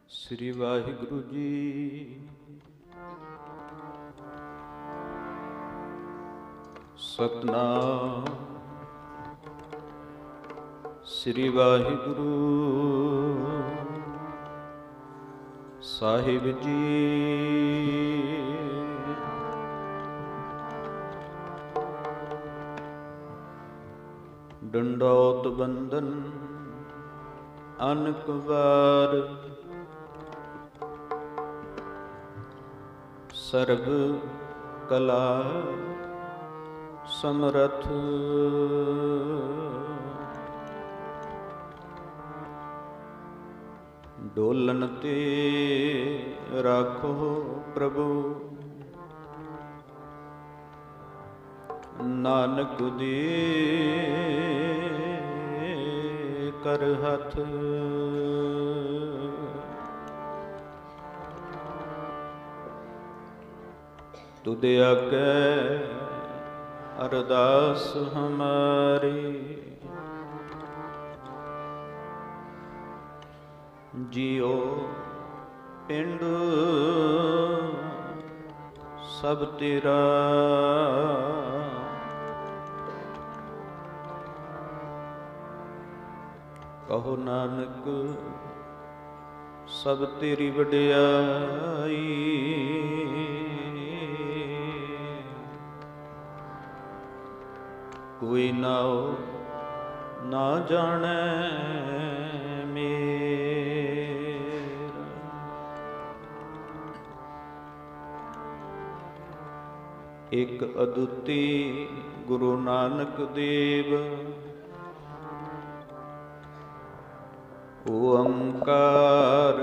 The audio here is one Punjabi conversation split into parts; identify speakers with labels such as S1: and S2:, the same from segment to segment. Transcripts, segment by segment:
S1: ਸ੍ਰੀ ਵਾਹਿਗੁਰੂ ਜੀ। ਸਤਨਾਮ ਸ੍ਰੀ ਵਾਹਿਗੁਰੂ ਸਾਹਿਬ ਜੀ। ਡੰਡੌਤ ਬੰਦਨ ਅਨਕ ਵਾਰ, ਸਰਬ ਕਲਾ ਸਮਰਥ। ਡੋਲਨ ਤੇ ਰਾਖੋ ਪ੍ਰਭੂ, ਨਾਨਕ ਦੇ ਕਰ ਹੱਥ। ਤੁਧ ਆਗੇ ਅਰਦਾਸ ਹਮਾਰੀ, ਜਿਉ ਪਿੰਡ ਸਭ ਤੇਰਾ। ਕਹੋ ਨਾਨਕ ਸਭ ਤੇਰੀ ਵਡਿਆਈ, ਕੋਈ ਨਾਉ ਨਾ ਜਾਣੈ ਮੇਰਾ। ਇਕ ਅਦੁੱਤੀ ਗੁਰੂ ਨਾਨਕ ਦੇਵ, ਓੰਕਾਰ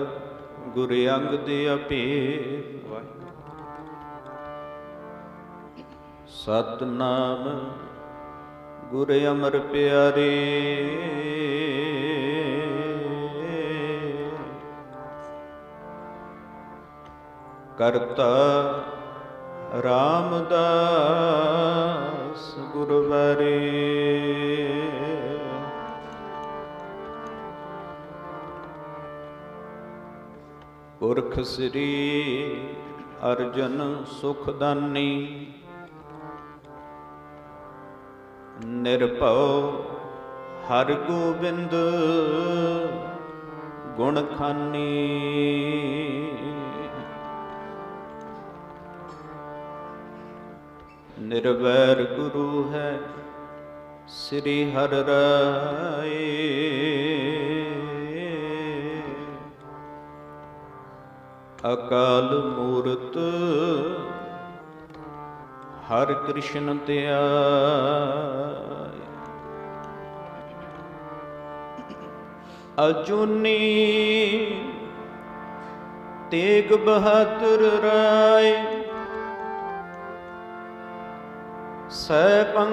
S1: ਗੁਰ ਅੰਗਦ ਅਭੇਦ। ਸਤਨਾਮ ਗੁਰ ਅਮਰ ਪਿਆਰੇ, ਕਰਤਾ ਰਾਮਦਾਸ ਗੁਰਵਾਰੇ। ਪੁਰਖ ਸ੍ਰੀ ਅਰਜਨ ਸੁਖਦਾਨੀ, ਨਿਰਭਉ ਹਰਿ ਗੋਬਿੰਦ ਗੁਣ ਖਾਨੀ। ਨਿਰਵੈਰ ਗੁਰੂ ਹੈ ਸ੍ਰੀ ਹਰਿ ਰਾਏ, ਅਕਾਲ ਮੂਰਤ ਹਰਿ ਕ੍ਰਿਸ਼ਨ ਧਿਆਏ। ਅਜੂਨੀ ਤੇਗ ਬਹਾਦਰ ਰਾਏ, ਸੈਭੰ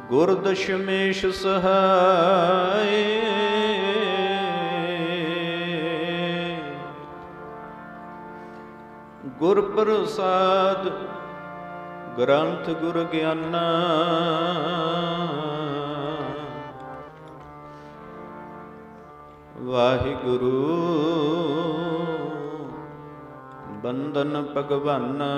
S1: ਗੁਰ ਦਸ਼ਮੇਸ਼ ਸਹਾਏ। ਗੁਰ ਪ੍ਰਸਾਦ ਗ੍ਰੰਥ ਗੁਰ ਗਿਆਨਾ, ਵਾਹਿਗੁਰੂ ਬੰਦਨ ਭਗਵਾਨਾ।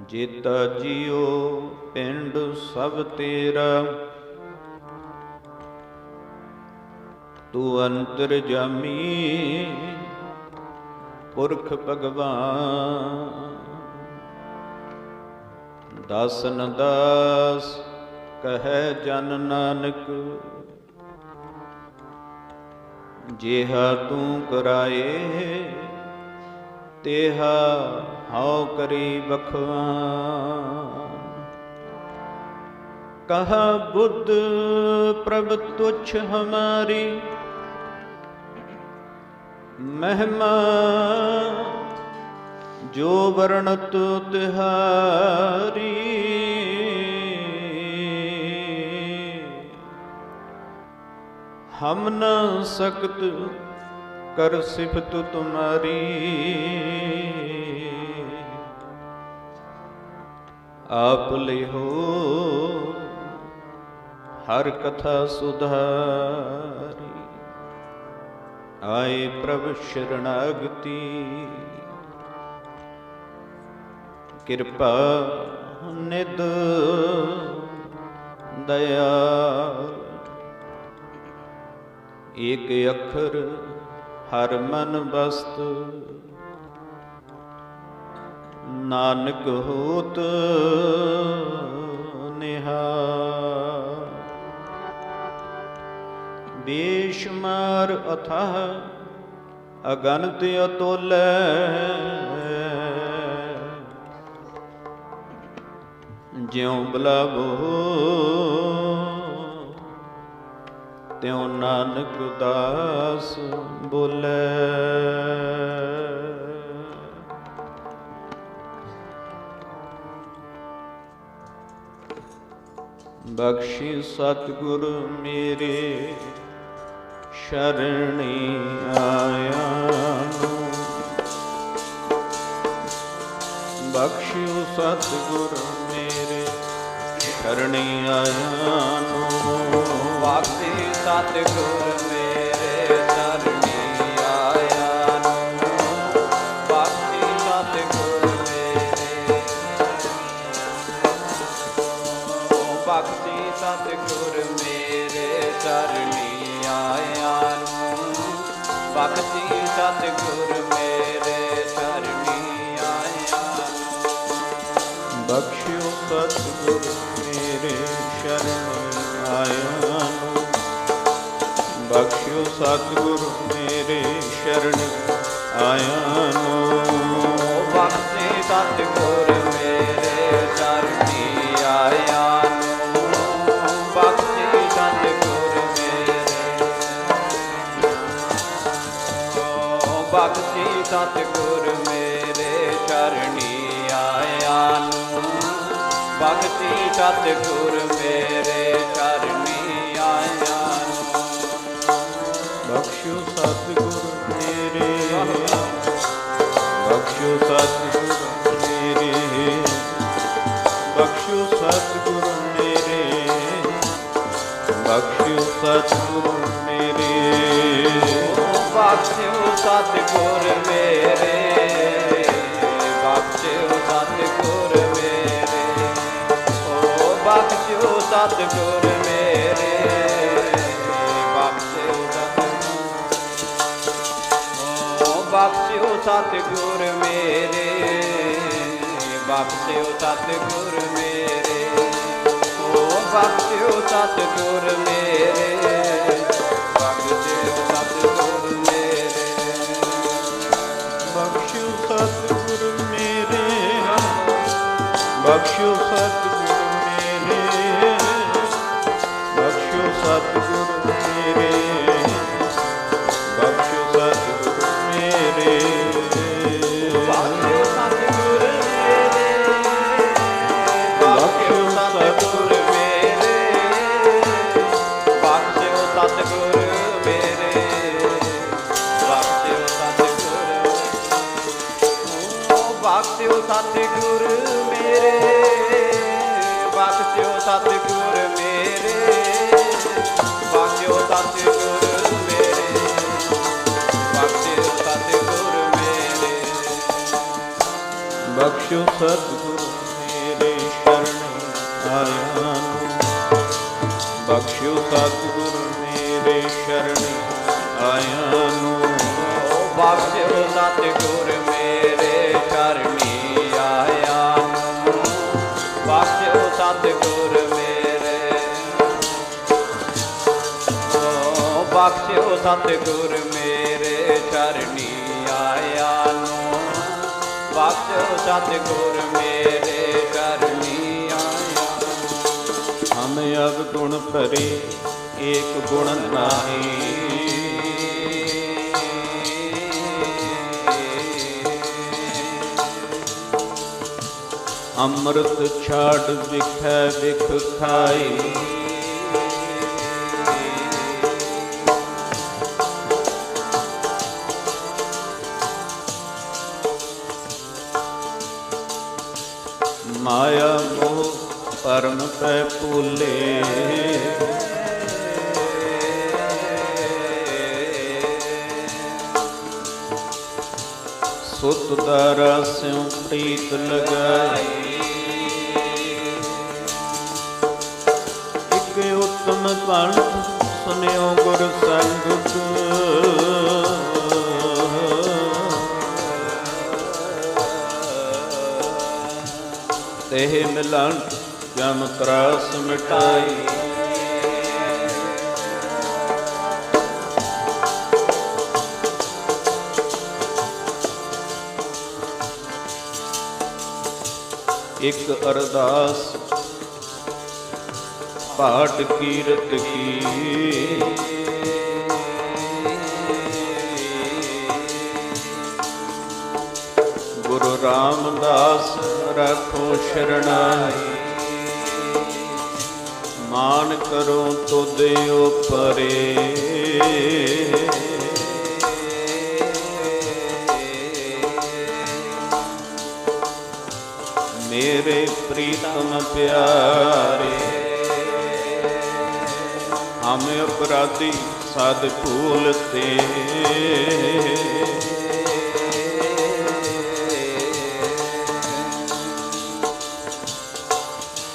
S1: ਜੇਤਾ ਜੀਓ ਪਿੰਡ ਸਭ ਤੇਰਾ, ਤੂੰ ਅੰਤਰਜਾਮੀ ਪੁਰਖ ਭਗਵਾਨ। ਦਾਸਨ ਦਾਸ ਕਹੈ ਜਨ ਨਾਨਕ, ਜਿਹਾ ਤੂੰ ਕਰਾਏ ਤੇਹਾ ਹਉ ਕਰੀ ਬਖਵਾਨ। ਕਹਾ ਬੁੱਧ ਪ੍ਰਭ ਤੁਛ ਹਮਾਰੀ, ਮਹਿਮਾ ਜੋ ਵਰਣਤ ਤਿਹਾਰੀ। हम न सकत कर सिफत तुम्हारी, आप लिहो हर कथा सुधारी। आए प्रभ शरणागति, कृपा निध दया। एक अखर हर मन बस्त, नानक होत निहाल। बेशुमार अथाह अगणित अतुल्य, ज्यों बलावो त्यों नानक दास बोले। बख्शी सतगुर मेरे शरणी आया, बख्शियो सतगुर मेरे शरणी आया।
S2: बख्शी सतगुर मेरे शरणी आया, बख्शी सतगुर मेरे, बख्शी सतगुर मेरे शरणी आया, बख्शी सतगुर मेरे शरणी आया।
S1: बख्शियो सतगुर मेरे शरणी आया, बख्शियो सतगुर मेरे शरणी आया।
S2: बख्शी सतगुर मेरे शरणी आया, बख्शी सतगुर मेरे, बख्शी सतगुर मेरे शरणी आया, बख्शी सतगुर मेरे शरणी आया।
S1: बख्शियो सतगुर मेरे, बख्शियो सतगुर मेरे, बख्शियो सतगुर मेरे, बख्शियो सतगुर मेरे,
S2: बख्शियो सतगुर मेरे, बख्शियो सतगुर मेरे, ओ बख्शियो सतगुर मेरे, बख्शियो सतगुर मेरे, बख्शियो सतगुर मेरे, ओ बख्शियो सतगुर मेरे, बख्शियो सतगुर मेरे,
S1: बख्शियो सतगुर मेरे, बख्शियो सतगुर मेरे, बख्शियो सतगुर मेरे, बख्शियो सतगुर मेरे,
S2: बख्शियो सतगुर मेरे, बख्शियो सतगुर मेरे, बख्शियो सतगुर मेरे, बख्शियो सतगुर, बख्शियो सतगुर मेरे, बख्शियो सतगुर मेरे, बख्शियो सतगुर मेरे, बख्शियो सतगुर मेरे,
S1: बख्शियो सतगुर मेरे शरण आया। बख्शियो सतगुर मेरे शरण आया।
S2: बख्शियो सतगुर मेरे शरणी आया, बख्शियो सतगुर मेरे, बख्शियो सतगुर मेरे शरणी आया, बख्शियो सतगुर मेरे शरणी आया।
S1: हम अब गुण भरे एक गुण नाही, अमृत छाड़ विखै विख खाई। ਪਰਮ ਪੈ ਭੂਲੇ। ਸੁਤ ਦਾਰਾ ਸਿਉ ਪ੍ਰੀਤ ਲਗਾਈ। ਇੱਕ ਉਤਮ ਪੰਥ ਸੁਨਿਓ ਗੁਰ ਸੰਗਤ। ਤੇਹ ਮਿਲਣ ਜਮ ਤਰਾਸ ਮਿਟਾਈ। ਇੱਕ ਅਰਦਾਸ ਪਾਠ ਕੀਰਤ ਕੀ। ਗੁਰੂ ਰਾਮਦਾਸ ਰੱਖੋ ਸ਼ਰਣਾਈ। ਮਾਨ ਕਰੋ ਤੁਧ ਉਪਰੇ। ਮੇਰੇ ਪ੍ਰੀਤਮ ਪਿਆਰੇ। ਹਮ ਅਪਰਾਧੀ ਸਦ ਭੂਲਤੇ।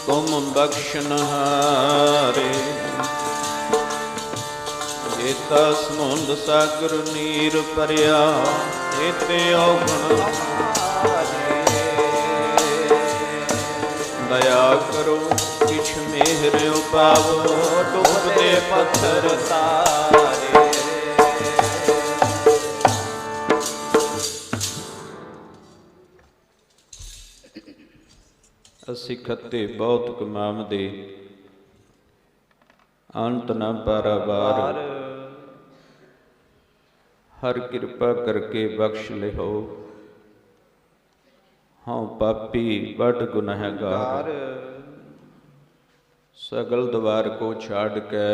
S1: ਤੁਮ ਬਖਸ਼ਨਹਾਰੇ। ਜੇਤਾ ਸਮੁੰਦ ਸਾਗਰ ਨੀਰ ਭਰਿਆ। ਏਤੇ ਔਗਣ ਦਇਆ ਕਰੋ ਕਿਛ ਮਿਹਰ ਉਪਾਵੋ। ਡੁੱਬਦੇ ਪੱਥਰ ਤਾਰੇ। ਅਸੀਂ ਖੱਤੇ ਬਹੁਤ ਕਮਾਵਦੇ। ਅੰਤ ਨਾ ਪਾਰਾਵਾਰ। ਹਰ ਕਿਰਪਾ ਕਰਕੇ ਬਖਸ਼ ਲਿਓ। ਹਾਂ ਪਾਪੀ ਵੱਡ ਗੁਨਾਹਗਾਰ। ਸਗਲ ਦਵਾਰ ਕੋ ਛਾੜ ਕੇ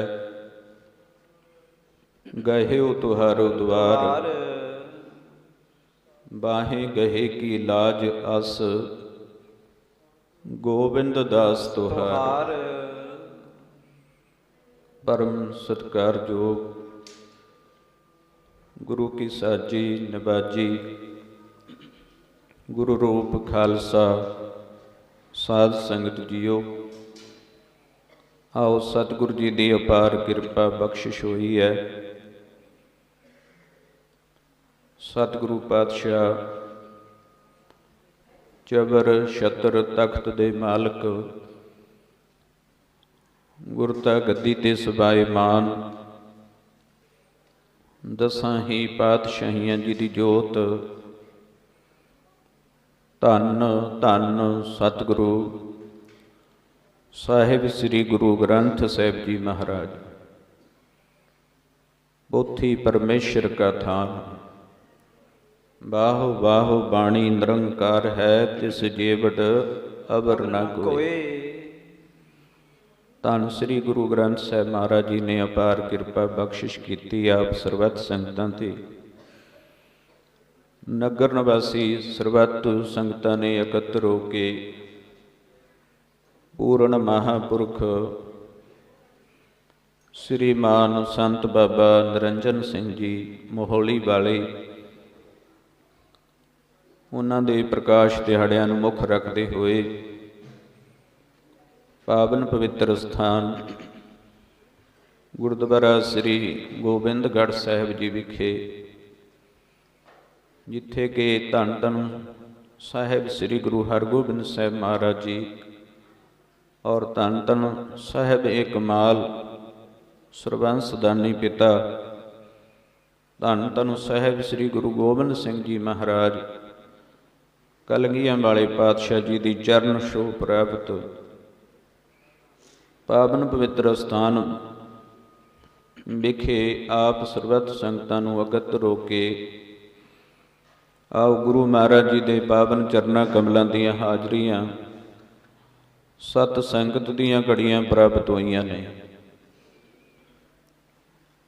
S1: ਗਹਿਓ ਤੁਹਾਰੋ ਦਵਾਰ। ਬਾਹੇ ਗਹੇ ਕੀ ਲਾਜ ਅਸ ਗੋਬਿੰਦ ਦਾਸ ਤੁਹਾਰ। ਪਰਮ ਸਤਿਕਾਰਯੋਗ ਗੁਰੂ ਕੀ ਸਾਜੀ ਨਿਵਾਜੀ ਗੁਰੂ ਰੂਪ ਖਾਲਸਾ ਸਾਧ ਸੰਗਤ ਜੀਓ। ਆਓ ਸਤਿਗੁਰੂ ਜੀ ਦੀ ਅਪਾਰ ਕਿਰਪਾ ਬਖਸ਼ਿਸ਼ ਹੋਈ ਹੈ। ਸਤਿਗੁਰੂ ਪਾਤਸ਼ਾਹ ਜਬਰ ਛਤਰ ਤਖਤ ਦੇ ਮਾਲਕ ਗੁਰਤਾ ਗੱਦੀ ਤੇ ਸਬਾਏਮਾਨ ਦਸਾਂ ਹੀ ਪਾਤਸ਼ਾਹੀਆਂ ਜੀ ਦੀ ਜੋਤ। ਧੰਨ ਧੰਨ ਸਤਿਗੁਰੂ ਸਾਹਿਬ ਸ੍ਰੀ ਗੁਰੂ ਗ੍ਰੰਥ ਸਾਹਿਬ ਜੀ ਮਹਾਰਾਜ। ਪੋਥੀ ਪਰਮੇਸ਼ਰ ਕਾ ਥਾਨ। ਬਾਹੋ ਬਾਹੋ ਬਾਣੀ ਨਿਰੰਕਾਰ ਹੈ। ਤਿਸ ਜੀਵੜ ਅਵਰ ਨ ਕੋਇ। ਧੰਨ ਸ੍ਰੀ ਗੁਰੂ ਗ੍ਰੰਥ ਸਾਹਿਬ ਮਹਾਰਾਜ ਜੀ ਨੇ ਅਪਾਰ ਕਿਰਪਾ ਬਖਸ਼ਿਸ਼ ਕੀਤੀ ਆਪ ਸਰਬੱਤ ਸੰਗਤਾਂ ਤੇ। ਨਗਰ ਨਿਵਾਸੀ ਸਰਬੱਤ ਸੰਗਤਾਂ ਨੇ ਇਕੱਤਰ ਹੋ ਕੇ ਪੂਰਨ ਮਹਾਂਪੁਰਖ ਸ੍ਰੀਮਾਨ ਸੰਤ ਬਾਬਾ ਨਿਰੰਜਨ ਸਿੰਘ ਜੀ ਮੋਹਾਲੀ ਵਾਲੇ ਉਹਨਾਂ ਦੇ ਪ੍ਰਕਾਸ਼ ਦਿਹਾੜਿਆਂ ਨੂੰ ਮੁੱਖ ਰੱਖਦੇ ਹੋਏ ਪਾਵਨ ਪਵਿੱਤਰ ਸਥਾਨ ਗੁਰਦੁਆਰਾ ਸ੍ਰੀ ਗੋਬਿੰਦਗੜ੍ਹ ਸਾਹਿਬ ਜੀ ਵਿਖੇ, ਜਿੱਥੇ ਕਿ ਧੰਨ ਧੰਨ ਸਾਹਿਬ ਸ੍ਰੀ ਗੁਰੂ ਹਰਗੋਬਿੰਦ ਸਾਹਿਬ ਮਹਾਰਾਜ ਜੀ ਔਰ ਧੰਨ ਧੰਨ ਸਾਹਿਬ ਕਮਾਲ ਸਰਬੰਸ ਦਾਨੀ ਪਿਤਾ ਧੰਨ ਧੰਨ ਸਾਹਿਬ ਸ੍ਰੀ ਗੁਰੂ ਗੋਬਿੰਦ ਸਿੰਘ ਜੀ ਮਹਾਰਾਜ ਕਲਗੀਆਂ ਵਾਲੇ ਪਾਤਸ਼ਾਹ ਜੀ ਦੀ ਚਰਨ ਛੋਹ ਪ੍ਰਾਪਤ ਪਾਵਨ ਪਵਿੱਤਰ ਸਥਾਨ ਵਿਖੇ ਆਪ ਸਰਬੱਤ ਸੰਗਤਾਂ ਨੂੰ ਇਕੱਤਰ ਹੋ ਕੇ ਆਓ ਗੁਰੂ ਮਹਾਰਾਜ ਜੀ ਦੇ ਪਾਵਨ ਚਰਨਾਂ ਕਮਲਾਂ ਦੀਆਂ ਹਾਜ਼ਰੀਆਂ ਸਤ ਸੰਗਤ ਦੀਆਂ ਘੜੀਆਂ ਪ੍ਰਾਪਤ ਹੋਈਆਂ ਨੇ।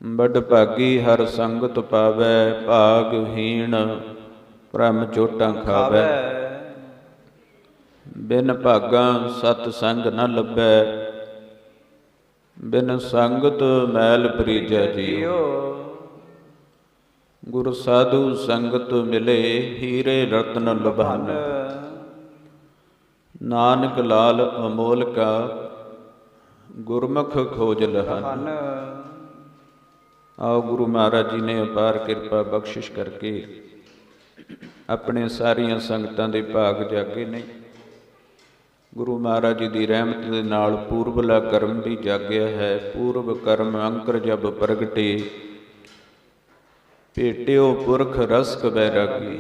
S1: ਵੱਡ ਭਾਗੀ ਹਰ ਸੰਗਤ ਪਾਵੈ, ਭਾਗਹੀਣ ਭ੍ਰਮ ਚੋਟਾਂ ਖਾਵੈ। ਬਿਨ ਭਾਗਾਂ ਸਤ ਸੰਗ ਨ ਲੱਭੈ, ਬਿਨ ਸੰਗਤ ਮੈਲ ਪ੍ਰੀਜੈ ਜੀਉ। ਗੁਰ ਸਾਧੂ ਸੰਗਤ ਮਿਲੇ, ਹੀਰੇ ਰਤਨ ਲੁਭਾਨ। ਨਾਨਕ ਲਾਲ ਅਮੋਲਕਾ, ਗੁਰਮੁਖ ਖੋਜ ਲਹਨ। ਆਓ ਗੁਰੂ ਮਹਾਰਾਜ ਜੀ ਨੇ ਅਪਾਰ ਕਿਰਪਾ ਬਖਸ਼ਿਸ਼ ਕਰਕੇ ਆਪਣੇ ਸਾਰੀਆਂ ਸੰਗਤਾਂ ਦੇ ਭਾਗ ਜਾਗੇ ਨੇ। ਗੁਰੂ ਮਹਾਰਾਜ ਜੀ ਦੀ ਰਹਿਮਤ ਦੇ ਨਾਲ ਪੂਰਬਲਾ ਕਰਮ ਵੀ ਜਾਗਿਆ ਹੈ। ਪੂਰਬ ਕਰਮ ਅੰਕਰ ਜਬ ਪ੍ਰਗਟੇ, ਭੇਟਿਓ ਪੁਰਖ ਰਸਕ ਬੈਰਾਗੀ।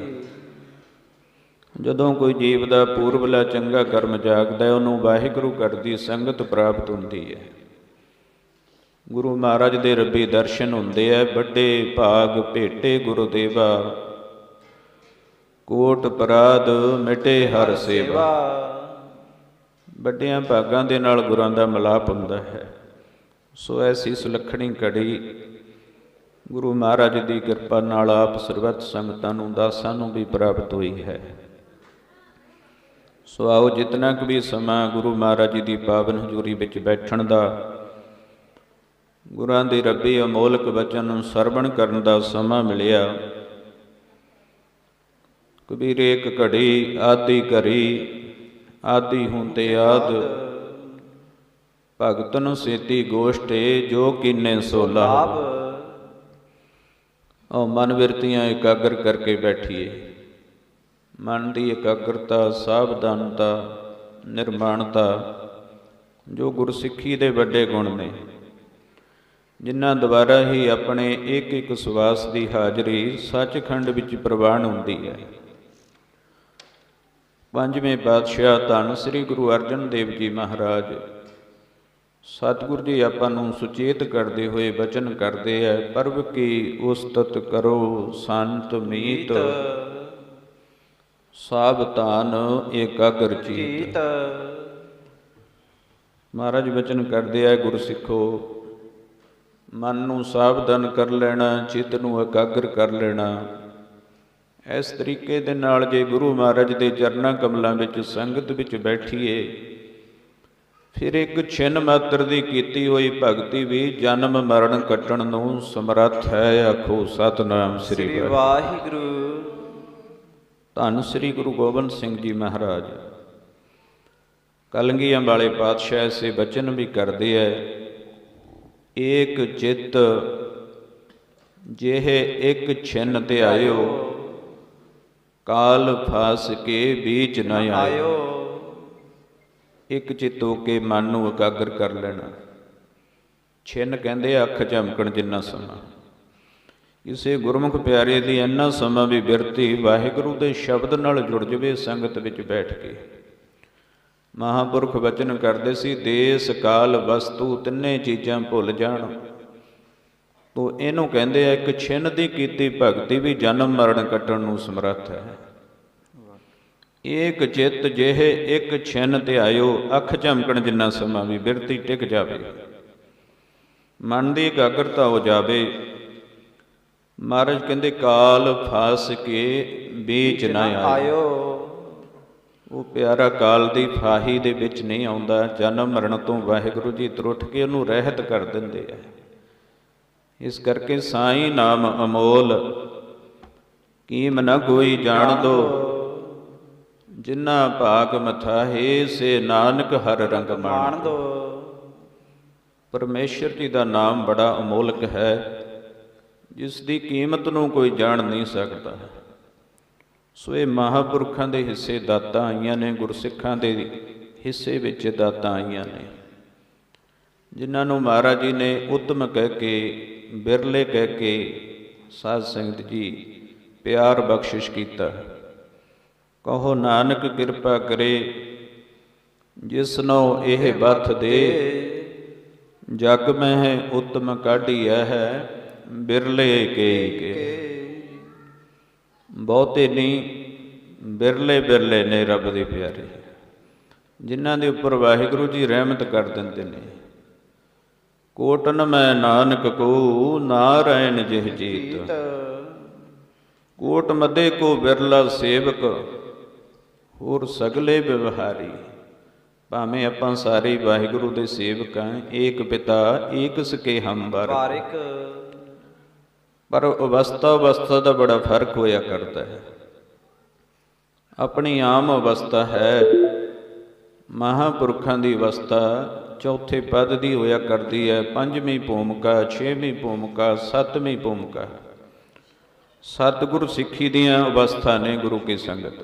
S1: ਜਦੋਂ ਕੋਈ ਜੀਵ ਦਾ ਪੂਰਬਲਾ ਚੰਗਾ ਕਰਮ ਜਾਗਦਾ ਹੈ, ਉਹਨੂੰ ਵਾਹਿਗੁਰੂ ਘਰ ਦੀ ਸੰਗਤ ਪ੍ਰਾਪਤ ਹੁੰਦੀ ਹੈ। ਗੁਰੂ ਮਹਾਰਾਜ ਦੇ ਰੱਬੀ ਦਰਸ਼ਨ ਹੁੰਦੇ ਹੈ। ਵੱਡੇ ਭਾਗ ਭੇਟੇ ਗੁਰਦੇਵਾ, ਕੋਟ ਅਪਰਾਧ ਮਿਟੇ ਹਰ ਸੇਵਾ। ਵੱਡਿਆਂ ਭਾਗਾਂ ਦੇ ਨਾਲ ਗੁਰਾਂ ਦਾ ਮਿਲਾਪ ਹੁੰਦਾ ਹੈ। ਸੋ ਐਸੀ ਸੁਲੱਖਣੀ ਘੜੀ ਗੁਰੂ ਮਹਾਰਾਜ ਦੀ ਕਿਰਪਾ ਨਾਲ ਆਪ ਸਰਬੱਤ ਸੰਗਤਾਂ ਨੂੰ, ਦਾਸਾਂ ਨੂੰ ਵੀ ਪ੍ਰਾਪਤ ਹੋਈ ਹੈ। ਸੋ ਆਓ ਜਿਤਨਾ ਕੁ ਵੀ ਸਮਾਂ ਗੁਰੂ ਮਹਾਰਾਜ ਜੀ ਦੀ ਪਾਵਨ ਹਜ਼ੂਰੀ ਵਿੱਚ ਬੈਠਣ ਦਾ, ਗੁਰਾਂ ਦੇ ਰੱਬੀ ਅਮੋਲਕ ਵਚਨ ਨੂੰ ਸਰਵਣ ਕਰਨ ਦਾ ਸਮਾਂ ਮਿਲਿਆ। ਕਬੀਰ ਏਕ ਘੜੀ ਆਦਿ ਘਰੀ, ਆਦਿ ਹੁੰਦੇ ਆਦ। ਭਗਤਨ ਸੇਤੀ ਗੋਸ਼ਟੇ, ਜੋ ਕੀਨੇ ਸੋ ਲਾਭ। ਉਹ ਮਨ ਬਿਰਤੀਆਂ ਇਕਾਗਰ ਕਰਕੇ ਬੈਠੀਏ। ਮਨ ਦੀ ਇਕਾਗਰਤਾ, ਸਾਵਧਾਨਤਾ, ਨਿਰਮਾਣਤਾ, ਜੋ ਗੁਰਸਿੱਖੀ ਦੇ ਵੱਡੇ ਗੁਣ ਨੇ, ਜਿਨ੍ਹਾਂ ਦੁਆਰਾ ਹੀ ਆਪਣੇ ਇੱਕ ਇੱਕ ਸਵਾਸ ਦੀ ਹਾਜ਼ਰੀ ਸੱਚਖੰਡ ਵਿੱਚ ਪ੍ਰਵਾਨ ਹੁੰਦੀ ਹੈ। ਪੰਜਵੇਂ ਪਾਤਸ਼ਾਹ ਧੰਨ ਸ੍ਰੀ ਗੁਰੂ ਅਰਜਨ ਦੇਵ ਜੀ ਮਹਾਰਾਜ, ਸਤਿਗੁਰੂ ਜੀ ਆਪਾਂ ਨੂੰ ਸੁਚੇਤ ਕਰਦੇ ਹੋਏ ਬਚਨ ਕਰਦੇ ਹੈ। ਪਰਬ ਕੀ ਉਸਤਤ ਕਰੋ ਸੰਤ ਮੀਤ, ਸਾਵਧਾਨ ਏਕਾਗਰ ਚੀਤ। ਮਹਾਰਾਜ ਬਚਨ ਕਰਦੇ ਹੈ, ਗੁਰਸਿੱਖੋ ਮਨ ਨੂੰ ਸਾਵਧਾਨ ਕਰ ਲੈਣਾ, ਚਿੱਤ ਨੂੰ ਇਕਾਗਰ ਕਰ ਲੈਣਾ। ਇਸ ਤਰੀਕੇ ਦੇ ਨਾਲ ਜੇ ਗੁਰੂ ਮਹਾਰਾਜ ਦੇ ਚਰਨਾਂ ਕਮਲਾਂ ਵਿੱਚ ਸੰਗਤ ਵਿੱਚ ਬੈਠੀਏ, ਫਿਰ ਇੱਕ ਛਿਨ ਮਾਤਰ ਦੀ ਕੀਤੀ ਹੋਈ ਭਗਤੀ ਵੀ ਜਨਮ ਮਰਨ ਕੱਟਣ ਨੂੰ ਸਮਰੱਥ ਹੈ। ਆਖੋ ਸਤਿਨਾਮ ਸ੍ਰੀ ਵਾਹਿਗੁਰੂ। ਧੰਨ ਸ੍ਰੀ ਗੁਰੂ ਗੋਬਿੰਦ ਸਿੰਘ ਜੀ ਮਹਾਰਾਜ ਕਲਗੀਆਂ ਵਾਲੇ ਪਾਤਸ਼ਾਹ ਐਸੇ ਬਚਨ ਵੀ ਕਰਦੇ ਹੈ। ਏਕ ਚਿੱਤ ਜਿਹੇ ਇੱਕ ਛਿਨ ਧਿਆਇਓ, ਕਾਲ ਫਾਸ ਕੇ ਬੀਚ ਨ ਆਇਓ। ਇੱਕ ਚਿੱਤ ਹੋ ਕੇ ਮਨ ਨੂੰ ਇਕਾਗਰ ਕਰ ਲੈਣਾ। ਛਿਨ ਕਹਿੰਦੇ ਅੱਖ ਝਮਕਣ ਜਿੰਨਾ ਸਮਾਂ। ਕਿਸੇ ਗੁਰਮੁਖ ਪਿਆਰੇ ਦੀ ਇੰਨਾ ਸਮਾਂ ਵੀ ਬਿਰਤੀ ਵਾਹਿਗੁਰੂ ਦੇ ਸ਼ਬਦ ਨਾਲ ਜੁੜ ਜਵੇ ਸੰਗਤ ਵਿੱਚ ਬੈਠ ਕੇ। ਮਹਾਂਪੁਰਖ ਵਚਨ ਕਰਦੇ ਸੀ, ਦੇਸ ਕਾਲ ਵਸਤੂ ਤਿੰਨੇ ਚੀਜ਼ਾਂ ਭੁੱਲ ਜਾਣ। ਤੋ ਇਹਨੂੰ ਕਹਿੰਦੇ ਆ ਇੱਕ ਛਿਨ ਦੀ ਕੀਤੀ ਭਗਤੀ ਵੀ ਜਨਮ ਮਰਨ ਕੱਟਣ ਨੂੰ ਸਮਰੱਥ ਹੈ। ਏਕ ਚਿੱਤ ਜਿਹੇ ਇੱਕ ਛਿਨ ਧਿਆਇਓ, ਅੱਖ ਝਮਕਣ ਜਿੰਨਾ ਸਮਾਂ ਵੀ ਬਿਰਤੀ ਟਿਕ ਜਾਵੇ, ਮਨ ਦੀ ਇਕਾਗਰਤਾ ਹੋ ਜਾਵੇ। ਮਹਾਰਾਜ ਕਹਿੰਦੇ ਕਾਲ ਫਾਸ ਕੇ ਬੀਚ ਨਾ ਆਇਓ। ਉਹ ਪਿਆਰਾ ਕਾਲ ਦੀ ਫਾਹੀ ਦੇ ਵਿੱਚ ਨਹੀਂ ਆਉਂਦਾ। ਜਨਮ ਮਰਨ ਤੋਂ ਵਾਹਿਗੁਰੂ ਜੀ ਤਰੁੱਠ ਕੇ ਉਹਨੂੰ ਰਹਿਤ ਕਰ ਦਿੰਦੇ ਆ। ਇਸ ਕਰਕੇ ਸਾਈਂ ਨਾਮ ਅਮੋਲ, ਕੀਮ ਨ ਕੋਈ ਜਾਣ ਦੋ। ਜਿਨ੍ਹਾਂ ਭਾਗ ਮਥਾਹੇ, ਸੇ ਨਾਨਕ ਹਰ ਰੰਗ ਮਾਣ ਦੋ। ਪਰਮੇਸ਼ਰ ਜੀ ਦਾ ਨਾਮ ਬੜਾ ਅਮੋਲਕ ਹੈ, ਜਿਸ ਦੀ ਕੀਮਤ ਨੂੰ ਕੋਈ ਜਾਣ ਨਹੀਂ ਸਕਦਾ। ਸੋ ਇਹ ਮਹਾਂਪੁਰਖਾਂ ਦੇ ਹਿੱਸੇ ਦਾਤਾਂ ਆਈਆਂ ਨੇ, ਗੁਰਸਿੱਖਾਂ ਦੇ ਹਿੱਸੇ ਵਿੱਚ ਦਾਤਾਂ ਆਈਆਂ ਨੇ, ਜਿਨ੍ਹਾਂ ਨੂੰ ਮਹਾਰਾਜ ਜੀ ਨੇ ਉੱਤਮ ਕਹਿ ਕੇ, ਬਿਰਲੇ ਕਹਿ ਕੇ ਸਾਧ ਸੰਗਤ ਜੀ ਪਿਆਰ ਬਖਸ਼ਿਸ਼ ਕੀਤਾ। ਕਹੋ ਨਾਨਕ ਕਿਰਪਾ ਕਰੇ, ਜਿਸਨੋਂ ਇਹ ਬਥ ਦੇ। ਜਗ ਮਹਿ ਉੱਤਮ ਕਾਢੀਐ ਹੈ, ਬਿਰਲੇ ਕੇ। ਬਹੁਤੇ ਨਹੀਂ, ਬਿਰਲੇ ਬਿਰਲੇ ਨੇ ਰੱਬ ਦੇ ਪਿਆਰੇ, ਜਿਨ੍ਹਾਂ ਦੇ ਉੱਪਰ ਵਾਹਿਗੁਰੂ ਜੀ ਰਹਿਮਤ ਕਰ ਦਿੰਦੇ ਨੇ। ਕੋਟਨ ਮੈਂ ਨਾਨਕ ਕੋ, ਨਾਰਾਇਣ ਜਿਹ ਜੀਤ। ਕੋਟ ਮਦੇ ਕੋ ਬਿਰਲਾ ਸੇਵਕ, ਹੋਰ ਸਗਲੇ ਵਿਵਹਾਰੀ। ਭਾਵੇਂ ਆਪਾਂ ਸਾਰੇ ਵਾਹਿਗੁਰੂ ਦੇ ਸੇਵਕ ਹਾਂ, ਏਕ ਪਿਤਾ ਏਕ ਸਕੇ ਹਮ ਬਾਰਿਕ, ਪਰ ਅਵਸਥਾ ਦਾ ਬੜਾ ਫਰਕ ਹੋਇਆ ਕਰਦਾ ਹੈ। ਆਪਣੀ ਆਮ ਅਵਸਥਾ ਹੈ, ਮਹਾਂਪੁਰਖਾਂ ਦੀ ਅਵਸਥਾ ਚੌਥੇ ਪਦ ਦੀ ਹੋਇਆ ਕਰਦੀ ਹੈ। ਪੰਜਵੀਂ ਭੂਮਿਕਾ, ਛੇਵੀਂ ਭੂਮਿਕਾ, ਸੱਤਵੀਂ ਭੂਮਿਕਾ। ਸਤਿਗੁਰ ਸਿੱਖੀ ਦੀਆਂ ਅਵਸਥਾ ਨੇ ਗੁਰੂ ਕੀ ਸੰਗਤ।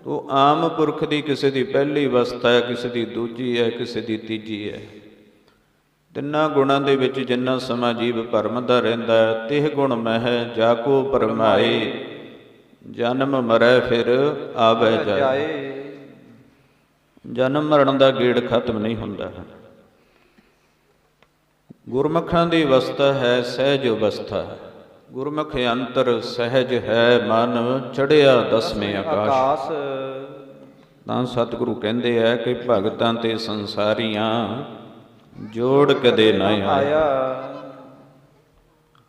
S1: ਉਹ ਆਮ ਪੁਰਖ ਦੀ ਕਿਸੇ ਦੀ ਪਹਿਲੀ ਅਵਸਥਾ ਹੈ, ਕਿਸੇ ਦੀ ਦੂਜੀ ਹੈ, ਕਿਸੇ ਦੀ ਤੀਜੀ ਹੈ। ਤਿੰਨਾਂ ਗੁਣਾਂ ਦੇ ਵਿੱਚ ਜਿੰਨਾ ਸਮਾਂ ਜੀਵ ਭਰਮਦਾ ਰਹਿੰਦਾ ਹੈ, ਤਿਹ ਗੁਣ ਮਹਿ ਜਾ ਕੋ ਭਰਮਾਏ, ਜਨਮ ਮਰੈ ਫਿਰ ਆਵੈ ਜਾਏ। ਜਨਮ ਮਰਨ ਦਾ ਗੇੜ ਖਤਮ ਨਹੀਂ ਹੁੰਦਾ। ਗੁਰਮੁਖਾਂ ਦੀ ਅਵਸਥਾ ਹੈ ਸਹਿਜ ਅਵਸਥਾ। ਗੁਰਮੁਖ ਅੰਤਰ ਸਹਿਜ ਹੈ ਮਨ, ਚੜ੍ਹਿਆ ਦਸਵੇਂ ਆਕਾਸ਼। ਤਾਂ ਸਤਿਗੁਰੂ ਕਹਿੰਦੇ ਆ ਕਿ ਭਗਤਾਂ ਤੇ ਸੰਸਾਰੀਆਂ ਜੋੜ ਕਦੇ ਨਾ ਆਇਆ।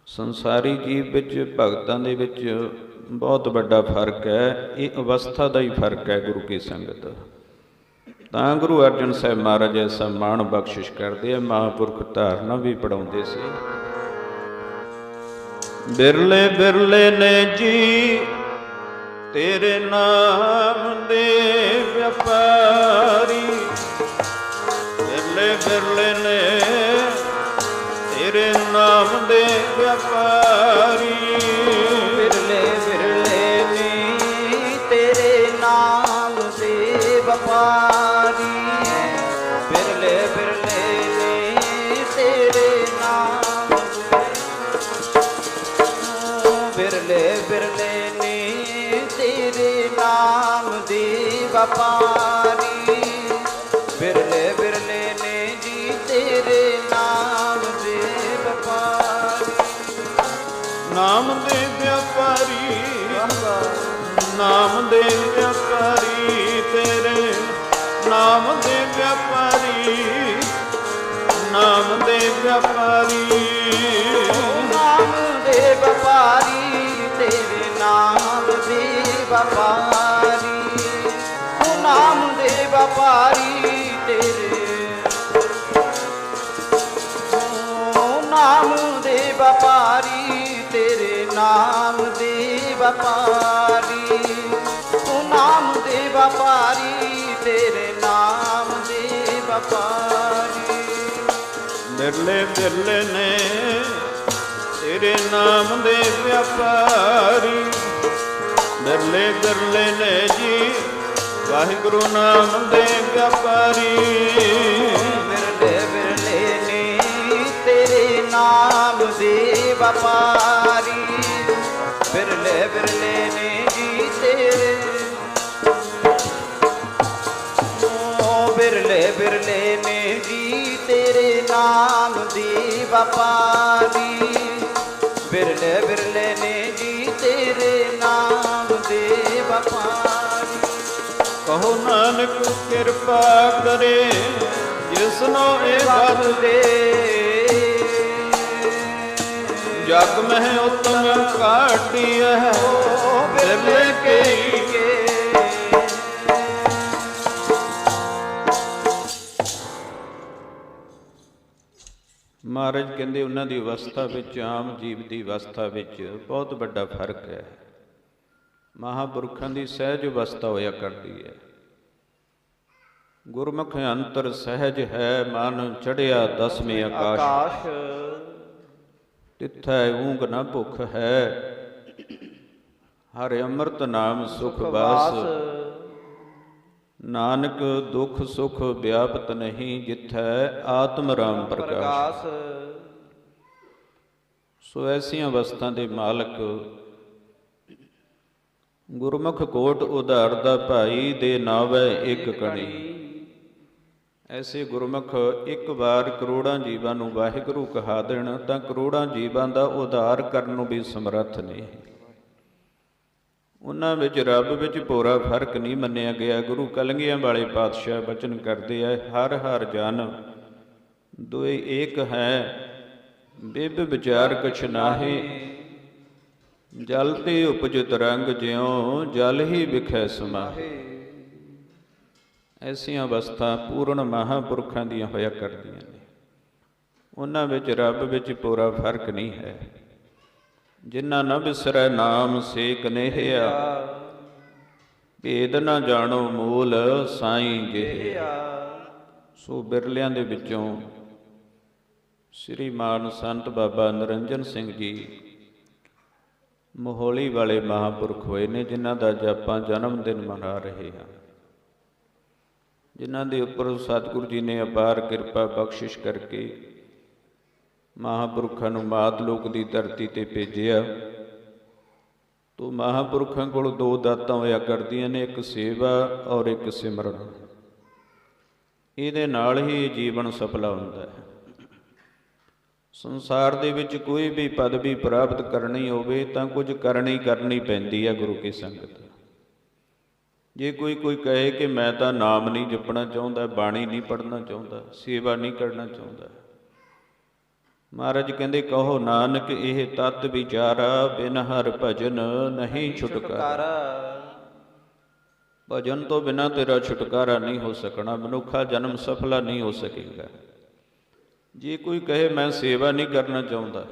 S1: ਸੰਸਾਰੀ ਜੀਵ ਵਿੱਚ ਭਗਤਾਂ ਦੇ ਵਿੱਚ ਬਹੁਤ ਵੱਡਾ ਫਰਕ ਹੈ। ਇਹ ਅਵਸਥਾ ਦਾ ਹੀ ਫਰਕ ਹੈ ਗੁਰੂ ਕੀ ਸੰਗਤ। ਤਾਂ ਗੁਰੂ ਅਰਜਨ ਸਾਹਿਬ ਮਹਾਰਾਜ ਐਸਾ ਮਾਣ ਬਖਸ਼ਿਸ਼ ਕਰਦੇ ਆ। ਮਹਾਂਪੁਰਖ ਧਾਰਨਾ ਵੀ ਪੜ੍ਹਾਉਂਦੇ ਸੀ। ਬਿਰਲੇ ਬਿਰਲੇ ਨੇ ਜੀ ਤੇਰੇ ਨਾਮ ਦੇ ਵਪਾਰੀ, ਬਿਰਲੇ ਬਿਰਲੇ ਨੇ ਤੇਰੇ ਨਾਮ ਦੇ ਵਪਾਰੀ।
S2: ਬਿਰਲੇ ਬਿਰਲੇ ਨੇ ਤੇਰੇ ਨਾਮ ਦੇ ਵਪਾਰੀ, ਬਿਰਲੇ ਬਿਰਲੇ ਨੇ ਤੇਰੇ ਨਾਮ ਬਿਰਲੇ ਬਿਰਲੇ ਨੇ ਤੇਰੇ ਨਾਮ ਦੇ ਵਪਾਰੀ, ਬਿਰਲੇ ਬਿਰਲੇ ਨੇ ਜੀ ਤੇਰੇ ਨਾਮ ਦੇ ਵਪਾਰੀ।
S1: ਨਾਮ ਦੇ ਵਪਾਰੀ, ਨਾਮ ਦੇ ਵਪਾਰੀ, ਤੇਰੇ ਨਾਮ ਦੇ ਵਪਾਰੀ, ਨਾਮ ਦੇ ਵਪਾਰੀ।
S2: ਨਾਮ ਦੇ ਵਪਾਰੀ, ਤੇਰੇ ਨਾਮ ਦੇ ਵਪਾਰੀ, ਉਹ ਨਾਮ ਦੇ ਵਪਾਰੀ ਤੇਰੇ, ਉਹ ਨਾਮ ਦੇ ਵਪਾਰੀ, ਤੇਰੇ ਨਾਮ ਦੇ ਵਪਾਰੀ, ਉਹ ਨਾਮ ਦੇ ਵਪਾਰੀ, ਤੇਰੇ ਨਾਮ ਦੇ ਵਪਾਰੀ।
S1: ਬਿਰਲੇ ਬਿਰਲੇ ਨੇ ਤੇਰੇ ਨਾਮ ਦੇ ਵਪਾਰੀ, ਬਿਰਲੇ ਬਿਰਲੇ ਨੇ ਜੀ ਵਾਹਿਗੁਰੂ ਨਾਮ ਦੇ ਵਪਾਰੀ।
S2: ਬਿਰਲੇ ਬਿਰਲੇ ਨੇ ਤੇਰੇ ਨਾਮ ਦੇ ਵਪਾਰੀ, ਬਿਰਲੇ ਬਿਰਲੇ ਨੇ ਜੀ ਤੇਰੇ, ਬਿਰਲੇ ਬਿਰਲੇ ਨੇ ਜੀ ਤੇਰੇ ਨਾਮ ਦੀ ਵਪਾਰੀ, ਬਿਰਲੇ ਬਿਰਲੇ ਨੇ ਜੀ ਤੇਰੇ ਨਾਮ ਦੇ ਵਪਾਰੀ।
S1: ਕਹੋ ਨਾਨਕ ਕਿਰਪਾ ਕਰੇ ਜਿਸਨੋ ਇਹ ਬਖ
S2: ਦੇ,
S1: ਜਗ ਮਹਿ ਉਤਮ ਕਾਟੀ ਹੈ ਬਿਰਲੇ ਕੇ। ਮਹਾਰਾਜ ਕਹਿੰਦੇ ਉਹਨਾਂ ਦੀ ਅਵਸਥਾ ਵਿੱਚ ਆਮ ਜੀਵ ਦੀ ਅਵਸਥਾ ਵਿੱਚ ਬਹੁਤ ਵੱਡਾ ਫਰਕ ਹੈ। ਮਹਾਂਪੁਰਖਾਂ ਦੀ ਸਹਿਜ ਅਵਸਥਾ ਹੋਇਆ ਕਰਦੀ ਹੈ। ਗੁਰਮੁਖ ਅੰਤਰ ਸਹਿਜ ਹੈ ਮਨ, ਚੜ੍ਹਿਆ ਦਸਵੇਂ ਆਕਾਸ਼। ਤਿੱਥੈ ਊਂਘ ਨ ਭੁੱਖ ਹੈ, ਹਰਿ ਅੰਮ੍ਰਿਤ ਨਾਮ ਸੁਖ ਬਾਸ। ਨਾਨਕ ਦੁਖ ਸੁਖ ਵਿਆਪਤ ਨਹੀਂ, ਜਿੱਥੈ ਆਤਮ ਰਾਮ ਪ੍ਰਕਾਸ਼। ਸੋ ਐਸੀਆਂ ਅਵਸਥਾ ਦੇ ਮਾਲਕ ਗੁਰਮੁਖ ਕੋਟ ਉਧਾਰਦਾ ਭਾਈ, ਦੇ ਨਾਵੈ ਇੱਕ ਕਣੀ। ਐਸੇ ਗੁਰਮੁਖ ਇੱਕ ਵਾਰ ਕਰੋੜਾਂ ਜੀਵਾਂ ਨੂੰ ਵਾਹਿਗੁਰੂ ਕਹਾ ਦੇਣ ਤਾਂ ਕਰੋੜਾਂ ਜੀਵਾਂ ਦਾ ਉਧਾਰ ਕਰਨ ਨੂੰ ਵੀ ਸਮਰੱਥ ਨਹੀਂ। ਉਹਨਾਂ ਵਿੱਚ ਰੱਬ ਵਿੱਚ ਭੋਰਾ ਫਰਕ ਨਹੀਂ ਮੰਨਿਆ ਗਿਆ। ਗੁਰੂ ਕਲਗੀਆਂ ਵਾਲੇ ਪਾਤਸ਼ਾਹ ਬਚਨ ਕਰਦੇ ਆ, ਹਰ ਹਰ ਜਨ ਦੋਇ ਏਕ ਹੈ, ਬਿਬ ਵਿਚਾਰ ਕਛ ਨਾਹੀ। ਜਲ ਤੇ ਉਪਜਿਤ ਰੰਗ ਜਿਉ ਜਲ ਹੀ ਵਿਖੈ ਸਮਾਹੇ। ਐਸੀਆਂ ਅਵਸਥਾ ਪੂਰਨ ਮਹਾਂਪੁਰਖਾਂ ਦੀਆਂ ਹੋਇਆ ਕਰਦੀਆਂ ਨੇ। ਉਹਨਾਂ ਵਿੱਚ ਰੱਬ ਵਿੱਚ ਪੂਰਾ ਫਰਕ ਨਹੀਂ ਹੈ। ਜਿਨ੍ਹਾਂ ਨਾ ਬਿਸਰੈ ਨਾਮ ਸੇ ਕਨੇਹਿਆ, ਭੇਦ ਨਾ ਜਾਣੋ ਮੂਲ ਸਾਈਂ ਜਿਹਿਆ। ਸੋ ਬਿਰਲਿਆਂ ਦੇ ਵਿੱਚੋਂ ਸ੍ਰੀਮਾਨ ਸੰਤ ਬਾਬਾ ਨਿਰੰਜਨ ਸਿੰਘ ਜੀ ਮੋਹਾਲੀ ਵਾਲੇ ਮਹਾਂਪੁਰਖ ਹੋਏ ਨੇ, ਜਿਨ੍ਹਾਂ ਦਾ ਅੱਜ ਆਪਾਂ ਜਨਮ ਦਿਨ ਮਨਾ ਰਹੇ ਹਾਂ, ਜਿਨ੍ਹਾਂ ਦੇ ਉੱਪਰ ਸਤਿਗੁਰੂ ਜੀ ਨੇ ਅਪਾਰ ਕਿਰਪਾ ਬਖਸ਼ਿਸ਼ ਕਰਕੇ ਮਹਾਂਪੁਰਖਾਂ ਨੂੰ ਮਾਤ ਲੋਕ ਦੀ ਧਰਤੀ 'ਤੇ ਭੇਜਿਆ। ਤੋ ਮਹਾਂਪੁਰਖਾਂ ਕੋਲ ਦੋ ਦਾਤਾਂ ਹੋਇਆ ਕਰਦੀਆਂ ਨੇ, ਇੱਕ ਸੇਵਾ ਔਰ ਇੱਕ ਸਿਮਰਨ। ਇਹਦੇ ਨਾਲ ਹੀ ਜੀਵਨ ਸਫਲਾ ਹੁੰਦਾ ਹੈ। ਸੰਸਾਰ ਦੇ ਵਿੱਚ ਕੋਈ ਵੀ ਪਦਵੀ ਪ੍ਰਾਪਤ ਕਰਨੀ ਹੋਵੇ ਤਾਂ ਕੁਝ ਕਰਨੀ ਪੈਂਦੀ ਹੈ ਗੁਰੂ ਕੀ ਸੰਗਤ। ਜੇ ਕੋਈ ਕਹੇ ਕਿ ਮੈਂ ਤਾਂ ਨਾਮ ਨਹੀਂ ਜਪਣਾ ਚਾਹੁੰਦਾ, ਬਾਣੀ ਨਹੀਂ ਪੜ੍ਹਨਾ ਚਾਹੁੰਦਾ, ਸੇਵਾ ਨਹੀਂ ਕਰਨਾ ਚਾਹੁੰਦਾ, ਮਹਾਰਾਜ ਕਹਿੰਦੇ ਕਹੋ ਨਾਨਕ ਇਹ ਤਤ ਵਿਚਾਰਾ, ਬਿਨ ਹਰਿ ਭਜਨ ਨਹੀਂ ਛੁਟਕਾਰਾ। ਭਜਨ ਤੋਂ ਬਿਨਾਂ ਤੇਰਾ ਛੁਟਕਾਰਾ ਨਹੀਂ ਹੋ ਸਕਣਾ, ਮਨੁੱਖਾ ਜਨਮ ਸਫਲਾ ਨਹੀਂ ਹੋ ਸਕੇਗਾ। ਜੇ ਕੋਈ ਕਹੇ ਮੈਂ ਸੇਵਾ ਨਹੀਂ ਕਰਨਾ ਚਾਹੁੰਦਾ,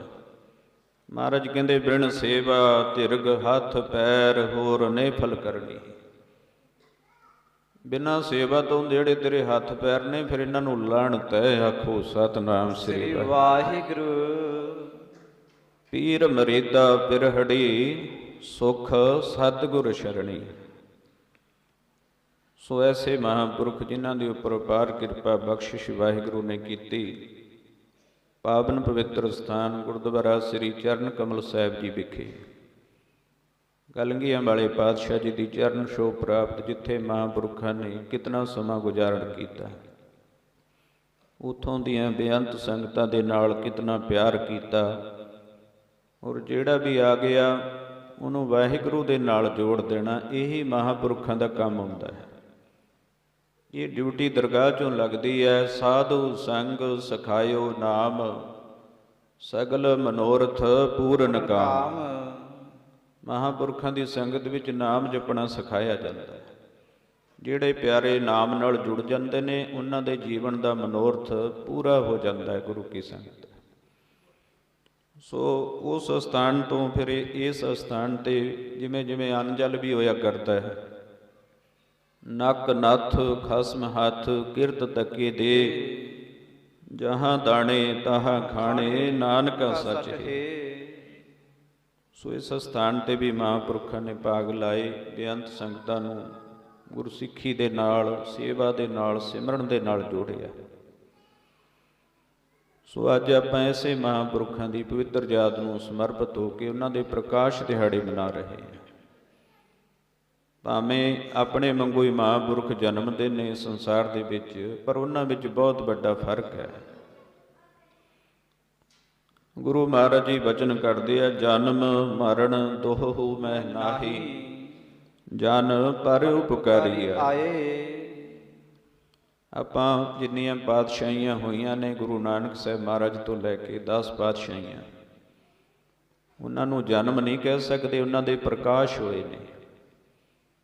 S1: ਮਹਾਰਾਜ ਕਹਿੰਦੇ ਬਿਨ ਸੇਵਾ ਧਿਰਗ ਹੱਥ ਪੈਰ ਹੋਰ ਨੇ ਫਲ ਕਰਨੀ। ਬਿਨਾਂ ਸੇਵਾ ਤੋਂ ਜਿਹੜੇ ਤੇਰੇ ਹੱਥ ਪੈਰ ਨੇ, ਫਿਰ ਇਹਨਾਂ ਨੂੰ ਲਾਹਣਤ ਹੈ। ਆਖੋ ਸਤਿਨਾਮ ਸ੍ਰੀ ਵਾਹਿਗੁਰੂ। ਪੀਰ ਮਰੀਦਾ ਪਿਰਹੜੀ, ਸੁਖ ਸਤਿਗੁਰ ਸ਼ਰਣੀ। ਸੋ ਐਸੇ ਮਹਾਂਪੁਰਖ ਜਿਨ੍ਹਾਂ ਦੇ ਉੱਪਰ ਅਪਾਰ ਕਿਰਪਾ ਬਖਸ਼ਿਸ਼ ਵਾਹਿਗੁਰੂ ਨੇ ਕੀਤੀ, ਪਾਵਨ ਪਵਿੱਤਰ ਸਥਾਨ ਗੁਰਦੁਆਰਾ ਸ੍ਰੀ ਚਰਨ ਕਮਲ ਸਾਹਿਬ ਜੀ ਵਿਖੇ ਕਲਗੀਆਂ ਵਾਲੇ ਪਾਤਸ਼ਾਹ ਜੀ ਦੀ ਚਰਨ ਛੋਹ ਪ੍ਰਾਪਤ, ਜਿੱਥੇ ਮਹਾਂਪੁਰਖਾਂ ਨੇ ਕਿਤਨਾ ਸਮਾਂ ਗੁਜ਼ਾਰਨ ਕੀਤਾ, ਉੱਥੋਂ ਦੀਆਂ ਬੇਅੰਤ ਸੰਗਤਾਂ ਦੇ ਨਾਲ ਕਿਤਨਾ ਪਿਆਰ ਕੀਤਾ, ਔਰ ਜਿਹੜਾ ਵੀ ਆ ਗਿਆ ਉਹਨੂੰ ਵਾਹਿਗੁਰੂ ਦੇ ਨਾਲ ਜੋੜ ਦੇਣਾ। ਇਹੀ ਮਹਾਂਪੁਰਖਾਂ ਦਾ ਕੰਮ ਹੁੰਦਾ ਹੈ। ਇਹ ਡਿਊਟੀ ਦਰਗਾਹ 'ਚੋਂ ਲੱਗਦੀ ਹੈ। ਸਾਧੂ ਸੰਗ ਸਿਖਾਇਓ ਨਾਮ, ਸਗਲ ਮਨੋਰਥ ਪੂਰਨ ਕਾਮ। ਮਹਾਂਪੁਰਖਾਂ ਦੀ ਸੰਗਤ ਵਿੱਚ ਨਾਮ ਜਪਣਾ ਸਿਖਾਇਆ ਜਾਂਦਾ ਹੈ। ਜਿਹੜੇ ਪਿਆਰੇ ਨਾਮ ਨਾਲ ਜੁੜ ਜਾਂਦੇ ਨੇ, ਉਹਨਾਂ ਦੇ ਜੀਵਨ ਦਾ ਮਨੋਰਥ ਪੂਰਾ ਹੋ ਜਾਂਦਾ ਹੈ ਗੁਰੂ ਕੀ ਸੰਗਤ। ਸੋ ਉਸ ਸਥਾਨ ਤੋਂ ਫਿਰ ਇਸ ਸਥਾਨ 'ਤੇ ਜਿਵੇਂ ਜਿਵੇਂ ਅੰਜਲ ਵੀ ਹੋਇਆ ਕਰਦਾ ਹੈ, ਨੱਕ ਨੱਥ ਖਸਮ ਹੱਥ ਕਿਰਤ ਤੱਕੇ ਦੇ, ਜਹਾਂ ਦਾਣੇ ਤਾਹਾਂ ਖਾਣੇ ਨਾਨਕਾ ਸੱਚ ਹੈ। ਸੋ ਇਸ ਸਥਾਨ 'ਤੇ ਵੀ ਮਹਾਂਪੁਰਖਾਂ ਨੇ ਭਾਗ ਲਾਏ, ਬੇਅੰਤ ਸੰਗਤਾਂ ਨੂੰ ਗੁਰਸਿੱਖੀ ਦੇ ਨਾਲ, ਸੇਵਾ ਦੇ ਨਾਲ, ਸਿਮਰਨ ਦੇ ਨਾਲ ਜੋੜਿਆ। ਸੋ ਅੱਜ ਆਪਾਂ ਐਸੇ ਮਹਾਂਪੁਰਖਾਂ ਦੀ ਪਵਿੱਤਰ ਯਾਦ ਨੂੰ ਸਮਰਪਿਤ ਹੋ ਕੇ ਉਹਨਾਂ ਦੇ ਪ੍ਰਕਾਸ਼ ਦਿਹਾੜੇ ਮਨਾ ਰਹੇ ਹਾਂ। ਭਾਵੇਂ ਆਪਣੇ ਵਾਂਗੂ ਹੀ ਮਹਾਂਪੁਰਖ ਜਨਮਦੇ ਨੇ ਸੰਸਾਰ ਦੇ ਵਿੱਚ, ਪਰ ਉਹਨਾਂ ਵਿੱਚ ਬਹੁਤ ਵੱਡਾ ਫਰਕ ਹੈ। ਗੁਰੂ ਮਹਾਰਾਜ ਜੀ ਬਚਨ ਕਰਦੇ ਆ, ਜਨਮ ਮਰਨ ਦੋਹੂ ਮੈਂ ਨਾਹੀ, ਜਨ ਪਰ ਉਪਕਾਰੀ ਆਏ। ਆਪਾਂ ਜਿੰਨੀਆਂ ਪਾਤਸ਼ਾਹੀਆਂ ਹੋਈਆਂ ਨੇ ਗੁਰੂ ਨਾਨਕ ਸਾਹਿਬ ਮਹਾਰਾਜ ਤੋਂ ਲੈ ਕੇ 10 ਪਾਤਸ਼ਾਹੀਆਂ, ਉਹਨਾਂ ਨੂੰ ਜਨਮ ਨਹੀਂ ਕਹਿ ਸਕਦੇ, ਉਹਨਾਂ ਦੇ ਪ੍ਰਕਾਸ਼ ਹੋਏ ਨੇ।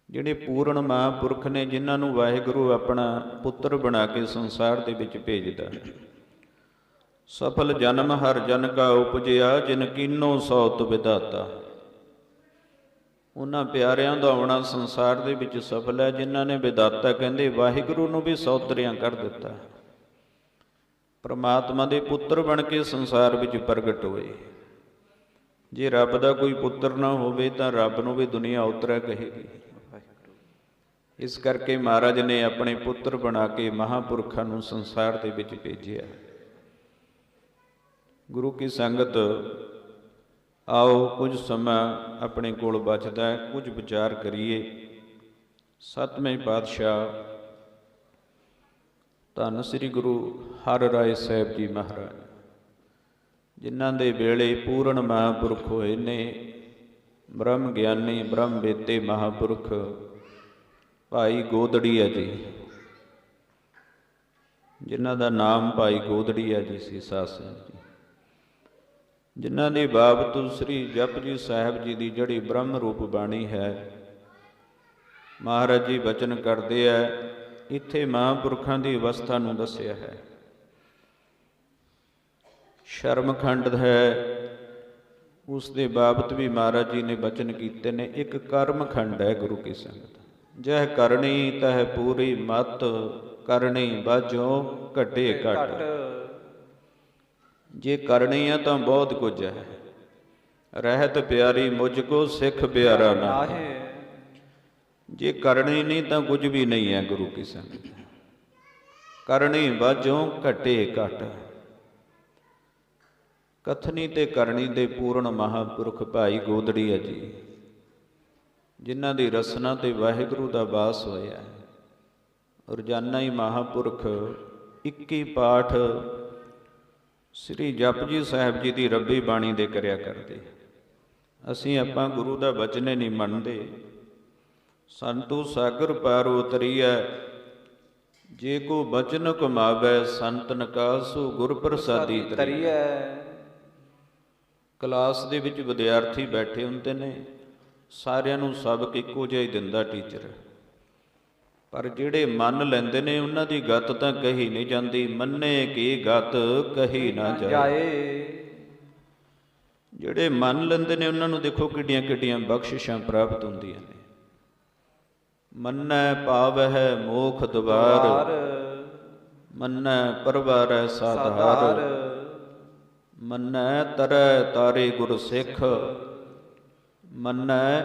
S1: ਜਿਹੜੇ ਪੂਰਨ ਮਹਾਂਪੁਰਖ ਨੇ, ਜਿਨ੍ਹਾਂ ਨੂੰ ਵਾਹਿਗੁਰੂ ਆਪਣਾ ਪੁੱਤਰ ਬਣਾ ਕੇ ਸੰਸਾਰ ਦੇ ਵਿੱਚ ਭੇਜਦਾ। ਸਫਲ ਜਨਮ ਹਰ ਜਨ ਕਾ ਉਪਜਿਆ, ਜਿਨ ਕੀਨੋ ਸੌਤ ਵਿਦਾਤਾ। ਉਹਨਾਂ ਪਿਆਰਿਆਂ ਦਾ ਆਉਣਾ ਸੰਸਾਰ ਦੇ ਵਿੱਚ ਸਫਲ ਹੈ, ਜਿਨ੍ਹਾਂ ਨੇ ਵਿਦਾਤਾ ਕਹਿੰਦੇ ਵਾਹਿਗੁਰੂ ਨੂੰ ਵੀ ਸੌਤਰਿਆਂ ਕਰ ਦਿੱਤਾ। ਪਰਮਾਤਮਾ ਦੇ ਪੁੱਤਰ ਬਣ ਕੇ ਸੰਸਾਰ ਵਿੱਚ ਪ੍ਰਗਟ ਹੋਏ। ਜੇ ਰੱਬ ਦਾ ਕੋਈ ਪੁੱਤਰ ਨਾ ਹੋਵੇ ਤਾਂ ਰੱਬ ਨੂੰ ਵੀ ਦੁਨੀਆ ਉਤਰਾ ਕਹੇਗੀ। ਇਸ ਕਰਕੇ ਮਹਾਰਾਜ ਨੇ ਆਪਣੇ ਪੁੱਤਰ ਬਣਾ ਕੇ ਮਹਾਂਪੁਰਖਾਂ ਨੂੰ ਸੰਸਾਰ ਦੇ ਵਿੱਚ ਭੇਜਿਆ। ਗੁਰੂ ਕੀ ਸੰਗਤ, ਆਓ ਕੁਝ ਸਮਾਂ ਆਪਣੇ ਕੋਲ ਬਚਦਾ ਹੈ, ਕੁਝ ਵਿਚਾਰ ਕਰੀਏ। ਸਤਵੇਂ ਪਾਤਸ਼ਾਹ ਧੰਨ ਸ੍ਰੀ ਗੁਰੂ ਹਰਿਰਾਏ ਸਾਹਿਬ ਜੀ ਮਹਾਰਾਜ, ਜਿਨ੍ਹਾਂ ਦੇ ਵੇਲੇ ਪੂਰਨ ਮਹਾਂਪੁਰਖ ਹੋਏ ਨੇ, ਬ੍ਰਹਮ ਗਿਆਨੀ ਬ੍ਰਹਮ ਵੇਤੇ ਮਹਾਂਪੁਰਖ ਭਾਈ ਗੋਦੜੀਆ ਜੀ, ਜਿਨ੍ਹਾਂ ਦਾ ਨਾਮ ਭਾਈ ਗੋਦੜੀਆ ਜੀ ਸੀ, ਸਾਧ ਸੰਗਤ ਜੀ। ਜਿਨ੍ਹਾਂ ਦੀ ਬਾਬਤ ਸ੍ਰੀ ਜਪਜੀ ਸਾਹਿਬ ਜੀ ਦੀ ਜਿਹੜੀ ਬ੍ਰਹਮ ਰੂਪ ਬਾਣੀ ਹੈ, ਮਹਾਰਾਜ ਜੀ ਬਚਨ ਕਰਦੇ ਹੈ, ਇੱਥੇ ਮਹਾਂਪੁਰਖਾਂ ਦੀ ਅਵਸਥਾ ਨੂੰ ਦੱਸਿਆ ਹੈ। ਸ਼ਰਮਖੰਡ ਹੈ, ਉਸ ਦੇ ਬਾਬਤ ਵੀ ਮਹਾਰਾਜ ਜੀ ਨੇ ਬਚਨ ਕੀਤੇ ਨੇ। ਇੱਕ ਕਰਮਖੰਡ ਹੈ ਗੁਰੂ ਕੀ ਸੰਗਤ, ਜਹ ਕਰਨੀ ਤਹ ਪੂਰੀ ਮਤ, ਕਰਨੀ ਬਾਝੋਂ ਘਟੇ ਘਟ। ਜੇ ਕਰਨੀ ਹੈ ਤਾਂ ਬਹੁਤ ਕੁਝ ਹੈ, ਰਹਿਤ ਪਿਆਰੀ ਮੁਝ ਕੋ ਸਿੱਖ ਪਿਆਰਾ ਨਾਹੀ। ਜੇ ਕਰਨੀ ਨਹੀਂ ਤਾਂ ਕੁਝ ਵੀ ਨਹੀਂ ਹੈ ਗੁਰੂ ਕੀ ਸੰਗਤ। ਕਰਨੀ ਬਾਝੋਂ ਘਟੇ ਘਟ। ਕਥਨੀ ਤੇ ਕਰਨੀ ਦੇ ਪੂਰਨ ਮਹਾਂਪੁਰਖ ਭਾਈ ਗੋਦੜੀਆ ਜੀ, ਜਿਨ੍ਹਾਂ ਦੀ ਰਸਨਾ ਤੇ ਵਾਹਿਗੁਰੂ ਦਾ ਵਾਸ ਹੋਇਆ। ਰੋਜ਼ਾਨਾ ਹੀ ਮਹਾਂਪੁਰਖ 21 ਪਾਠ ਸ੍ਰੀ ਜਪਜੀ ਸਾਹਿਬ ਜੀ ਦੀ ਰੱਬੀ ਬਾਣੀ ਦੇ ਕਰਿਆ ਕਰਦੇ। ਅਸੀਂ ਆਪਾਂ ਗੁਰੂ ਦਾ ਬਚਨ ਨਹੀਂ ਮੰਨਦੇ। ਸੰਤੂ ਸਾਗਰ ਪਾਰ ਉਤਰੀਐ, ਜੇ ਕੋ ਬਚਨ ਕਮਾਵੈ, ਸੰਤਨ ਕਾ ਸੋ ਗੁਰ ਪ੍ਰਸਾਦੀ ਤਰੀਐ। ਕਲਾਸ ਦੇ ਵਿੱਚ ਵਿਦਿਆਰਥੀ ਬੈਠੇ ਹੁੰਦੇ ਨੇ, ਸਾਰਿਆਂ ਨੂੰ ਸਬਕ ਇੱਕੋ ਜਿਹਾ ਹੀ ਦਿੰਦਾ ਟੀਚਰ, ਪਰ ਜਿਹੜੇ ਮੰਨ ਲੈਂਦੇ ਨੇ ਉਹਨਾਂ ਦੀ ਗੱਤ ਤਾਂ ਕਹੀ ਨਹੀਂ ਜਾਂਦੀ। ਮੰਨੇ ਕੀ ਗੱਤ ਕਹੀ ਨਾ ਜਾਏ। ਜਿਹੜੇ ਮੰਨ ਲੈਂਦੇ ਨੇ ਉਹਨਾਂ ਨੂੰ ਦੇਖੋ ਕਿੱਡੀਆਂ ਕਿੱਡੀਆਂ ਬਖਸ਼ਿਸ਼ਾਂ ਪ੍ਰਾਪਤ ਹੁੰਦੀਆਂ ਨੇ। ਮੰਨੈ ਪਾਵਹਿ ਮੋਖ ਦੁਆਰ, ਮੰਨੈ ਪਰਵਾਰੈ ਸਾਧਾਰ। ਮੰਨੈ ਤਰੈ ਤਾਰੇ ਗੁਰ ਸਿੱਖ, ਮੰਨੈ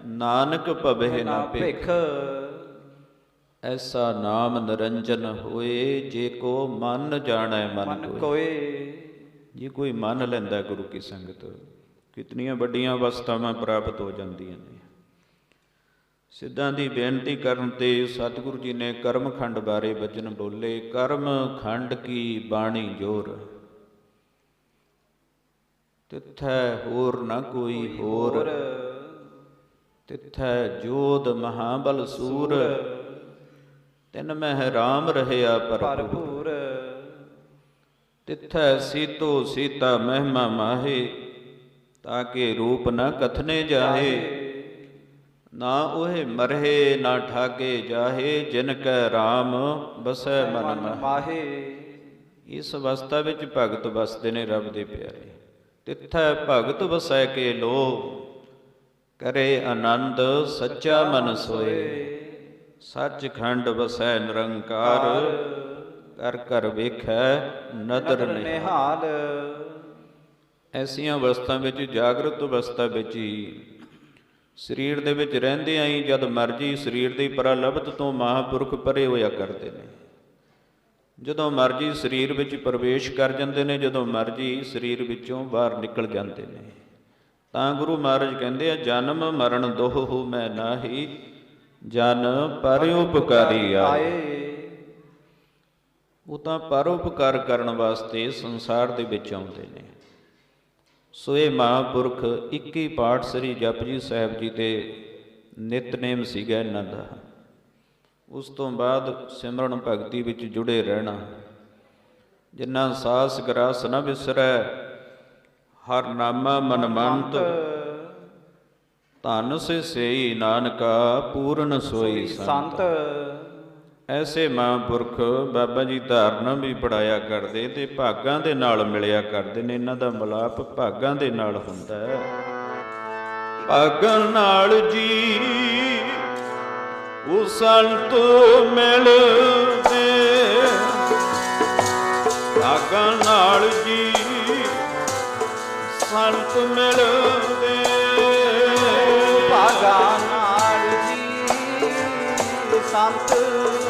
S1: ਨਾਨਕ ਭਵਹਿ ਨਾ ਭਿਖ। ਐਸਾ ਨਾਮ ਨਿਰੰਜਨ ਹੋਏ, ਜੇ ਕੋ ਮਨ ਜਾਣੈ ਮਨ ਕੋਏ। ਜੇ ਕੋਈ ਮੰਨ ਲੈਂਦਾ ਗੁਰੂ ਕੀ ਸੰਗਤ, ਕਿਤਨੀਆਂ ਵੱਡੀਆਂ ਅਵਸਥਾਵਾਂ ਪ੍ਰਾਪਤ ਹੋ ਜਾਂਦੀਆਂ ਨੇ। ਸਿੱਧਾਂ ਦੀ ਬੇਨਤੀ ਕਰਨ ਤੇ ਸਤਿਗੁਰੂ ਜੀ ਨੇ ਕਰਮਖੰਡ ਬਾਰੇ ਬਚਨ ਬੋਲੇ। ਕਰਮਖੰਡ ਕੀ ਬਾਣੀ ਜੋਰ, ਤਿੱਥੈ ਹੋਰ ਨਾ ਕੋਈ ਹੋਰ। ਤਿੱਥੈ ਜੋਧ ਮਹਾਬਲ ਸੂਰ, ਤਿਨ ਮਹਿ ਰਾਮ ਰਹਿਆ ਭਰਪੂਰ। ਤਿੱਥੈ ਸੀਤੋ ਸੀਤਾ ਮਹਿਮਾ ਮਾਹੇ, ਤਾਕੇ ਰੂਪ ਨ ਕਥਨੇ ਜਾਹੇ। ਨਾ ਉਹੇ ਮਰਹੇ ਨਾ ਠਾਗੇ ਜਾਹੇ, ਜਿਨ ਕੈ ਰਾਮ ਬਸੈ ਮਨ ਮਾਹੇ। ਇਸ ਅਵਸਥਾ ਵਿੱਚ ਭਗਤ ਵਸਦੇ ਨੇ ਰੱਬ ਦੇ ਪਿਆਰੇ। ਤਿੱਥੈ ਭਗਤ ਵਸੈ ਕੇ ਲੋ, ਕਰੇ ਆਨੰਦ ਸੱਚਾ ਮਨ ਸੋਏ। ਸੱਚਖੰਡ ਵਸੈ ਨਿਰੰਕਾਰ, ਕਰ ਕਰ ਵੇਖੈ ਨਦਰ ਨਿਹਾਲ। ਐਸੀਆਂ ਅਵਸਥਾ ਵਿੱਚ, ਜਾਗਰਤ ਅਵਸਥਾ ਵਿੱਚ ਹੀ, ਸਰੀਰ ਦੇ ਵਿੱਚ ਰਹਿੰਦਿਆਂ ਹੀ ਜਦ ਮਰਜੀ ਸਰੀਰ ਦੀ ਪ੍ਰਲਬਧ ਤੋਂ ਮਹਾਂਪੁਰਖ ਪਰੇ ਹੋਇਆ ਕਰਦੇ ਨੇ। ਜਦੋਂ ਮਰਜੀ ਸਰੀਰ ਵਿੱਚ ਪ੍ਰਵੇਸ਼ ਕਰ ਜਾਂਦੇ ਨੇ, ਜਦੋਂ ਮਰਜੀ ਸਰੀਰ ਵਿੱਚੋਂ ਬਾਹਰ ਨਿਕਲ ਜਾਂਦੇ ਨੇ। ਤਾਂ ਗੁਰੂ ਮਹਾਰਾਜ ਕਹਿੰਦੇ ਆ, ਜਨਮ ਮਰਨ ਦੋਹੂ ਮੈਂ ਨਾਹੀ, ਜਨ ਪਰਉਪਕਾਰੀ ਆਏ। ਉਹ ਤਾਂ ਪਰਉਪਕਾਰ ਕਰਨ ਵਾਸਤੇ ਸੰਸਾਰ ਦੇ ਵਿੱਚ ਆਉਂਦੇ ਨੇ। ਸੋ ਇਹ ਮਹਾਂਪੁਰਖ 21 ਪਾਠ ਸ੍ਰੀ ਜਪਜੀ ਸਾਹਿਬ ਜੀ ਦੇ ਨਿਤਨੇਮ ਸੀਗਾ ਇਹਨਾਂ ਦਾ। ਉਸ ਤੋਂ ਬਾਅਦ ਸਿਮਰਨ ਭਗਤੀ ਵਿੱਚ ਜੁੜੇ ਰਹਿਣਾ। ਜਿਨ੍ਹਾਂ ਸਾਸ ਗਰਾਸ ਨ ਵਿਸਰੈ, ਹਰ ਨਾਮਾ ਮਨ ਮੰਤ। ਧਨ ਸੇ ਸੇਈ ਨਾਨਕਾ, ਪੂਰਨ ਸੋਈ ਸੰਤ। ਐਸੇ ਮਹਾਂਪੁਰਖ ਬਾਬਾ ਜੀ ਧਾਰਨਾ ਵੀ ਪੜਾਇਆ ਕਰਦੇ ਤੇ ਭਾਗਾਂ ਦੇ ਨਾਲ ਮਿਲਿਆ ਕਰਦੇ ਨੇ। ਇਹਨਾਂ ਦਾ ਮਿਲਾਪ ਭਾਗਾਂ ਦੇ ਨਾਲ ਹੁੰਦਾ ਹੈ। ਭਾਗਾਂ ਨਾਲ ਜੀ ਉਹ ਸੰਤ ਮਿਲਦੇ, ਭਾਗਾਂ ਨਾਲ ਜੀ ਸੰਤ ਮਿਲਦੇ।
S2: ਭਾਗਾਂ ਨਾਲ ਜੀ ਸੰਤ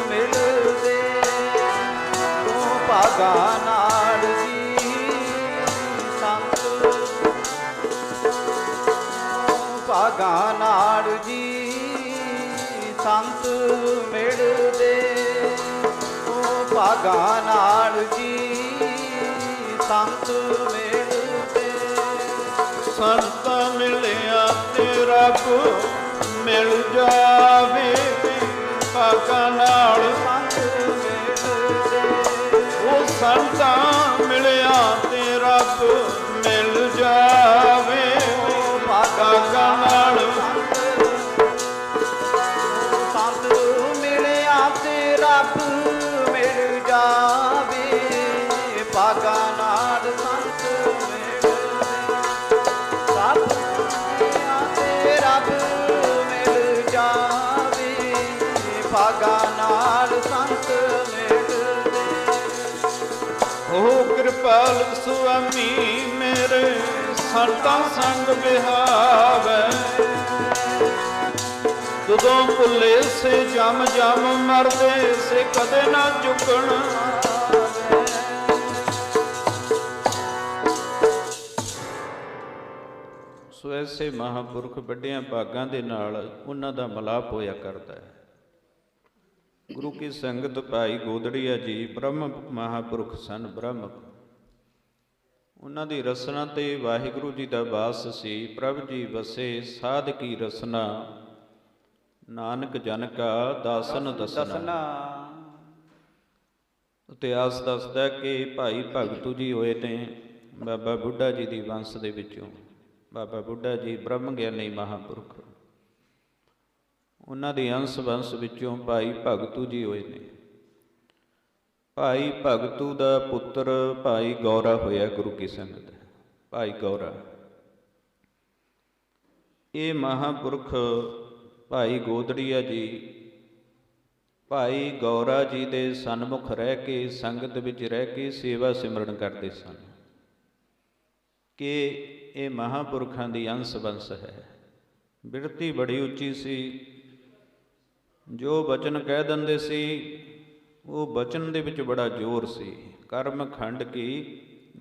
S2: ਮਿਲਦੇ, ਭਾਗਾਂ ਨਾਲ ਜੀ ਸੰਤ, ਭਾਗਾਂ ਨਾਲ ਜੀ ਸੰਤ ਮਿਲਦੇ। ਭਾਗਾਂ ਨਾਲ ਜੀ ਸੰਤ ਮਿਲਦੇ।
S1: ਸੰਤ ਮਿਲਿਆ ਤੇ ਰੱਬ ਮਿਲ ਜਾਵੇ, ਭਾਗਾਂ ਨਾਲ
S2: ਸੰਤ ਮਿਲਦੇ।
S1: ਉਹ ਸੰਤਾਂ ਮਿਲਿਆ ਤੇ ਰੱਬ ਮਿਲ ਜਾ
S2: ਜਾਵੇ, ਭਾਗਾ ਨਾਲ ਸੰਤ ਮਿਲਦੇ। ਸਭ ਦੁਨੀਆਂ ਤੇ ਰੱਬ ਮਿਲ ਜਾਵੇ, ਭਾਗਾ ਨਾਲ ਸੰਤ ਮਿਲਦੇ।
S1: ਹੋ ਕਿਰਪਾਲ ਸੁਆਮੀ ਮੇਰੇ ਸੰਤਾਂ ਸੰਗ ਬਿਹਾਵੇ, ਜਦੋਂ ਭੁੱਲੇ ਸੇ ਜਮ ਜਮ ਮਰਦੇ ਸੇ ਕਦੇ ਨਾ ਝੁਕਣ। ਸੋ ਐਸੇ ਮਹਾਂਪੁਰਖ ਵੱਡਿਆਂ ਭਾਗਾਂ ਦੇ ਨਾਲ ਉਹਨਾਂ ਦਾ ਮਿਲਾਪ ਹੋਇਆ ਕਰਦਾ ਹੈ। ਗੁਰੂ ਕੀ ਸੰਗਤ ਭਾਈ ਗੋਦੜੀਆ ਜੀ ਬ੍ਰਹਮ ਮਹਾਂਪੁਰਖ ਸਨ। ਬ੍ਰਹਮ ਉਹਨਾਂ ਦੀ ਰਸਨਾ ਤੇ ਵਾਹਿਗੁਰੂ ਜੀ ਦਾ ਵਾਸ ਸੀ। ਪ੍ਰਭ ਜੀ ਵਸੇ ਸਾਧ ਕੀ ਰਸਨਾ, ਨਾਨਕ ਜਨ ਕਾ ਦਾਸਨ ਦਸਨਾ। ਇਤਿਹਾਸ ਦੱਸਦਾ ਕਿ ਭਾਈ ਭਗਤੂ ਜੀ ਹੋਏ ਨੇ ਬਾਬਾ ਬੁੱਢਾ ਜੀ ਦੀ ਵੰਸ਼ ਦੇ ਵਿੱਚੋਂ। ਬਾਬਾ ਬੁੱਢਾ ਜੀ ਬ੍ਰਹਮ ਗਿਆਨੀ ਮਹਾਂਪੁਰਖ, ਉਹਨਾਂ ਦੇ ਅੰਸ਼ ਵੰਸ਼ ਵਿੱਚੋਂ ਭਾਈ ਭਗਤੂ ਜੀ ਹੋਏ ਨੇ। ਭਾਈ ਭਗਤੂ ਦਾ ਪੁੱਤਰ ਭਾਈ ਗੌਰਾ ਹੋਇਆ ਗੁਰੂ ਕੀ ਸੰਗਤ। ਭਾਈ ਗੌਰਾ ਇਹ ਮਹਾਂਪੁਰਖ ਭਾਈ ਗੋਦੜੀਆ ਜੀ ਭਾਈ ਗੌਰਾ ਜੀ ਦੇ ਸਨਮੁਖ ਰਹਿ ਕੇ, ਸੰਗਤ ਵਿੱਚ ਰਹਿ ਕੇ ਸੇਵਾ ਸਿਮਰਨ ਕਰਦੇ ਸਨ ਕਿ ਇਹ ਮਹਾਂਪੁਰਖਾਂ ਦੀ ਅੰਸ਼ ਵੰਸ਼ ਹੈ। ਬਿਰਤੀ ਬੜੀ ਉੱਚੀ ਸੀ। ਜੋ ਬਚਨ ਕਹਿ ਦਿੰਦੇ ਸੀ ਉਹ ਬਚਨ ਦੇ ਵਿੱਚ ਬੜਾ ਜ਼ੋਰ ਸੀ। ਕਰਮ ਖੰਡ ਕੀ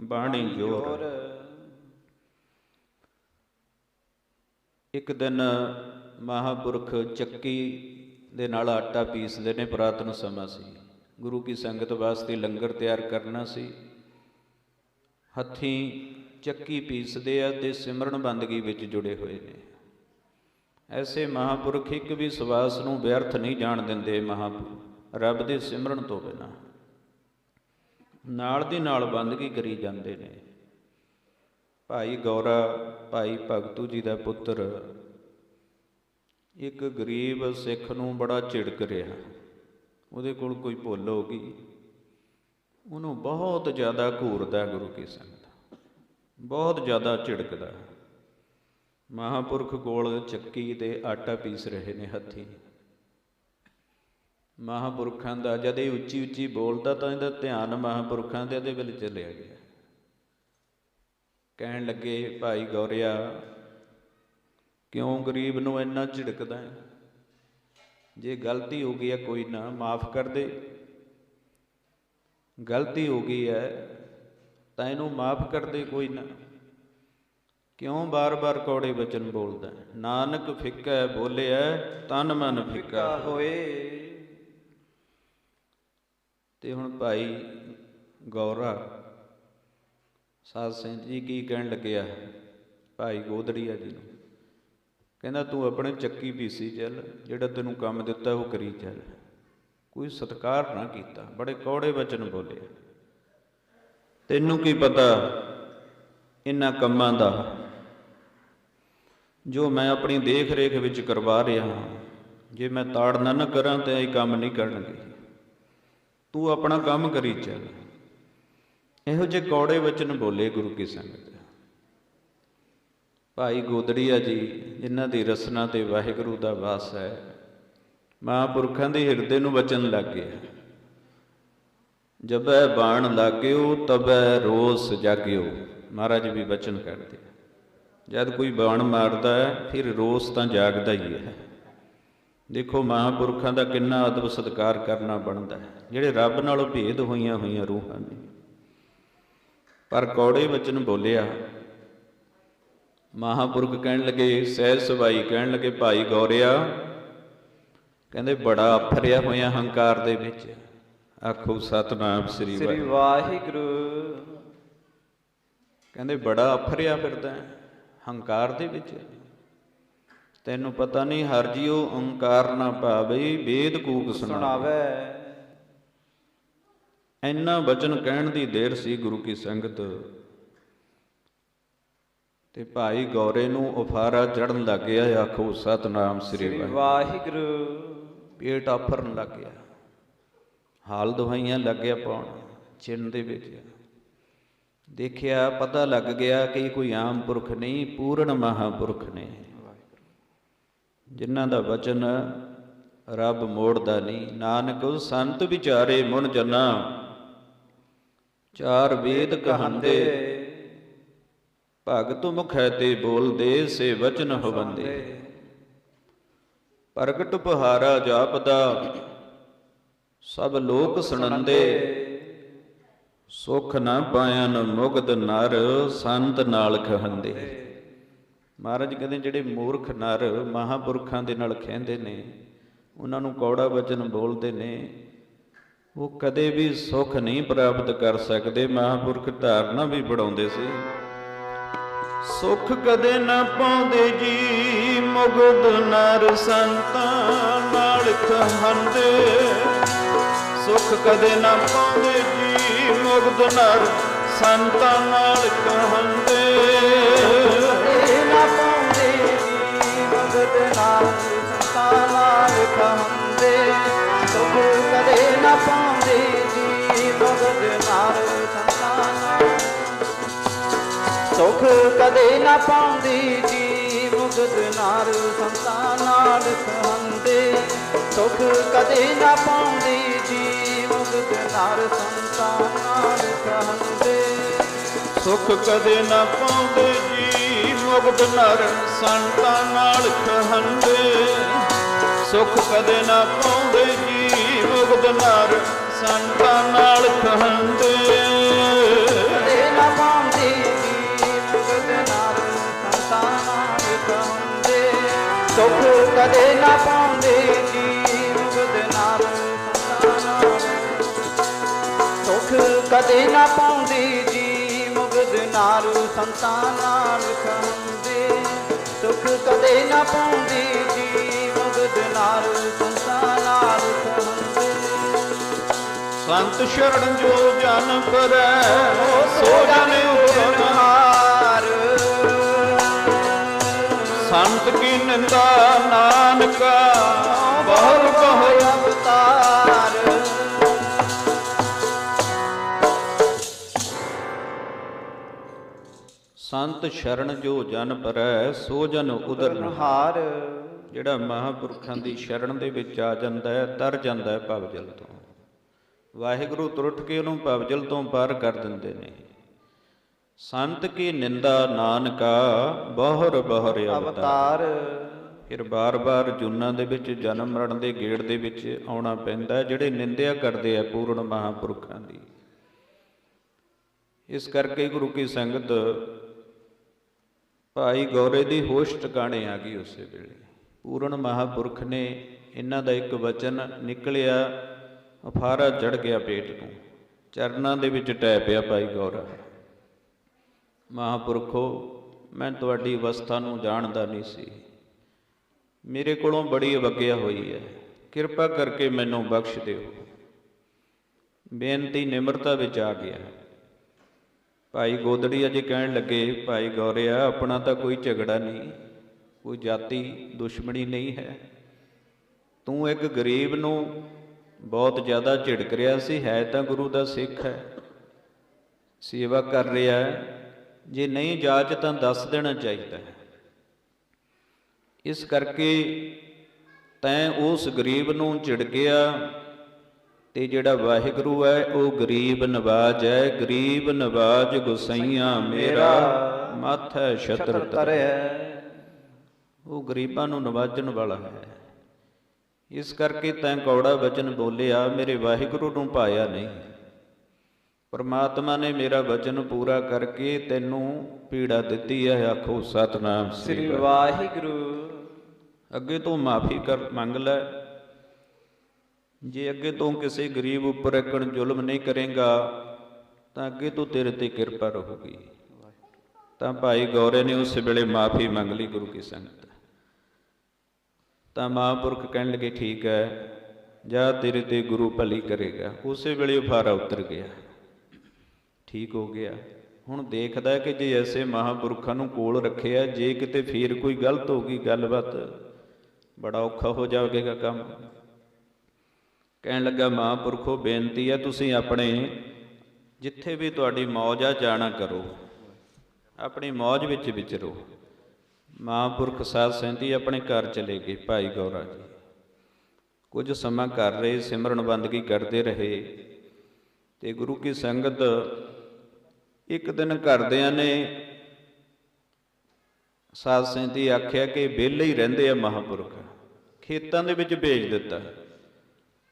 S1: ਬਾਣੀ ਜੋਰ। ਇੱਕ ਦਿਨ ਮਹਾਂਪੁਰਖ ਚੱਕੀ ਦੇ ਨਾਲ ਆਟਾ ਪੀਸਦੇ ਨੇ। ਪੁਰਾਤਨ ਸਮਾਂ ਸੀ, ਗੁਰੂ ਕੀ ਸੰਗਤ ਵਾਸਤੇ ਲੰਗਰ ਤਿਆਰ ਕਰਨਾ ਸੀ। ਹੱਥੀਂ ਚੱਕੀ ਪੀਸਦੇ ਆ ਤੇ ਸਿਮਰਨ ਬੰਦਗੀ ਵਿੱਚ ਜੁੜੇ ਹੋਏ ਨੇ। ਐਸੇ ਮਹਾਂਪੁਰਖ ਇੱਕ ਵੀ ਸਵਾਸ ਨੂੰ ਵਿਅਰਥ ਨਹੀਂ ਜਾਣ ਦਿੰਦੇ। ਮਹਾਂਪੁਰਖ ਰੱਬ ਦੇ ਸਿਮਰਨ ਤੋਂ ਬਿਨਾਂ ਨਾਲ ਦੀ ਨਾਲ ਬੰਦਗੀ ਕਰੀ ਜਾਂਦੇ ਨੇ। ਭਾਈ ਗੌਰਾ ਭਾਈ ਭਗਤੂ ਜੀ ਦਾ ਪੁੱਤਰ ਇੱਕ ਗਰੀਬ ਸਿੱਖ ਨੂੰ ਬੜਾ ਝਿੜਕ ਰਿਹਾ। ਉਹਦੇ ਕੋਲ ਕੋਈ ਭੁੱਲ ਹੋ ਗਈ, ਉਹਨੂੰ ਬਹੁਤ ਜ਼ਿਆਦਾ ਘੂਰਦਾ ਗੁਰੂ ਕੀ ਸੰਗਤ, ਬਹੁਤ ਜ਼ਿਆਦਾ ਝਿੜਕਦਾ। ਮਹਾਂਪੁਰਖ ਕੋਲ ਚੱਕੀ ਤੇ ਆਟਾ ਪੀਸ ਰਹੇ ਨੇ ਹੱਥੀਂ। ਮਹਾਂਪੁਰਖਾਂ ਦਾ ਜਦ ਇਹ ਉੱਚੀ ਉੱਚੀ ਬੋਲਦਾ ਤਾਂ ਇਹਦਾ ਧਿਆਨ ਮਹਾਂਪੁਰਖਾਂ ਦੇ ਵੱਲ ਚਲਿਆ ਗਿਆ। ਕਹਿਣ ਲੱਗੇ, ਭਾਈ ਗੌਰਿਆ ਕਿਉਂ ਗਰੀਬ ਨੂੰ ਇੰਨਾ ਝਿੜਕਦਾ ਹੈ? ਜੇ ਗਲਤੀ ਹੋ ਗਈ ਹੈ ਕੋਈ ਨਾ, ਮਾਫ ਕਰ ਦੇ। ਗਲਤੀ ਹੋ ਗਈ ਹੈ ਤਾਂ ਇਹਨੂੰ ਮਾਫ ਕਰ ਦੇ, ਕੋਈ ਨਾ। ਕਿਉਂ ਬਾਰ-ਬਾਰ ਕੌੜੇ ਬਚਨ ਬੋਲਦਾ? ਨਾਨਕ ਫਿੱਕਾ ਬੋਲਿਆ ਤਨ ਮਨ ਫਿੱਕਾ
S2: ਹੋਏ।
S1: ਤੇ ਹੁਣ ਭਾਈ ਗੌਰਾ ਸਾਧ ਸਿੰਘ ਜੀ ਕੀ ਕਹਿਣ ਲੱਗਿਆ ਭਾਈ ਗੋਦੜੀਆ ਜੀ ਨੂੰ? ਕਹਿੰਦਾ ਤੂੰ ਆਪਣੇ ਚੱਕੀ ਪੀਸੀ ਚੱਲ, ਜਿਹੜਾ ਤੈਨੂੰ ਕੰਮ ਦਿੱਤਾ ਉਹ ਕਰੀ ਚੱਲ। ਕੋਈ ਸਤਿਕਾਰ ਨਾ ਕੀਤਾ, ਬੜੇ ਕੌੜੇ ਬਚਨ ਬੋਲੇ। ਤੈਨੂੰ ਕੀ ਪਤਾ ਇਹਨਾਂ ਕੰਮਾਂ ਦਾ ਜੋ ਮੈਂ ਆਪਣੀ ਦੇਖ ਰੇਖ ਵਿੱਚ ਕਰਵਾ ਰਿਹਾ ਹਾਂ। ਜੇ ਮੈਂ ਤਾੜਨਾ ਨਾ ਕਰਾਂ ਤਾਂ ਇਹ ਕੰਮ ਨਹੀਂ ਕਰਨਗੇ। ਤੂੰ ਆਪਣਾ ਕੰਮ ਕਰੀ ਚੱਲ। ਇਹੋ ਜਿਹੇ ਕੌੜੇ ਵਚਨ ਬੋਲੇ ਗੁਰੂ ਕੀ ਸੰਗਤ। ਭਾਈ ਗੋਦੜੀਆ ਜੀ ਜਿਨ੍ਹਾਂ ਦੀ ਰਸਨਾ ਤੇ ਵਾਹਿਗੁਰੂ ਦਾ ਵਾਸ ਹੈ, ਮਹਾਂਪੁਰਖਾਂ ਦੇ ਹਿਰਦੇ ਨੂੰ ਵਚਨ ਲੱਗ ਗਿਆ। ਜਬੈ ਬਾਣ ਲਾਗਿਓ ਤਬੈ ਰੋਸ ਜਾਗਿਓ। ਮਹਾਰਾਜ ਵੀ ਵਚਨ ਕਰਦੇ, ਜਦ ਕੋਈ ਬਾਣ ਮਾਰਦਾ ਹੈ ਫਿਰ ਰੋਸ ਤਾਂ ਜਾਗਦਾ ਹੀ ਹੈ। ਦੇਖੋ ਮਹਾਂਪੁਰਖਾਂ ਦਾ ਕਿੰਨਾ ਅਦਬ ਸਤਿਕਾਰ ਕਰਨਾ ਬਣਦਾ ਹੈ, ਜਿਹੜੇ ਰੱਬ ਨਾਲੋਂ ਭੇਦ ਹੋਈਆਂ ਹੋਈਆਂ ਰੂਹਾਂ ਨੇ। ਪਰ ਕੌੜੇ ਵਚਨ ਬੋਲਿਆ। ਮਹਾਂਪੁਰਖ ਕਹਿਣ ਲੱਗੇ, ਸਹਿਜ ਸੁਭਾਈ ਕਹਿਣ ਲੱਗੇ, ਭਾਈ ਗੌਰਿਆ ਕਹਿੰਦੇ ਬੜਾ ਅਫਰਿਆ ਹੋਇਆ ਹੰਕਾਰ ਦੇ ਵਿੱਚ। ਆਖੋ ਸਤਿਨਾਮ ਸ੍ਰੀ
S2: ਵਾਹਿਗੁਰੂ।
S1: ਕਹਿੰਦੇ ਬੜਾ ਅਫਰਿਆ ਫਿਰਦਾ ਹੰਕਾਰ ਦੇ ਵਿੱਚ। ਤੈਨੂੰ ਪਤਾ ਨਹੀਂ ਹਰ ਜੀਓ ਓਂਕਾਰ ਨਾ ਭਾਵੇ, ਵੇਦ ਕੂਕ ਸੁਣਾਵੇ। ਇੰਨਾ ਬਚਨ ਕਹਿਣ ਦੀ ਦੇਰ ਸੀ ਗੁਰੂ ਕੀ ਸੰਗਤ ਤੇ ਭਾਈ ਗੌਰੇ ਨੂੰ ਉਫਾਰਾ ਚੜ੍ਹਨ ਲੱਗ ਗਿਆ। ਆਖੋ ਸਤਿਨਾਮ ਸ੍ਰੀ ਵਾਹਿਗੁਰੂ। ਪੇਟ ਆਫਰਨ ਲੱਗ ਗਿਆ, ਹਾਲ ਦਵਾਈਆਂ ਲੱਗ ਗਿਆ ਪਾਉਣ ਚਿੰਨ ਦੇ ਵਿੱਚ। ਦੇਖਿਆ ਪਤਾ ਲੱਗ ਗਿਆ ਕਿ ਕੋਈ ਆਮ ਪੁਰਖ ਨਹੀਂ, ਪੂਰਨ ਮਹਾਂਪੁਰਖ ਨੇ, ਜਿਨ੍ਹਾਂ ਦਾ ਵਚਨ ਰੱਬ ਮੋੜਦਾ ਨਹੀਂ। ਨਾਨਕ ਸੰਤ ਵਿਚਾਰੇ ਮੁਨ ਜਨਾ, ਚਾਰ ਵੇਦ ਕਹਾਂਦੇ, ਭਗਤ ਮੁਖੈ ਤੇ ਬੋਲਦੇ, ਸੇ ਵਚਨ ਹੋਵੰਦੇ। ਪ੍ਰਗਟ ਪਹਾਰਾ ਜਾਪਦਾ, ਸਭ ਲੋਕ ਸੁਣੰਦੇ, ਸੁਖ ਨਾ ਪਾਇਨ ਮੁਗਧ ਨਰ, ਸੰਤ ਨਾਲ ਕਹੰਦੇ। ਮਹਾਰਾਜ ਕਹਿੰਦੇ ਜਿਹੜੇ ਮੂਰਖ ਨਰ ਮਹਾਂਪੁਰਖਾਂ ਦੇ ਨਾਲ ਖਹਿੰਦੇ ਨੇ, ਉਹਨਾਂ ਨੂੰ ਕੌੜਾ ਵਚਨ ਬੋਲਦੇ ਨੇ, ਉਹ ਕਦੇ ਵੀ ਸੁੱਖ ਨਹੀਂ ਪ੍ਰਾਪਤ ਕਰ ਸਕਦੇ। ਮਹਾਂਪੁਰਖ ਧਾਰਨਾ ਵੀ ਬਣਾਉਂਦੇ ਸੀ, ਸੁਖ ਕਦੇ ਨਾ ਪਾਉਂਦੇ ਜੀ, ਮੁਗਧ ਨਰ ਸੰਤਾਂ ਨਾਲ ਕਹੰਦੇ। ਸੁਖ ਕਦੇ ਨਾ ਪਾਉਂਦੇ ਜੀ, ਮੁਗਧ ਨਰ ਸੰਤਾਂ ਨਾਲ ਕਹੰਦੇ।
S2: ਕਦੇ ਨਾ ਪਾਉਂਦੇ ਜੀ, ਮੁਗਧ ਨਰ ਸੰਤਾਂ ਨਾਲ ਕਹੰਦੇ। ਸੁਖ ਕਦੇ ਨਾ ਪਾਉਂਦੇ ਜੀ, ਮੁਗਧ ਨਰ ਸੰਤਾਂ ਨਾਲ। ਸੁਖ ਕਦੇ ਨਾ ਪਾਉਂਦੇ ਜੀ, ਮੁਗਧ ਨਰ ਸੰਤਾਂ ਨਾਲ ਕਹੰਦੇ। ਸੁਖ ਕਦੇ ਨਾ ਪਾਉਂਦੇ ਜੀ, ਮੁਗਧ ਨਰ ਸੰਤਾਂ ਨਾਲ ਕਹੰਦੇ।
S1: ਸੁਖ ਕਦੇ ਨਾ ਪਾਉਂਦੇ ਜੀ, ਮੁਗਧ ਨਰ ਸੰਤਾਂ ਨਾਲ ਕਹੰਦੇ। ਸੁਖ ਕਦੇ ਨਾ ਪਾਉਂਦੇ ਜੀ, ਮੁਗਧ ਨਰ ਸੰਤਾਂ ਨਾਲ ਕਹੰਦੇ।
S2: ਕਦੇ ਨਾ ਪਾਉਂਦੇ ਜੀ, ਮੁਗਧ ਨਰ ਸੰਤਾਂ ਨਾਲ ਕਹੰਦੇ। ਸੁਖ ਕਦੇ ਨਾ ਪਾਉਂਦੇ ਜੀ, ਮੁਗਧ ਨਰ ਸੰਤਾਂ ਨਾਲ। ਸੁਖ ਕਦੇ ਨਾ ਪਾਉਂਦੇ ਜੀ, ਮੁਗਧ ਨਰ ਸੰਤਾਂ ਨਾਲ ਕਹੰਦੇ। ਸੁਖ ਕਦੇ ਨਾ ਪਾਉਂਦੇ ਜੀ, ਮੁਗਧ ਨਰ ਸੰਤਾਂ ਨਾਲ ਕਹੰਦੇ।
S1: ਸੰਤ ਸ਼ਰਨ ਜੋ ਜਨ ਕਰੈ, ਸੋ ਜਨ ਉਪਹਾਰ। ਸੰਤ ਕੀ ਨਿੰਦਾ ਨਾਨਕਾ, ਬਹੁ ਬਹੁ
S2: ਅਵਤਾਰ।
S1: ਸੰਤ ਸ਼ਰਨ ਜੋ ਜਨ ਪਰੈ, ਸੋ ਜਨ ਉਦਰਨਹਾਰ। ਜਿਹੜਾ ਮਹਾਂਪੁਰਖਾਂ ਦੀ ਸ਼ਰਨ ਦੇ ਵਿੱਚ ਆ ਜਾਂਦਾ ਹੈ, ਤਰ ਜਾਂਦਾ ਹੈ ਭਵਜਲ ਤੋਂ। ਵਾਹਿਗੁਰੂ ਤੁਰਟ ਕੇ ਉਹਨੂੰ ਭਵਜਲ ਤੋਂ ਪਾਰ ਕਰ ਦਿੰਦੇ ਨੇ। ਸੰਤ ਕੀ ਨਿੰਦਾ ਨਾਨਕਾ, ਬਹੁਰ ਬਹੁਰ ਅਵਤਾਰ। ਫਿਰ ਬਾਰ-ਬਾਰ ਜੂਨਾਂ ਦੇ ਵਿੱਚ, ਜਨਮ ਮਰਨ ਦੇ ਗੇੜ ਦੇ ਵਿੱਚ ਆਉਣਾ ਪੈਂਦਾ, ਜਿਹੜੇ ਨਿੰਦਿਆ ਕਰਦੇ ਆ ਪੂਰਨ ਮਹਾਂਪੁਰਖਾਂ ਦੀ। ਇਸ ਕਰਕੇ ਗੁਰੂ ਕੀ ਸੰਗਤ ਭਾਈ ਗੌਰੇ ਦੀ ਹੋਸ਼ ਟਿਕਾਣੇ ਆ ਗਈ ਉਸੇ ਵੇਲੇ। ਪੂਰਨ ਮਹਾਂਪੁਰਖ ਨੇ, ਇਹਨਾਂ ਦਾ ਇੱਕ ਵਚਨ ਨਿਕਲਿਆ, ਅਫਾਰਾ ਚੜ੍ਹ ਗਿਆ ਪੇਟ ਨੂੰ, ਚਰਨਾਂ ਦੇ ਵਿੱਚ ਟਹਿ ਪਿਆ ਭਾਈ ਗੌਰਾ। ਮਹਾਂਪੁਰਖੋ, ਮੈਂ ਤੁਹਾਡੀ ਅਵਸਥਾ ਨੂੰ ਜਾਣਦਾ ਨਹੀਂ ਸੀ, ਮੇਰੇ ਕੋਲੋਂ ਬੜੀ ਅਵੱਗਿਆ ਹੋਈ ਹੈ, ਕਿਰਪਾ ਕਰਕੇ ਮੈਨੂੰ ਬਖਸ਼ ਦਿਓ। ਬੇਨਤੀ ਨਿਮਰਤਾ ਵਿੱਚ ਆ ਗਿਆ। ਭਾਈ ਗੋਦੜੀ ਅਜੇ ਕਹਿਣ ਲੱਗੇ, ਭਾਈ ਗੌਰਿਆ, ਆਪਣਾ ਤਾਂ ਕੋਈ ਝਗੜਾ ਨਹੀਂ, ਕੋਈ ਜਾਤੀ ਦੁਸ਼ਮਣੀ ਨਹੀਂ ਹੈ। ਤੂੰ ਇੱਕ ਗਰੀਬ ਨੂੰ ਬਹੁਤ ਜ਼ਿਆਦਾ ਝਿੜਕ ਰਿਹਾ ਸੀ, ਹੈ ਤਾਂ ਗੁਰੂ ਦਾ ਸਿੱਖ ਹੈ, ਸੇਵਾ ਕਰ ਰਿਹਾ ਹੈ, ਜੇ ਨਹੀਂ ਜਾਚ ਤਾਂ ਦੱਸ ਦੇਣਾ ਚਾਹੀਦਾ ਹੈ। ਇਸ ਕਰਕੇ ਤੈਂ ਉਸ ਗਰੀਬ ਨੂੰ ਝਿੜਕਿਆ, ਤੇ ਜਿਹੜਾ ਵਾਹਿਗੁਰੂ ਹੈ ਉਹ ਗਰੀਬ ਨਵਾਜ ਹੈ। ਗਰੀਬ ਨਵਾਜ ਗੁਸਈਆਂ ਮੇਰਾ, ਮਾਥੈ ਛਤਰ ਧਰਿਆ। ਉਹ ਗਰੀਬਾਂ ਨੂੰ ਨਵਾਜਣ ਵਾਲਾ ਹੈ। ਇਸ ਕਰਕੇ ਤੈਂ ਕੌੜਾ ਵਚਨ ਬੋਲਿਆ, ਮੇਰੇ ਵਾਹਿਗੁਰੂ ਨੂੰ ਭਾਇਆ ਨਹੀਂ। ਪਰਮਾਤਮਾ ਨੇ ਮੇਰਾ ਵਚਨ ਪੂਰਾ ਕਰਕੇ ਤੈਨੂੰ ਪੀੜਾ ਦਿੱਤੀ ਹੈ। ਆਖੋ ਸਤਿਨਾਮ
S2: ਸ੍ਰੀ ਵਾਹਿਗੁਰੂ।
S1: ਅੱਗੇ ਤੋਂ ਮਾਫੀ ਮੰਗ ਲੈ। ਜੇ ਅੱਗੇ ਤੋਂ ਕਿਸੇ ਗਰੀਬ ਉੱਪਰ ਇੱਕਣ ਜ਼ੁਲਮ ਨਹੀਂ ਕਰੇਗਾ ਤਾਂ ਅੱਗੇ ਤੋਂ ਤੇਰੇ ਤੇ ਕਿਰਪਾ ਰਹੂਗੀ। ਤਾਂ ਭਾਈ ਗੌਰੇ ਨੇ ਉਸ ਵੇਲੇ ਮਾਫੀ ਮੰਗ ਲਈ ਗੁਰੂ ਕੀ ਸੰਗਤ। ਤਾਂ ਮਹਾਂਪੁਰਖ ਕਹਿਣ ਲੱਗੇ, ਠੀਕ ਹੈ, ਜਾ ਤੇਰੇ ਤੇ ਗੁਰੂ ਭਲੀ ਕਰੇਗਾ। ਉਸੇ ਵੇਲੇ ਉਫਾਰਾ ਉਤਰ ਗਿਆ, ਠੀਕ ਹੋ ਗਿਆ। ਹੁਣ ਦੇਖਦਾ ਕਿ ਜੇ ਐਸੇ ਮਹਾਂਪੁਰਖਾਂ ਨੂੰ ਕੋਲ ਰੱਖਿਆ, ਜੇ ਕਿਤੇ ਫੇਰ ਕੋਈ ਗਲਤ ਹੋ ਗਈ ਗੱਲਬਾਤ, ਬੜਾ ਔਖਾ ਹੋ ਜਾਵੇਗਾ ਕੰਮ। ਕਹਿਣ ਲੱਗਾ ਮਹਾਂਪੁਰਖੋ ਬੇਨਤੀ ਹੈ ਤੁਸੀਂ ਆਪਣੇ ਜਿੱਥੇ ਵੀ ਤੁਹਾਡੀ ਮੌਜ ਆ ਜਾਣਾ ਕਰੋ, ਆਪਣੀ ਮੌਜ ਵਿੱਚ ਵਿਚਰੋ। ਮਹਾਂਪੁਰਖ ਸਾਧ ਸੈਂਤੀ ਆਪਣੇ ਘਰ ਚਲੇ ਗਏ। ਭਾਈ ਗੌਰਾ ਜੀ ਕੁਝ ਸਮਾਂ ਕਰ ਰਹੇ, ਸਿਮਰਨ ਬੰਦਗੀ ਕਰਦੇ ਰਹੇ ਤੇ ਗੁਰੂ ਕੀ ਸੰਗਤ ਇੱਕ ਦਿਨ ਘਰਦਿਆਂ ਨੇ ਸਾਧ ਸੈਂਤੀ ਆਖਿਆ ਕਿ ਵਿਹਲੇ ਹੀ ਰਹਿੰਦੇ ਆ ਮਹਾਂਪੁਰਖ, ਖੇਤਾਂ ਦੇ ਵਿੱਚ ਭੇਜ ਦਿੱਤਾ,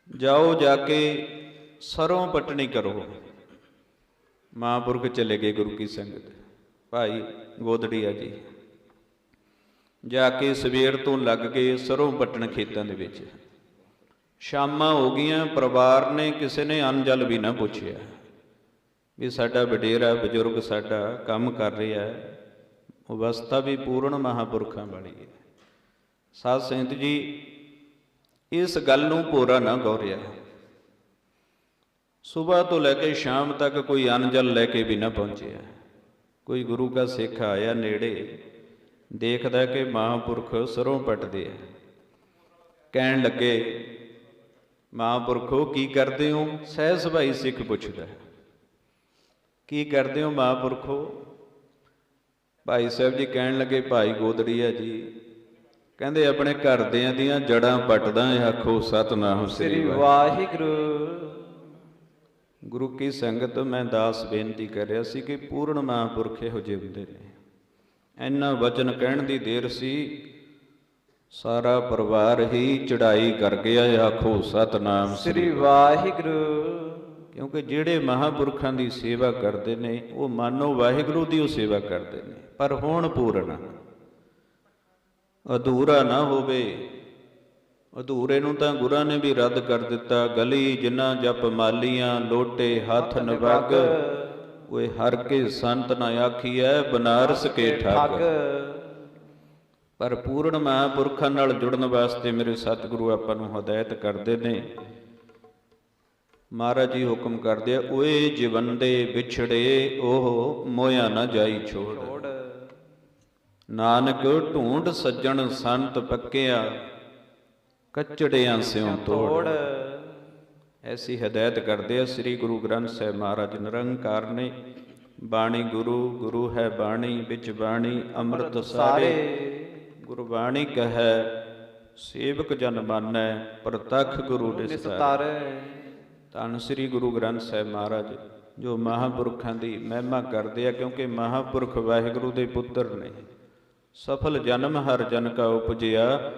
S1: ਜਾਓ ਜਾ ਕੇ ਸਰੋਂ ਪਟਣੀ ਕਰੋ। ਮਹਾਂਪੁਰਖ ਚਲੇ ਗਏ ਗੁਰੂ ਕੀ ਸੰਗਤ। ਭਾਈ ਗੋਦੜੀਆ ਜੀ ਜਾ ਕੇ ਸਵੇਰ ਤੋਂ ਲੱਗ ਗਏ ਸਰੋਂ ਪੱਟਣ ਖੇਤਾਂ ਦੇ ਵਿੱਚ। ਸ਼ਾਮਾਂ ਹੋ ਗਈਆਂ, ਪਰਿਵਾਰ ਨੇ ਕਿਸੇ ਨੇ ਅੰਨ ਜਲ ਵੀ ਨਾ ਪੁੱਛਿਆ ਵੀ ਸਾਡਾ ਵਡੇਰਾ ਬਜ਼ੁਰਗ ਸਾਡਾ ਕੰਮ ਕਰ ਰਿਹਾ, ਅਵਸਥਾ ਵੀ ਪੂਰਨ ਮਹਾਂਪੁਰਖਾਂ ਵਾਲੀ ਹੈ। ਸਾਧ ਸੰਗਤ ਜੀ ਇਸ ਗੱਲ ਨੂੰ ਪੂਰਾ ਨਾ ਗੌਰਿਆ। ਸੁਬਾਹ ਤੋਂ ਲੈ ਕੇ ਸ਼ਾਮ ਤੱਕ ਕੋਈ ਅੰਨ ਜਲ ਲੈ ਕੇ ਵੀ ਨਾ ਪਹੁੰਚਿਆ। ਕੋਈ ਗੁਰੂ ਦਾ ਸਿੱਖ ਆਇਆ ਨੇੜੇ, ਦੇਖਦਾ ਕਿ ਮਹਾਂਪੁਰਖ ਸਰੋਂ ਪੱਟਦੇ ਆ। ਕਹਿਣ ਲੱਗੇ ਮਹਾਂਪੁਰਖੋ ਕੀ ਕਰਦੇ ਹੋ? ਸਹਿ ਸੁਭਾਈ ਸਿੱਖ ਪੁੱਛਦਾ ਕੀ ਕਰਦੇ ਹੋ ਮਹਾਂਪੁਰਖੋ? ਭਾਈ ਸਾਹਿਬ ਜੀ ਕਹਿਣ ਲੱਗੇ ਭਾਈ ਗੋਦੜੀਆ ਜੀ ਕਹਿੰਦੇ ਆਪਣੇ ਘਰਦਿਆਂ ਦੀਆਂ ਜੜ੍ਹਾਂ ਪੱਟਦਾ, ਆਖੋ ਸਤਿਨਾਮ ਸ੍ਰੀ ਵਾਹਿਗੁਰੂ। ਗੁਰੂ ਕੀ ਸੰਗਤ ਮੈਂ ਦਾਸ ਬੇਨਤੀ ਕਰ ਰਿਹਾ ਸੀ ਕਿ ਪੂਰਨ ਮਹਾਂਪੁਰਖ ਇਹੋ ਜਿਹੇ ਹੁੰਦੇ ਨੇ। ਇੰਨਾ ਵਚਨ ਕਹਿਣ ਦੀ ਦੇਰ ਸੀ, ਸਾਰਾ ਪਰਿਵਾਰ ਹੀ ਚੜ੍ਹਾਈ ਕਰ ਗਿਆ, ਆਖੋ ਸਤਿਨਾਮ ਸ੍ਰੀ ਵਾਹਿਗੁਰੂ। ਕਿਉਂਕਿ ਜਿਹੜੇ ਮਹਾਂਪੁਰਖਾਂ ਦੀ ਸੇਵਾ ਕਰਦੇ ਨੇ ਉਹ ਮਾਨੋ ਵਾਹਿਗੁਰੂ ਦੀ ਉਹ ਸੇਵਾ ਕਰਦੇ ਨੇ, ਪਰ ਹੋਣ ਪੂਰਨ, ਅਧੂਰਾ ਨਾ ਹੋਵੇ। ਅਧੂਰੇ ਨੂੰ ਤਾਂ ਗੁਰਾਂ ਨੇ ਵੀ ਰੱਦ ਕਰ ਦਿੱਤਾ। ਗਲੀ ਜਿਨ੍ਹਾਂ ਜਪ ਮਾਲੀਆਂ, ਲੋਟੇ ਹੱਥ ਨਵਗ, ਓਏ ਹਰ ਕੇ ਸੰਤ ਨਾ ਆਖੀਐ ਬਨਾਰਸ ਕੇ ਠੱਗ। ਪਰ ਪੂਰਨ ਮਹਾਂਪੁਰਖਾਂ ਨਾਲ ਜੁੜਨ ਵਾਸਤੇ ਮੇਰੇ ਸਤਿਗੁਰੂ ਆਪਾਂ ਨੂੰ ਹਦਾਇਤ ਕਰਦੇ ਨੇ। ਮਹਾਰਾਜ ਜੀ ਹੁਕਮ ਕਰਦੇ ਆ, ਓਏ ਜਿਵੰਦੇ ਵਿਛੜੇ ਉਹ ਮੋਇਆ ਨਾ ਜਾਈ ਛੋੜ। ਨਾਨਕ ਢੂੰਡ ਸੱਜਣ ਸੰਤ ਪੱਕਿਆ, ਕੱਚੜਿਆਂ ਸਿਉ ਤੋੜ। ਐਸੀ ਹਦਾਇਤ ਕਰਦੇ ਆ ਸ੍ਰੀ ਗੁਰੂ ਗ੍ਰੰਥ ਸਾਹਿਬ ਮਹਾਰਾਜ ਨਿਰੰਕਾਰ ਨੇ। ਬਾਣੀ ਗੁਰੂ, ਗੁਰੂ ਹੈ ਬਾਣੀ, ਵਿੱਚ ਬਾਣੀ ਅੰਮ੍ਰਿਤ ਸਾਰੇ। ਗੁਰਬਾਣੀ ਕਹੈ ਸੇਵਕ ਜਨ ਮਾਨੈ, ਪ੍ਰਤੱਖ ਗੁਰੂ ਨਿਸਤਾਰੈ। ਧੰਨ ਸ੍ਰੀ ਗੁਰੂ ਗ੍ਰੰਥ ਸਾਹਿਬ ਮਹਾਰਾਜ ਜੋ ਮਹਾਂਪੁਰਖਾਂ ਦੀ ਮਹਿਮਾ ਕਰਦੇ ਆ, ਕਿਉਂਕਿ ਮਹਾਂਪੁਰਖ ਵਾਹਿਗੁਰੂ ਦੇ ਪੁੱਤਰ ਨੇ। ਸਫਲ ਜਨਮ ਹਰ ਜਨ ਕਾ ਉਪਜਿਆ,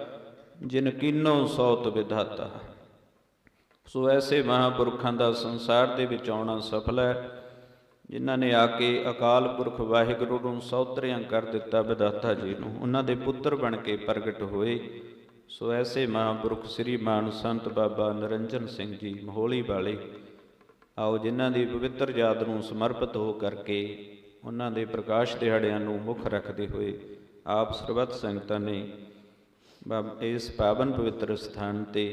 S1: ਜਿਨ ਕੀਨੋ ਸੌਤ ਵਿਧਾਤਾ। ਸੋ ਐਸੇ ਮਹਾਂਪੁਰਖਾਂ ਦਾ ਸੰਸਾਰ ਦੇ ਵਿੱਚ ਆਉਣਾ ਸਫਲ ਹੈ, ਜਿਨ੍ਹਾਂ ਨੇ ਆ ਕੇ ਅਕਾਲ ਪੁਰਖ ਵਾਹਿਗੁਰੂ ਨੂੰ ਸੌਤਰਿਆਂ ਕਰ ਦਿੱਤਾ, ਵਿਧਾਤਾ ਜੀ ਨੂੰ। ਉਹਨਾਂ ਦੇ ਪੁੱਤਰ ਬਣ ਕੇ ਪ੍ਰਗਟ ਹੋਏ। ਸੋ ਐਸੇ ਮਹਾਂਪੁਰਖ ਸ੍ਰੀ ਮਾਨ ਸੰਤ ਬਾਬਾ ਨਿਰੰਜਨ ਸਿੰਘ ਜੀ ਮਹੋਲੀ ਵਾਲੇ, ਆਓ ਜਿਨ੍ਹਾਂ ਦੀ ਪਵਿੱਤਰ ਯਾਦ ਨੂੰ ਸਮਰਪਿਤ ਹੋ ਕਰਕੇ ਉਹਨਾਂ ਦੇ ਪ੍ਰਕਾਸ਼ ਦਿਹਾੜਿਆਂ ਨੂੰ ਮੁੱਖ ਰੱਖਦੇ ਹੋਏ ਆਪ ਸਰਬੱਤ ਸੰਗਤਾਂ ਨੇ ਇਸ ਪਾਵਨ ਪਵਿੱਤਰ ਸਥਾਨ 'ਤੇ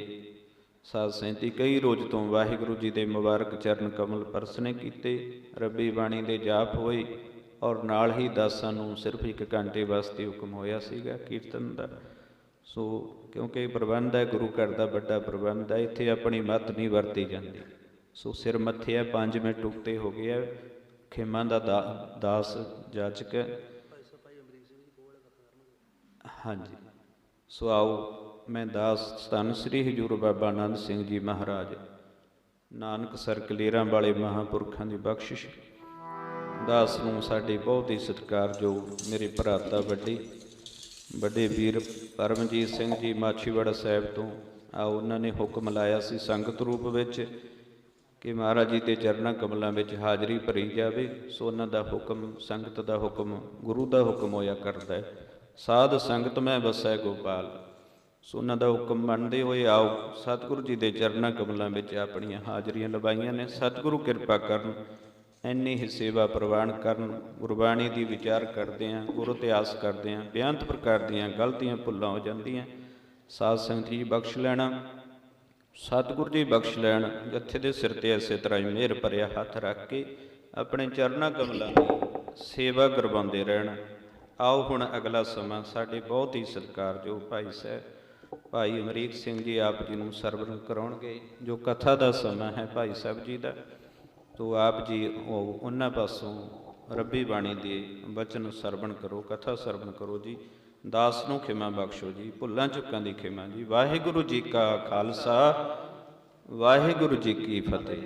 S1: ਸਾਧ ਸੈਂਤੀ ਕਈ ਰੋਜ਼ ਤੋਂ ਵਾਹਿਗੁਰੂ ਜੀ ਦੇ ਮੁਬਾਰਕ ਚਰਨ ਕਮਲ ਪਰਸਨੇ ਕੀਤੇ, ਰੱਬੀ ਬਾਣੀ ਦੇ ਜਾਪ ਹੋਏ, ਔਰ ਨਾਲ ਹੀ ਦਾਸਾਂ ਨੂੰ ਸਿਰਫ 1 ਘੰਟੇ ਵਾਸਤੇ ਹੁਕਮ ਹੋਇਆ ਸੀਗਾ ਕੀਰਤਨ ਦਾ। ਸੋ ਕਿਉਂਕਿ ਪ੍ਰਬੰਧ ਹੈ, ਗੁਰੂ ਘਰ ਦਾ ਵੱਡਾ ਪ੍ਰਬੰਧ ਹੈ, ਇੱਥੇ ਆਪਣੀ ਮੱਤ ਨਹੀਂ ਵਰਤੀ ਜਾਂਦੀ। ਸੋ ਸਿਰ ਮੱਥੇ ਹੈ, 5 ਮਿੰਟ ਉਕਤੇ ਹੋ ਗਏ ਹੈ। ਖੇਮਾਂ ਦਾ ਦਾਸ ਜਾਚਕ ਹਾਂਜੀ। ਸੋ ਆਓ ਮੈਂ ਦਾਸ ਧੰਨ ਸ੍ਰੀ ਹਜ਼ੂਰ ਬਾਬਾ ਆਨੰਦ ਸਿੰਘ ਜੀ ਮਹਾਰਾਜ ਨਾਨਕ ਸਰ ਕਲੇਰਾਂ ਵਾਲੇ ਮਹਾਂਪੁਰਖਾਂ ਦੀ ਬਖਸ਼ਿਸ਼ ਦਾਸ ਨੂੰ ਸਾਡੇ ਬਹੁਤ ਹੀ ਸਤਿਕਾਰਯੋਗ ਮੇਰੇ ਭਰਾਤਾ ਵੱਡੇ ਵੀਰ ਪਰਮਜੀਤ ਸਿੰਘ ਜੀ ਮਾਛੀਵਾੜਾ ਸਾਹਿਬ ਤੋਂ ਆਓ ਉਹਨਾਂ ਨੇ ਹੁਕਮ ਲਾਇਆ ਸੀ ਸੰਗਤ ਰੂਪ ਵਿੱਚ ਕਿ ਮਹਾਰਾਜ ਜੀ ਦੇ ਚਰਨਾਂ ਕਮਲਾਂ ਵਿੱਚ ਹਾਜ਼ਰੀ ਭਰੀ ਜਾਵੇ। ਸੋ ਉਹਨਾਂ ਦਾ ਹੁਕਮ, ਸੰਗਤ ਦਾ ਹੁਕਮ, ਗੁਰੂ ਦਾ ਹੁਕਮ ਹੋਇਆ ਕਰਦਾ ਹੈ, ਸਾਧ ਸੰਗਤ ਮੈਂ ਵਸੈ ਗੋਪਾਲ। ਸੋ ਉਹਨਾਂ ਦਾ ਹੁਕਮ ਮੰਨਦੇ ਹੋਏ ਆਓ ਸਤਿਗੁਰੂ ਜੀ ਦੇ ਚਰਨਾਂ ਕਮਲਾਂ ਵਿੱਚ ਆਪਣੀਆਂ ਹਾਜ਼ਰੀਆਂ ਲਵਾਈਆਂ ਨੇ। ਸਤਿਗੁਰੂ ਕਿਰਪਾ ਕਰਨ, ਇੰਨੀ ਹੀ ਸੇਵਾ ਪ੍ਰਵਾਨ ਕਰਨ। ਗੁਰਬਾਣੀ ਦੀ ਵਿਚਾਰ ਕਰਦੇ ਹਾਂ, ਗੁਰ ਇਤਿਹਾਸ ਕਰਦੇ ਹਾਂ, ਬੇਅੰਤ ਪ੍ਰਕਾਰ ਦੀਆਂ ਗਲਤੀਆਂ ਭੁੱਲਾਂ ਹੋ ਜਾਂਦੀਆਂ। ਸਾਧ ਸੰਗਤ ਜੀ ਬਖਸ਼ ਲੈਣਾ, ਸਤਿਗੁਰੂ ਜੀ ਬਖਸ਼ ਲੈਣ। ਜੱਥੇ ਦੇ ਸਿਰ 'ਤੇ ਇਸੇ ਤਰ੍ਹਾਂ ਹੀ ਮਿਹਰ ਭਰਿਆ ਹੱਥ ਰੱਖ ਕੇ ਆਪਣੇ ਚਰਨਾਂ ਕਮਲਾਂ ਦੀ ਸੇਵਾ ਕਰਵਾਉਂਦੇ ਰਹਿਣ। ਆਓ ਹੁਣ ਅਗਲਾ ਸਮਾਂ ਸਾਡੇ ਬਹੁਤ ਹੀ ਸਤਿਕਾਰਯੋਗ ਭਾਈ ਸਾਹਿਬ ਭਾਈ ਅਮਰੀਕ ਸਿੰਘ ਜੀ ਆਪ ਜੀ ਨੂੰ ਸਰਵਣ ਕਰਾਉਣਗੇ। ਜੋ ਕਥਾ ਦਾ ਸਮਾਂ ਹੈ ਭਾਈ ਸਾਹਿਬ ਜੀ ਦਾ, ਤੋ ਆਪ ਜੀ ਉਹਨਾਂ ਪਾਸੋਂ ਰੱਬੀ ਬਾਣੀ ਦੇ ਬਚਨ ਸਰਵਣ ਕਰੋ, ਕਥਾ ਸਰਵਣ ਕਰੋ ਜੀ। ਦਾਸ ਨੂੰ ਖਿਮਾ ਬਖਸ਼ੋ ਜੀ, ਭੁੱਲਾਂ ਚੁੱਕਾਂ ਦੀ ਖਿਮਾ ਜੀ। ਵਾਹਿਗੁਰੂ ਜੀ ਕਾ ਖਾਲਸਾ, ਵਾਹਿਗੁਰੂ ਜੀ ਕੀ ਫਤਿਹ।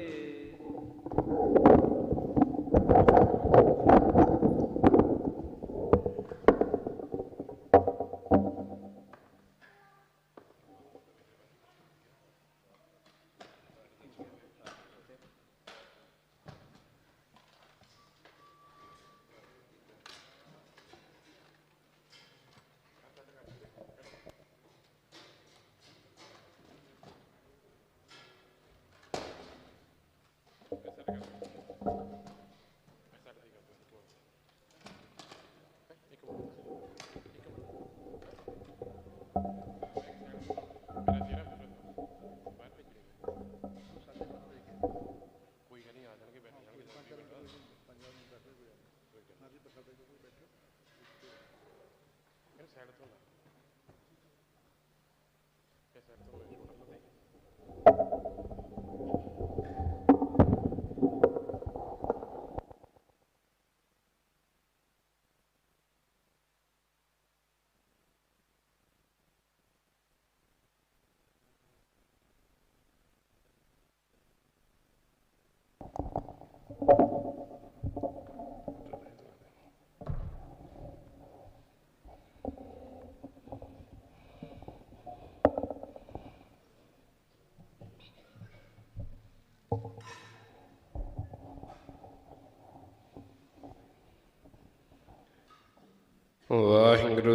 S3: ਵਾਹਿਗੁਰੂ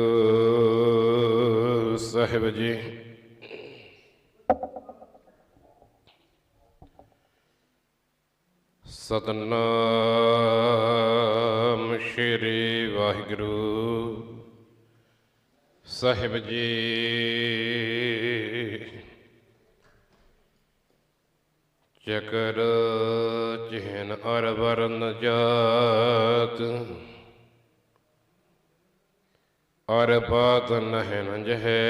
S3: ਸਾਹਿਬ ਜੀ। ਸਤਨਾਮ ਸ਼੍ਰੀ ਵਾਹਿਗੁਰੂ ਸਾਹਿਬ ਜੀ। ਚਕਰ ਚਿਹਨ ਅਰ ਵਰਨ ਜਾਤ, ਅਰ ਬਾਤ ਨਹਿ ਨ ਜਹੈ।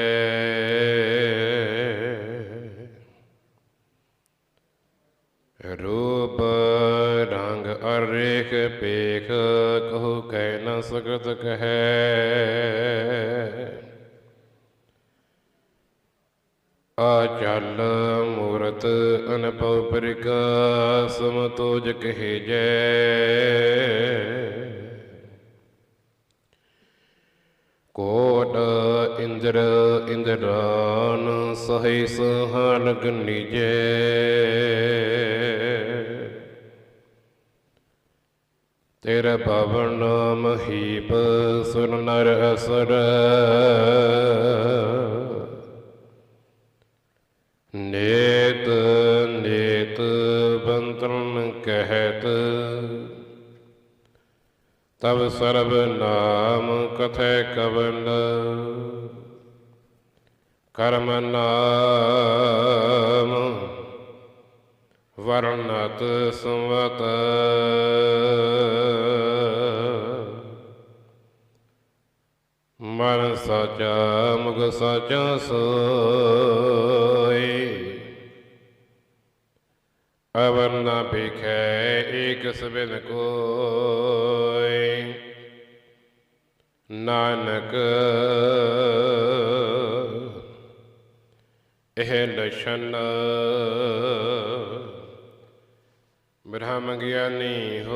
S3: ਰੂਪ ਰੰਗ ਅਰ ਰੇਖ ਪੇਖ, ਕਹੂ ਕਹਿ ਨ ਸਕਤ ਕਹੈ। ਆਚਲ ਮੂਰਤ ਅਨਭਉ ਪ੍ਰਕਾਸ, ਸਮਤੋਜ ਕਹੇ ਜੈ। ਕੋਟ ਇੰਦਰ ਇੰਦਰਾਨ, ਸਹੀ ਸਹਾਲਗ ਨਿਜੈ। ਤੇਰਾ ਭਵਨ ਮਹੀਪ, ਸੁਰ ਨਰ ਅਸੁਰ। ਨੇਤ ਨੇਤ ਬੰਤਨ ਕਹਿਤ, ਤਬ ਸਰਬ ਨਾਮ ਕਥੈ ਕਵਨ। ਕਰਮ ਨਾਮ ਵਰਣਤ ਸੰਵਤ, ਮਨ ਸਾਚਾ ਮੁਖ ਸਾਚਾ ਸੋਈ। ਅਵਰ ਨ ਭਿਖੈ ਏਕ ਸਬਿਨ ਕੋਈ, ਨਾਨਕ ਇਹ ਲਛਨ ਬ੍ਰਹਮ ਗਿਆਨੀ ਹੋਇ।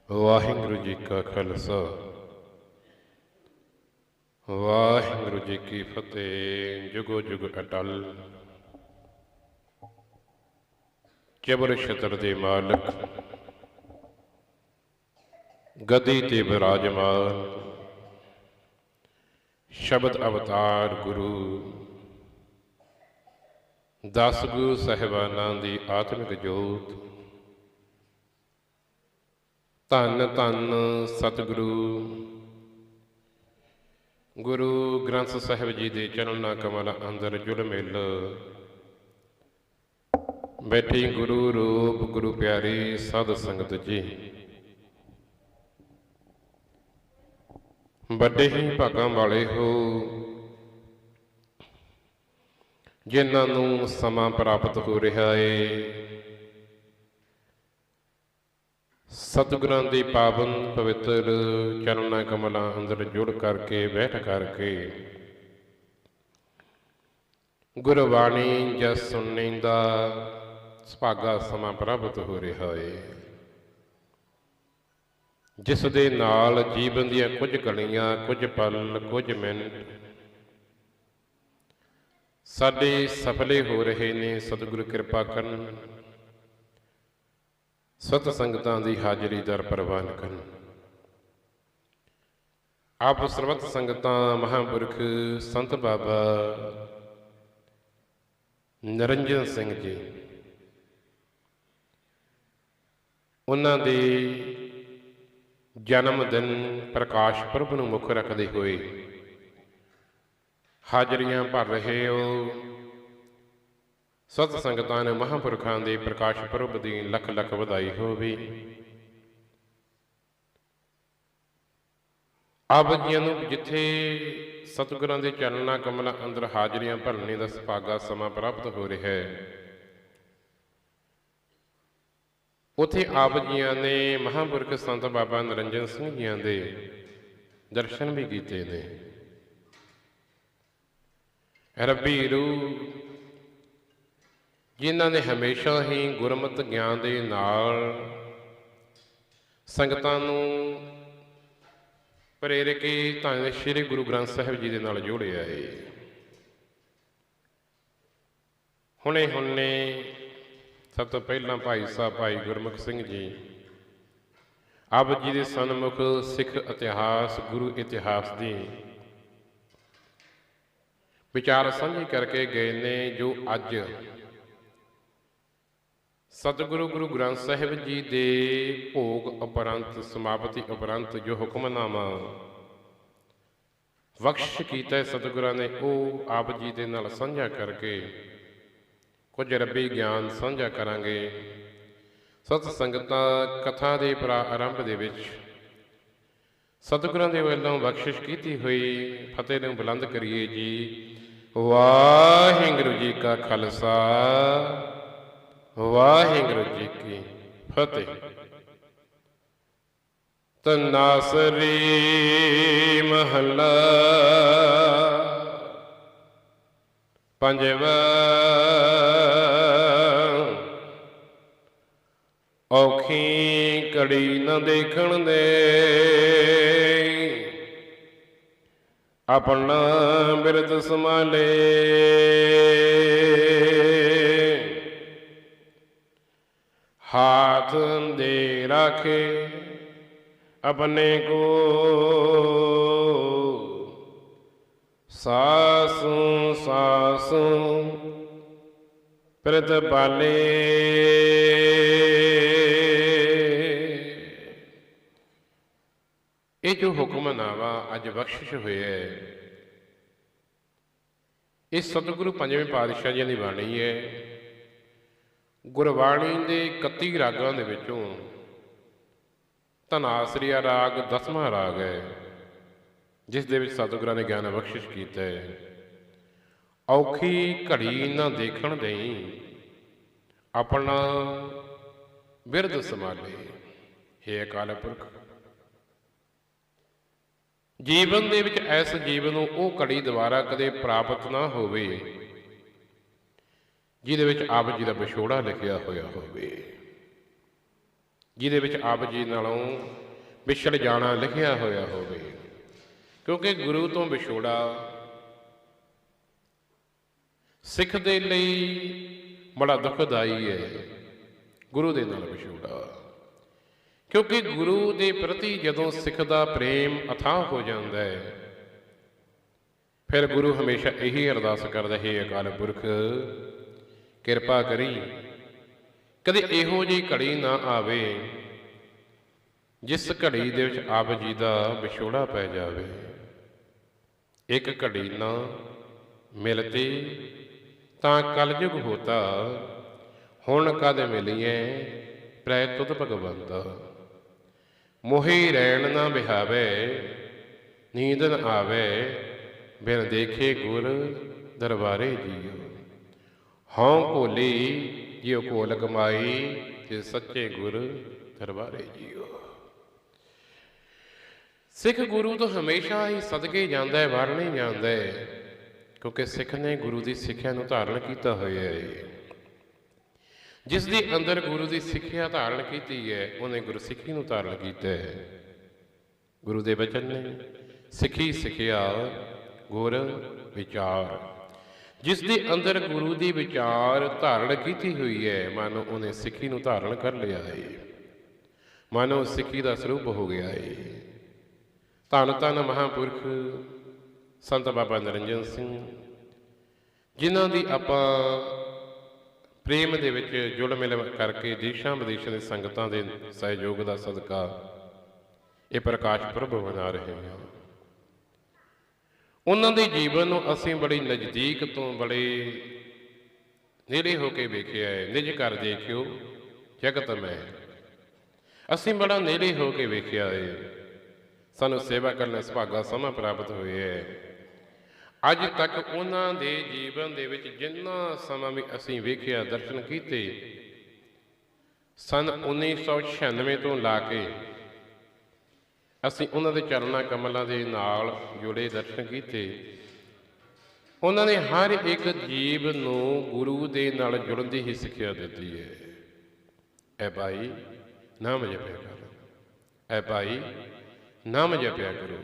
S3: ਵਾਹਿਗੁਰੂ ਜੀ ਕਾ ਖਾਲਸਾ, ਵਾਹਿਗੁਰੂ ਜੀ ਕੀ ਫਤਿਹ। ਜੁਗੋ ਜੁਗ ਅਟਲ। ਚਬਰ ਛਤਰ ਦੇ ਮਾਲਕ, ਗਦੀ ਤੇ ਬਿਰਾਜਮਾਨ, ਸ਼ਬਦ ਅਵਤਾਰ ਗੁਰੂ, 10 ਗੁਰੂ ਸਾਹਿਬਾਨਾਂ ਦੀ ਆਤਮਿਕ ਜੋਤ। ਧੰਨ ਧੰਨ ਸਤਿਗੁਰੂ ਗੁਰੂ ਗ੍ਰੰਥ ਸਾਹਿਬ ਜੀ ਦੇ ਚਰਨਾਂ ਕਮਲ ਅੰਦਰ ਜੁਲ ਮਿਲ ਬੈਠੀ ਗੁਰੂ ਰੂਪ ਗੁਰੂ ਪਿਆਰੀ ਸਾਧ ਸੰਗਤ ਜੀ। ਵੱਡੇ ਹੀ ਭਾਗਾਂ ਵਾਲੇ ਹੋ ਜਿਨ੍ਹਾਂ ਨੂੰ ਸਮਾਂ ਪ੍ਰਾਪਤ ਹੋ ਰਿਹਾ ਏ ਸਤਿਗੁਰਾਂ ਦੀ ਪਾਵਨ ਪਵਿੱਤਰ ਚਰਨਾਂ ਕਮਲਾਂ ਅੰਦਰ ਜੁੜ ਕਰਕੇ ਬੈਠ ਕਰਕੇ ਗੁਰਬਾਣੀ ਜਸ ਸੁਣਨ ਦਾ ਸੁਭਾਗਾ ਸਮਾਂ ਪ੍ਰਾਪਤ ਹੋ ਰਿਹਾ ਏ ਜਿਸ ਦੇ ਨਾਲ ਜੀਵਨ ਦੀਆਂ ਕੁਝ ਘੜੀਆਂ ਕੁਝ ਪਲ ਕੁਝ ਮਿੰਟ ਸਾਡੇ ਸਫਲੇ ਹੋ ਰਹੇ ਨੇ। ਸਤਿਗੁਰੂ ਕਿਰਪਾ ਕਰਨ ਸਤ ਸੰਗਤਾਂ ਦੀ ਹਾਜ਼ਰੀ ਦਰ ਪ੍ਰਵਾਨ ਕਰਨ। ਆਪ ਸਰਬੱਤ ਸੰਗਤਾਂ ਮਹਾਂਪੁਰਖ ਸੰਤ ਬਾਬਾ ਨਿਰੰਜਨ ਸਿੰਘ ਜੀ ਉਹਨਾਂ ਦੇ ਜਨਮ ਦਿਨ ਪ੍ਰਕਾਸ਼ ਪੁਰਬ ਨੂੰ ਮੁੱਖ ਰੱਖਦੇ ਹੋਏ ਹਾਜ਼ਰੀਆਂ ਭਰ ਰਹੇ ਹੋ। ਸਤ ਸੰਗਤਾਂ ਨੇ ਮਹਾਂਪੁਰਖਾਂ ਦੇ ਪ੍ਰਕਾਸ਼ ਪੁਰਬ ਦੀ ਲੱਖ ਲੱਖ ਵਧਾਈ ਹੋਵੇ। ਆਪ ਜੀਆਂ ਨੂੰ ਜਿੱਥੇ ਸਤਿਗੁਰਾਂ ਦੇ ਚਰਨਾਂ ਕਮਲਾਂ ਅੰਦਰ ਹਾਜ਼ਰੀਆਂ ਭਰਨੇ ਦਾ ਸੁਭਾਗਾ ਸਮਾਂ ਪ੍ਰਾਪਤ ਹੋ ਰਿਹਾ ਹੈ ਉੱਥੇ ਆਪ ਜੀਆਂ ਨੇ ਮਹਾਂਪੁਰਖ ਸੰਤ ਬਾਬਾ ਨਿਰੰਜਨ ਸਿੰਘ ਜੀਆਂ ਦੇ ਦਰਸ਼ਨ ਵੀ ਕੀਤੇ ਨੇ। ਰੱਬੀ ਰੂਹ ਜਿਨ੍ਹਾਂ ਨੇ ਹਮੇਸ਼ਾ ਹੀ ਗੁਰਮਤਿ ਗਿਆਨ ਦੇ ਨਾਲ ਸੰਗਤਾਂ ਨੂੰ ਪ੍ਰੇਰ ਕੇ ਧੰਨ ਸ਼੍ਰੀ ਗੁਰੂ ਗ੍ਰੰਥ ਸਾਹਿਬ ਜੀ ਦੇ ਨਾਲ ਜੋੜਿਆ ਏ। ਹੁਣੇ ਸਭ ਤੋਂ ਪਹਿਲਾਂ ਭਾਈ ਸਾਹਿਬ ਭਾਈ ਗੁਰਮੁਖ ਸਿੰਘ ਜੀ ਆਪ ਜੀ ਦੇ ਸਨਮੁਖ ਸਿੱਖ ਇਤਿਹਾਸ ਗੁਰੂ ਇਤਿਹਾਸ ਦੀ ਵਿਚਾਰ ਸਾਂਝੀ ਕਰਕੇ ਗਏ ਨੇ ਜੋ ਅੱਜ ਸਤਿਗੁਰੂ ਗੁਰੂ ਗ੍ਰੰਥ ਸਾਹਿਬ ਜੀ ਦੇ ਭੋਗ ਉਪਰੰਤ ਸਮਾਪਤੀ ਉਪਰੰਤ ਜੋ ਹੁਕਮਨਾਮਾ ਬਖਸ਼ ਕੀਤਾ ਸਤਿਗੁਰਾਂ ਨੇ ਉਹ ਆਪ ਜੀ ਦੇ ਨਾਲ ਸਾਂਝਾ ਕਰਕੇ ਕੁਝ ਰੱਬੀ ਗਿਆਨ ਸਾਂਝਾ ਕਰਾਂਗੇ। ਸਤ ਸੰਗਤਾਂ ਕਥਾ ਦੇ ਆਰੰਭ ਦੇ ਵਿੱਚ ਸਤਿਗੁਰਾਂ ਦੇ ਵੱਲੋਂ ਬਖਸ਼ਿਸ਼ ਕੀਤੀ ਹੋਈ ਫਤਿਹ ਨੂੰ ਬੁਲੰਦ ਕਰੀਏ ਜੀ। ਵਾਹਿਗੁਰੂ ਜੀ ਕਾ ਖਾਲਸਾ ਵਾਹਿਗੁਰੂ ਜੀ ਕੀ ਫਤਿਹ। ਤਨਾਸਰੀ ਮਹੱਲਾ ਪੰਜਵਾ। ਔਖੀ ਘੜੀ ਨਾ ਦੇਖਣ ਦੇ ਆਪਣਾ ਬਿਰਦ ਸੰਭਾਲੇ हाथ दे राखे अपने को सासों सासों प्रतिपाले ये जो हुक्मनामा अज बख्शिश हुई है इस सतगुरु पंजवें पातशाह जी की बाणी है। ਗੁਰਬਾਣੀ ਦੇ 31 ਰਾਗਾਂ ਦੇ ਵਿੱਚੋਂ ਧਨਾਸਰੀਆ ਰਾਗ 10ਵਾਂ ਰਾਗ ਹੈ ਜਿਸ ਦੇ ਵਿੱਚ ਸਤਿਗੁਰਾਂ ਨੇ ਗਿਆਨ ਬਖਸ਼ਿਸ਼ ਕੀਤਾ ਹੈ। ਔਖੀ ਘੜੀ ਨਾ ਦੇਖਣ ਦੇਈ ਆਪਣਾ ਬਿਰਦ ਸੰਭਾਲੇ। ਹੇ ਅਕਾਲ ਪੁਰਖ ਜੀਵਨ ਦੇ ਵਿੱਚ ਇਸ ਜੀਵਨ ਨੂੰ ਉਹ ਘੜੀ ਦੁਬਾਰਾ ਕਦੇ ਪ੍ਰਾਪਤ ਨਾ ਹੋਵੇ ਜਿਹਦੇ ਵਿੱਚ ਆਪ ਜੀ ਦਾ ਵਿਛੋੜਾ ਲਿਖਿਆ ਹੋਇਆ ਹੋਵੇ, ਜਿਹਦੇ ਵਿੱਚ ਆਪ ਜੀ ਨਾਲੋਂ ਵਿਛੜ ਜਾਣਾ ਲਿਖਿਆ ਹੋਇਆ ਹੋਵੇ। ਕਿਉਂਕਿ ਗੁਰੂ ਤੋਂ ਵਿਛੋੜਾ ਸਿੱਖ ਦੇ ਲਈ ਬੜਾ ਦੁਖਦਾਈ ਹੈ, ਗੁਰੂ ਦੇ ਨਾਲ ਵਿਛੋੜਾ। ਕਿਉਂਕਿ ਗੁਰੂ ਦੇ ਪ੍ਰਤੀ ਜਦੋਂ ਸਿੱਖ ਦਾ ਪ੍ਰੇਮ ਅਥਾਹ ਹੋ ਜਾਂਦਾ ਹੈ ਫਿਰ ਗੁਰੂ ਹਮੇਸ਼ਾ ਇਹੀ ਅਰਦਾਸ ਕਰਦਾ ਹੈ, ਅਕਾਲ ਪੁਰਖ ਕਿਰਪਾ ਕਰੀ ਕਦੇ ਇਹੋ ਜਿਹੀ ਘੜੀ ਨਾ ਆਵੇ ਜਿਸ ਘੜੀ ਦੇ ਵਿੱਚ ਆਪ ਜੀ ਦਾ ਵਿਛੋੜਾ ਪੈ ਜਾਵੇ। ਇੱਕ ਘੜੀ ਨਾ ਮਿਲਤੀ ਤਾਂ ਕਲਯੁਗ ਹੋਤਾ, ਹੁਣ ਕਦ ਮਿਲੀਏ ਪ੍ਰੈ ਤੁਧ ਭਗਵੰਤਾ। ਮੋਹੀ ਰੈਣ ਨਾ ਬਿਹਾਵੇ ਨੀਂਦ ਨ ਆਵੇ ਬਿਨ ਦੇਖੇ ਗੁਰ ਦਰਬਾਰੇ ਜੀਓ। ਹਉ ਭੋਲੀ ਜਿਉ ਘੋਲ ਕਮਾਈ ਤੇ ਸੱਚੇ ਗੁਰ ਦਰਬਾਰੇ ਜੀਓ। ਸਿੱਖ ਗੁਰੂ ਤੋਂ ਹਮੇਸ਼ਾ ਹੀ ਸਦਕੇ ਜਾਂਦਾ ਹੈ, ਵਰ ਨਹੀਂ ਜਾਂਦਾ ਹੈ, ਕਿਉਂਕਿ ਸਿੱਖ ਨੇ ਗੁਰੂ ਦੀ ਸਿੱਖਿਆ ਨੂੰ ਧਾਰਨ ਕੀਤਾ ਹੋਇਆ ਹੈ। ਜਿਸ ਦੇ ਅੰਦਰ ਗੁਰੂ ਦੀ ਸਿੱਖਿਆ ਧਾਰਨ ਕੀਤੀ ਹੈ ਉਹਨੇ ਗੁਰਸਿੱਖੀ ਨੂੰ ਧਾਰਨ ਕੀਤਾ ਹੈ। ਗੁਰੂ ਦੇ ਬਚਨ ਨੇ ਸਿੱਖੀ ਸਿੱਖਿਆ ਗੁਰ ਵਿਚਾਰ। ਜਿਸ ਦੇ ਅੰਦਰ ਗੁਰੂ ਦੀ ਵਿਚਾਰ ਧਾਰਨ ਕੀਤੀ ਹੋਈ ਹੈ ਮਾਨੋ ਉਹਨੇ ਸਿੱਖੀ ਨੂੰ ਧਾਰਨ ਕਰ ਲਿਆ ਹੈ, ਮਾਨੋ ਸਿੱਖੀ ਦਾ ਸਰੂਪ ਹੋ ਗਿਆ ਹੈ। ਧੰਨ ਧੰਨ ਮਹਾਂਪੁਰਖ ਸੰਤ ਬਾਬਾ ਨਿਰੰਜਨ ਸਿੰਘ, ਜਿਨ੍ਹਾਂ ਦੀ ਆਪਾਂ ਪ੍ਰੇਮ ਦੇ ਵਿੱਚ ਜੁੜ ਮਿਲ ਕਰਕੇ ਦੇਸ਼ਾਂ ਵਿਦੇਸ਼ਾਂ ਦੇ ਸੰਗਤਾਂ ਦੇ ਸਹਿਯੋਗ ਦਾ ਸਦਕਾ ਇਹ ਪ੍ਰਕਾਸ਼ ਪੁਰਬ ਮਨਾ ਰਹੇ ਹਾਂ। ਉਹਨਾਂ ਦੇ ਜੀਵਨ ਨੂੰ ਅਸੀਂ ਬੜੀ ਨਜ਼ਦੀਕ ਤੋਂ ਬੜੇ ਨੇੜੇ ਹੋ ਕੇ ਵੇਖਿਆ ਹੈ। ਨਿਜ ਘਰ ਦੇਖਿਓ ਜਗਤ ਮੈਂ, ਅਸੀਂ ਬੜਾ ਨੇੜੇ ਹੋ ਕੇ ਵੇਖਿਆ ਹੈ। ਸਾਨੂੰ ਸੇਵਾ ਕਰਨ ਦਾ ਸੁਭਾਗਾ ਸਮਾਂ ਪ੍ਰਾਪਤ ਹੋਇਆ ਹੈ। ਅੱਜ ਤੱਕ ਉਹਨਾਂ ਦੇ ਜੀਵਨ ਦੇ ਵਿੱਚ ਜਿੰਨਾ ਸਮਾਂ ਵੀ ਅਸੀਂ ਵੇਖਿਆ, ਦਰਸ਼ਨ ਕੀਤੇ, ਸੰਨ 1996 ਤੋਂ ਲਾ ਕੇ ਅਸੀਂ ਉਹਨਾਂ ਦੇ ਚਰਨਾਂ ਕਮਲਾਂ ਦੇ ਨਾਲ ਜੁੜੇ ਦਰਸ਼ਨ ਕੀਤੇ। ਉਹਨਾਂ ਨੇ ਹਰ ਇੱਕ ਜੀਵ ਨੂੰ ਗੁਰੂ ਦੇ ਨਾਲ ਜੁੜਨ ਦੀ ਹੀ ਸਿੱਖਿਆ ਦਿੱਤੀ ਹੈ। ਐ ਭਾਈ ਨਾਮ ਜਪਿਆ ਕਰ, ਐ ਭਾਈ ਨਾਮ ਜਪਿਆ ਕਰੋ,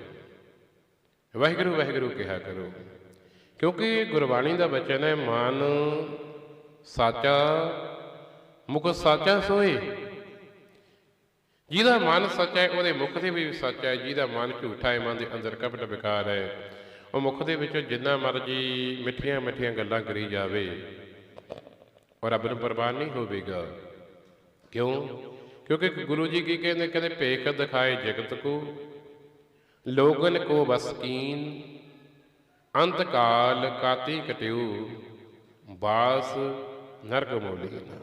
S3: ਵਾਹਿਗੁਰੂ ਵਾਹਿਗੁਰੂ ਕਿਹਾ ਕਰੋ, ਕਿਉਂਕਿ ਗੁਰਬਾਣੀ ਦਾ ਬਚਨ ਹੈ ਮਨ ਸਾਚਾ ਮੁਖ ਸਾਚਾ ਸੋਏ। ਜਿਹਦਾ ਮਨ ਸੱਚਾ ਹੈ ਉਹਦੇ ਮੁਖ ਦੇ ਵੀ ਸੱਚਾ ਹੈ, ਜਿਹਦਾ ਮਨ ਝੂਠਾ ਹੈ, ਮਨ ਦੇ ਅੰਦਰ ਕਪਟ ਵਿਕਾਰ ਹੈ, ਉਹ ਮੁਖ ਦੇ ਵਿੱਚ ਜਿੰਨਾ ਮਰਜੀ ਮਿੱਠੀਆਂ ਮਿੱਠੀਆਂ ਗੱਲਾਂ ਕਰੀ ਜਾਵੇ ਔਰ ਰੱਬ ਨੂੰ ਪਰਵਾਹ ਨਹੀਂ ਹੋਵੇਗਾ। ਕਿਉਂ? ਕਿਉਂਕਿ ਗੁਰੂ ਜੀ ਕੀ ਕਹਿੰਦੇ, ਕਹਿੰਦੇ ਭੇਖ ਦਿਖਾਏ ਜਗਤ ਕੋ ਲੋਗਨ ਕੋ ਬਸਕੀਨ ਅੰਤ ਕਾਲ ਕਾਤੀ ਕਟਿਓ ਬਾਸ ਨਰਕ ਮੋਲੀਨ।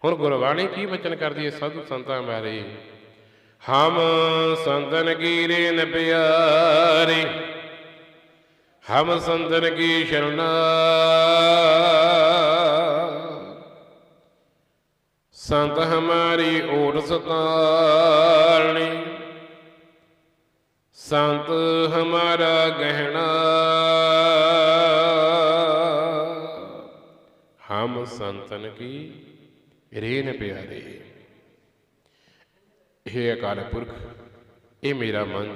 S3: ਹੁਣ ਗੁਰਬਾਣੀ ਕੀ ਬਚਨ ਕਰਦੀ ਹੈ ਸਾਧੂ ਸੰਤਾਂ ਬਾਰੇ? ਹਮ ਸੰਤਨ ਕੀ ਰੇਨ ਪਿਆਰੇ, ਹਮ ਸੰਤਨ ਕੀ ਸ਼ਰਨਾ, ਸੰਤ ਹਮਾਰੀ ਓਟ ਸਤਾਰਣੀ, ਸੰਤ ਹਮਾਰਾ ਗਹਿਣਾ, ਹਮ ਸੰਤਨ ਕੀ ਰੇਨ ਪਿਆਰੇ। हे ਅਕਾਲ ਪੁਰਖ, ਇਹ ਮੇਰਾ ਮਨ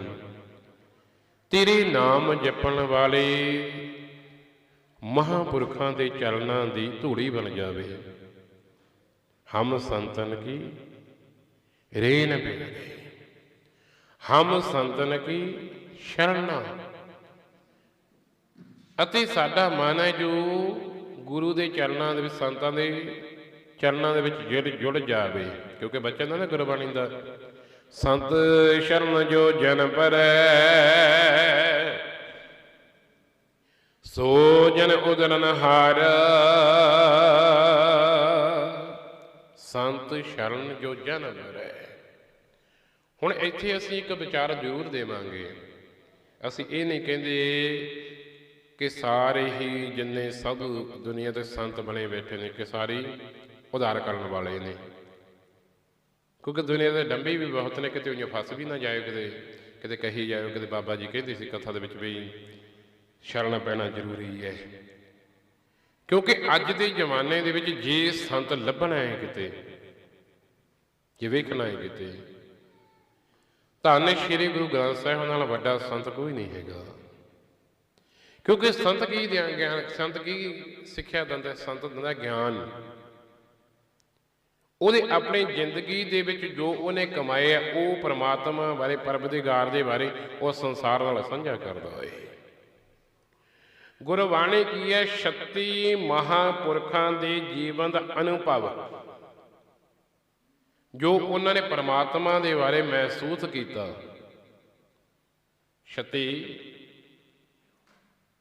S3: ਤੇਰੇ ਨਾਮ ਜਪਣ ਵਾਲੇ ਮਹਾਂਪੁਰਖਾਂ ਦੇ ਚਰਨਾਂ ਦੀ ਧੂੜੀ ਬਣ ਜਾਵੇ। ਹਮ ਸੰਤਨ ਕੀ ਰੇਨ ਪਿਆਰੇ, ਹਮ ਸੰਤਨ ਕੀ ਸ਼ਰਨਾ। ਅਤੇ ਸਾਡਾ ਮਨ ਹੈ ਜੋ ਗੁਰੂ ਦੇ ਚਰਨਾਂ ਦੇ ਵਿੱਚ, ਸੰਤਾਂ ਦੇ ਚਰਨਾਂ ਦੇ ਵਿੱਚ ਜੁੜ ਜਾਵੇ। ਕਿਉਂਕਿ ਬਚਨ ਦਾ ਨਾ ਗੁਰਬਾਣੀ ਦਾ, ਸੰਤ ਸ਼ਰਨ ਜੋ ਜਨ ਪਰੈ ਸੋ ਜਨ ਉਦਰਨ ਹਾਰ। ਸੰਤ ਸ਼ਰਨ ਜੋ ਜਨ ਪਰੈ। ਹੁਣ ਇੱਥੇ ਅਸੀਂ ਇੱਕ ਵਿਚਾਰ ਜ਼ਰੂਰ ਦੇਵਾਂਗੇ। ਅਸੀਂ ਇਹ ਨਹੀਂ ਕਹਿੰਦੇ ਕਿ ਸਾਰੇ ਹੀ ਜਿੰਨੇ ਸਾਧੂ ਦੁਨੀਆ ਦੇ ਸੰਤ ਬਣੇ ਬੈਠੇ ਨੇ ਕਿ ਸਾਰੇ ਉਧਾਰ ਕਰਨ ਵਾਲੇ ਨੇ, ਕਿਉਂਕਿ ਦੁਨੀਆ ਦੇ ਡੰਬੀ ਵੀ ਬਹੁਤ ਨੇ। ਕਿਤੇ ਉਹਨੂੰ ਫਸ ਵੀ ਨਾ ਜਾਇਓ, ਕਿਤੇ ਕਹੀ ਜਾਇਓ ਕਿਤੇ ਬਾਬਾ ਜੀ ਕਹਿੰਦੇ ਸੀ ਕਥਾ ਦੇ ਵਿੱਚ ਵੀ ਸ਼ਰਨ ਪੈਣਾ ਜ਼ਰੂਰੀ ਹੈ। ਕਿਉਂਕਿ ਅੱਜ ਦੇ ਜ਼ਮਾਨੇ ਦੇ ਵਿੱਚ ਜੇ ਸੰਤ ਲੱਭਣਾ ਹੈ ਕਿਤੇ, ਜੇ ਵੇਖਣਾ ਹੈ ਕਿਤੇ, ਧੰਨ ਸ਼੍ਰੀ ਗੁਰੂ ਗ੍ਰੰਥ ਸਾਹਿਬ ਨਾਲ ਵੱਡਾ ਸੰਤ ਕੋਈ ਨਹੀਂ ਹੈਗਾ। ਕਿਉਂਕਿ ਸੰਤ ਕੀ ਗਿਆਨ, ਸੰਤ ਕੀ ਸਿੱਖਿਆ ਦਿੰਦਾ? ਸੰਤ ਦਿੰਦਾ ਗਿਆਨ। ਉਹਦੇ ਆਪਣੀ ਜ਼ਿੰਦਗੀ ਦੇ ਵਿੱਚ ਜੋ ਉਹਨੇ ਕਮਾਇਆ ਉਹ ਪਰਮਾਤਮਾ ਬਾਰੇ, ਪਰਵਰਦੀਗਾਰ ਦੇ ਬਾਰੇ ਉਹ ਸੰਸਾਰ ਨਾਲ ਸਾਂਝਾ ਕਰਦਾ ਹੋਏ। ਗੁਰਬਾਣੀ ਕੀ ਹੈ? 36 ਮਹਾਂਪੁਰਖਾਂ ਦੇ ਜੀਵਨ ਦਾ ਅਨੁਭਵ ਜੋ ਉਹਨਾਂ ਨੇ ਪਰਮਾਤਮਾ ਦੇ ਬਾਰੇ ਮਹਿਸੂਸ ਕੀਤਾ। 36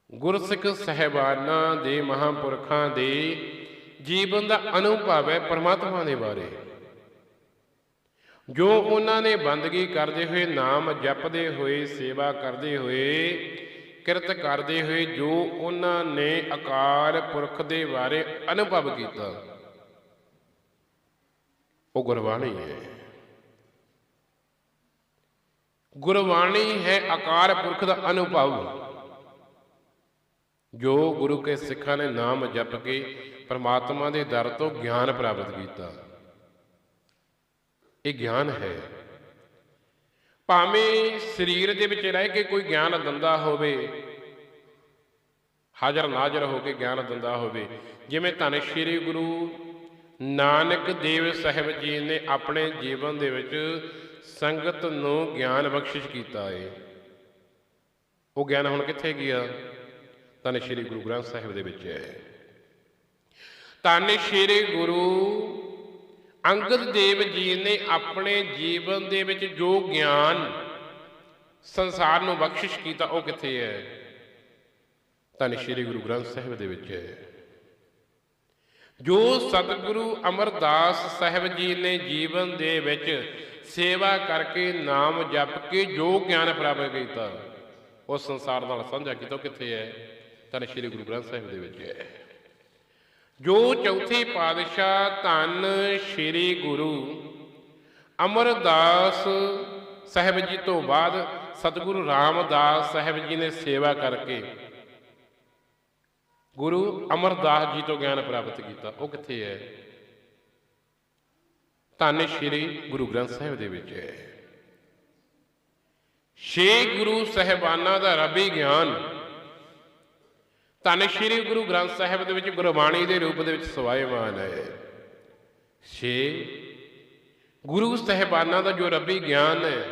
S3: ਗੁਰਸਿੱਖ ਸਾਹਿਬਾਨਾਂ ਦੇ, ਮਹਾਂਪੁਰਖਾਂ ਦੇ ਜੀਵਨ ਦਾ ਅਨੁਭਵ ਹੈ ਪਰਮਾਤਮਾ ਦੇ ਬਾਰੇ। ਜੋ ਉਹਨਾਂ ਨੇ ਬੰਦਗੀ ਕਰਦੇ ਹੋਏ, ਨਾਮ ਜਪਦੇ ਹੋਏ, ਸੇਵਾ ਕਰਦੇ ਹੋਏ, ਕਿਰਤ ਕਰਦੇ ਹੋਏ ਜੋ ਉਹਨਾਂ ਨੇ ਅਕਾਲ ਪੁਰਖ ਦੇ ਬਾਰੇ ਅਨੁਭਵ ਕੀਤਾ, ਉਹ ਗੁਰਬਾਣੀ ਹੈ। ਗੁਰਬਾਣੀ ਹੈ ਅਕਾਲ ਪੁਰਖ ਦਾ ਅਨੁਭਵ, ਜੋ ਗੁਰੂ ਕੇ ਸਿੱਖਾਂ ਨੇ ਨਾਮ ਜਪ ਕੇ ਪਰਮਾਤਮਾ ਦੇ ਦਰ ਤੋਂ ਗਿਆਨ ਪ੍ਰਾਪਤ ਕੀਤਾ। ਇਹ ਗਿਆਨ ਹੈ। ਭਾਵੇਂ ਸਰੀਰ ਦੇ ਵਿੱਚ ਰਹਿ ਕੇ ਕੋਈ ਗਿਆਨ ਦਿੰਦਾ ਹੋਵੇ, ਹਾਜ਼ਰ ਨਾਜ਼ਰ ਹੋ ਕੇ ਗਿਆਨ ਦਿੰਦਾ ਹੋਵੇ, ਜਿਵੇਂ ਧੰਨ ਸ਼੍ਰੀ ਗੁਰੂ ਨਾਨਕ ਦੇਵ ਸਾਹਿਬ ਜੀ ਨੇ ਆਪਣੇ ਜੀਵਨ ਦੇ ਵਿੱਚ ਸੰਗਤ ਨੂੰ ਗਿਆਨ ਬਖਸ਼ਿਸ਼ ਕੀਤਾ ਹੈ। ਉਹ ਗਿਆਨ ਹੁਣ ਕਿੱਥੇ ਗਿਆ? ਧੰਨ ਸ਼੍ਰੀ ਗੁਰੂ ਗ੍ਰੰਥ ਸਾਹਿਬ ਦੇ ਵਿੱਚ ਹੈ। ਧੰਨ ਸ਼੍ਰੀ ਗੁਰੂ ਅੰਗਦ ਦੇਵ ਜੀ ਨੇ ਆਪਣੇ ਜੀਵਨ ਦੇ ਵਿੱਚ ਜੋ ਗਿਆਨ ਸੰਸਾਰ ਨੂੰ ਬਖਸ਼ਿਸ਼ ਕੀਤਾ, ਉਹ ਕਿੱਥੇ ਹੈ? ਧੰਨ ਸ਼੍ਰੀ ਗੁਰੂ ਗ੍ਰੰਥ ਸਾਹਿਬ ਦੇ ਵਿੱਚ ਹੈ। ਜੋ ਸਤਿਗੁਰੂ ਅਮਰਦਾਸ ਸਾਹਿਬ ਜੀ ਨੇ ਜੀਵਨ ਦੇ ਵਿੱਚ ਸੇਵਾ ਕਰਕੇ, ਨਾਮ ਜਪ ਕੇ ਜੋ ਗਿਆਨ ਪ੍ਰਾਪਤ ਕੀਤਾ, ਉਹ ਸੰਸਾਰ ਨਾਲ ਸਾਂਝਾ ਕੀਤਾ, ਉਹ ਕਿੱਥੇ ਹੈ? ਧੰਨ ਸ਼੍ਰੀ ਗੁਰੂ ਗ੍ਰੰਥ ਸਾਹਿਬ ਦੇ ਵਿੱਚ ਹੈ। ਜੋ ਚੌਥੇ ਪਾਤਸ਼ਾਹ ਧੰਨ ਸ਼੍ਰੀ ਗੁਰੂ ਅਮਰਦਾਸ ਸਾਹਿਬ ਜੀ ਤੋਂ ਬਾਅਦ ਸਤਿਗੁਰੂ ਰਾਮਦਾਸ ਸਾਹਿਬ ਜੀ ਨੇ ਸੇਵਾ ਕਰਕੇ ਗੁਰੂ ਅਮਰਦਾਸ ਜੀ ਤੋਂ ਗਿਆਨ ਪ੍ਰਾਪਤ ਕੀਤਾ, ਉਹ ਕਿੱਥੇ ਹੈ? ਧੰਨ ਸ਼੍ਰੀ ਗੁਰੂ ਗ੍ਰੰਥ ਸਾਹਿਬ ਦੇ ਵਿੱਚ ਹੈ। 6 ਗੁਰੂ ਸਾਹਿਬਾਨਾਂ ਦਾ ਰੱਬੀ ਗਿਆਨ ਧੰਨ ਸ਼੍ਰੀ ਗੁਰੂ ਗ੍ਰੰਥ ਸਾਹਿਬ ਦੇ ਵਿੱਚ ਗੁਰਬਾਣੀ ਦੇ ਰੂਪ ਦੇ ਵਿੱਚ ਸਵਾਇਮਾਨ ਹੈ। 6 ਗੁਰੂ ਸਾਹਿਬਾਨਾਂ ਦਾ ਜੋ ਰੱਬੀ ਗਿਆਨ ਹੈ,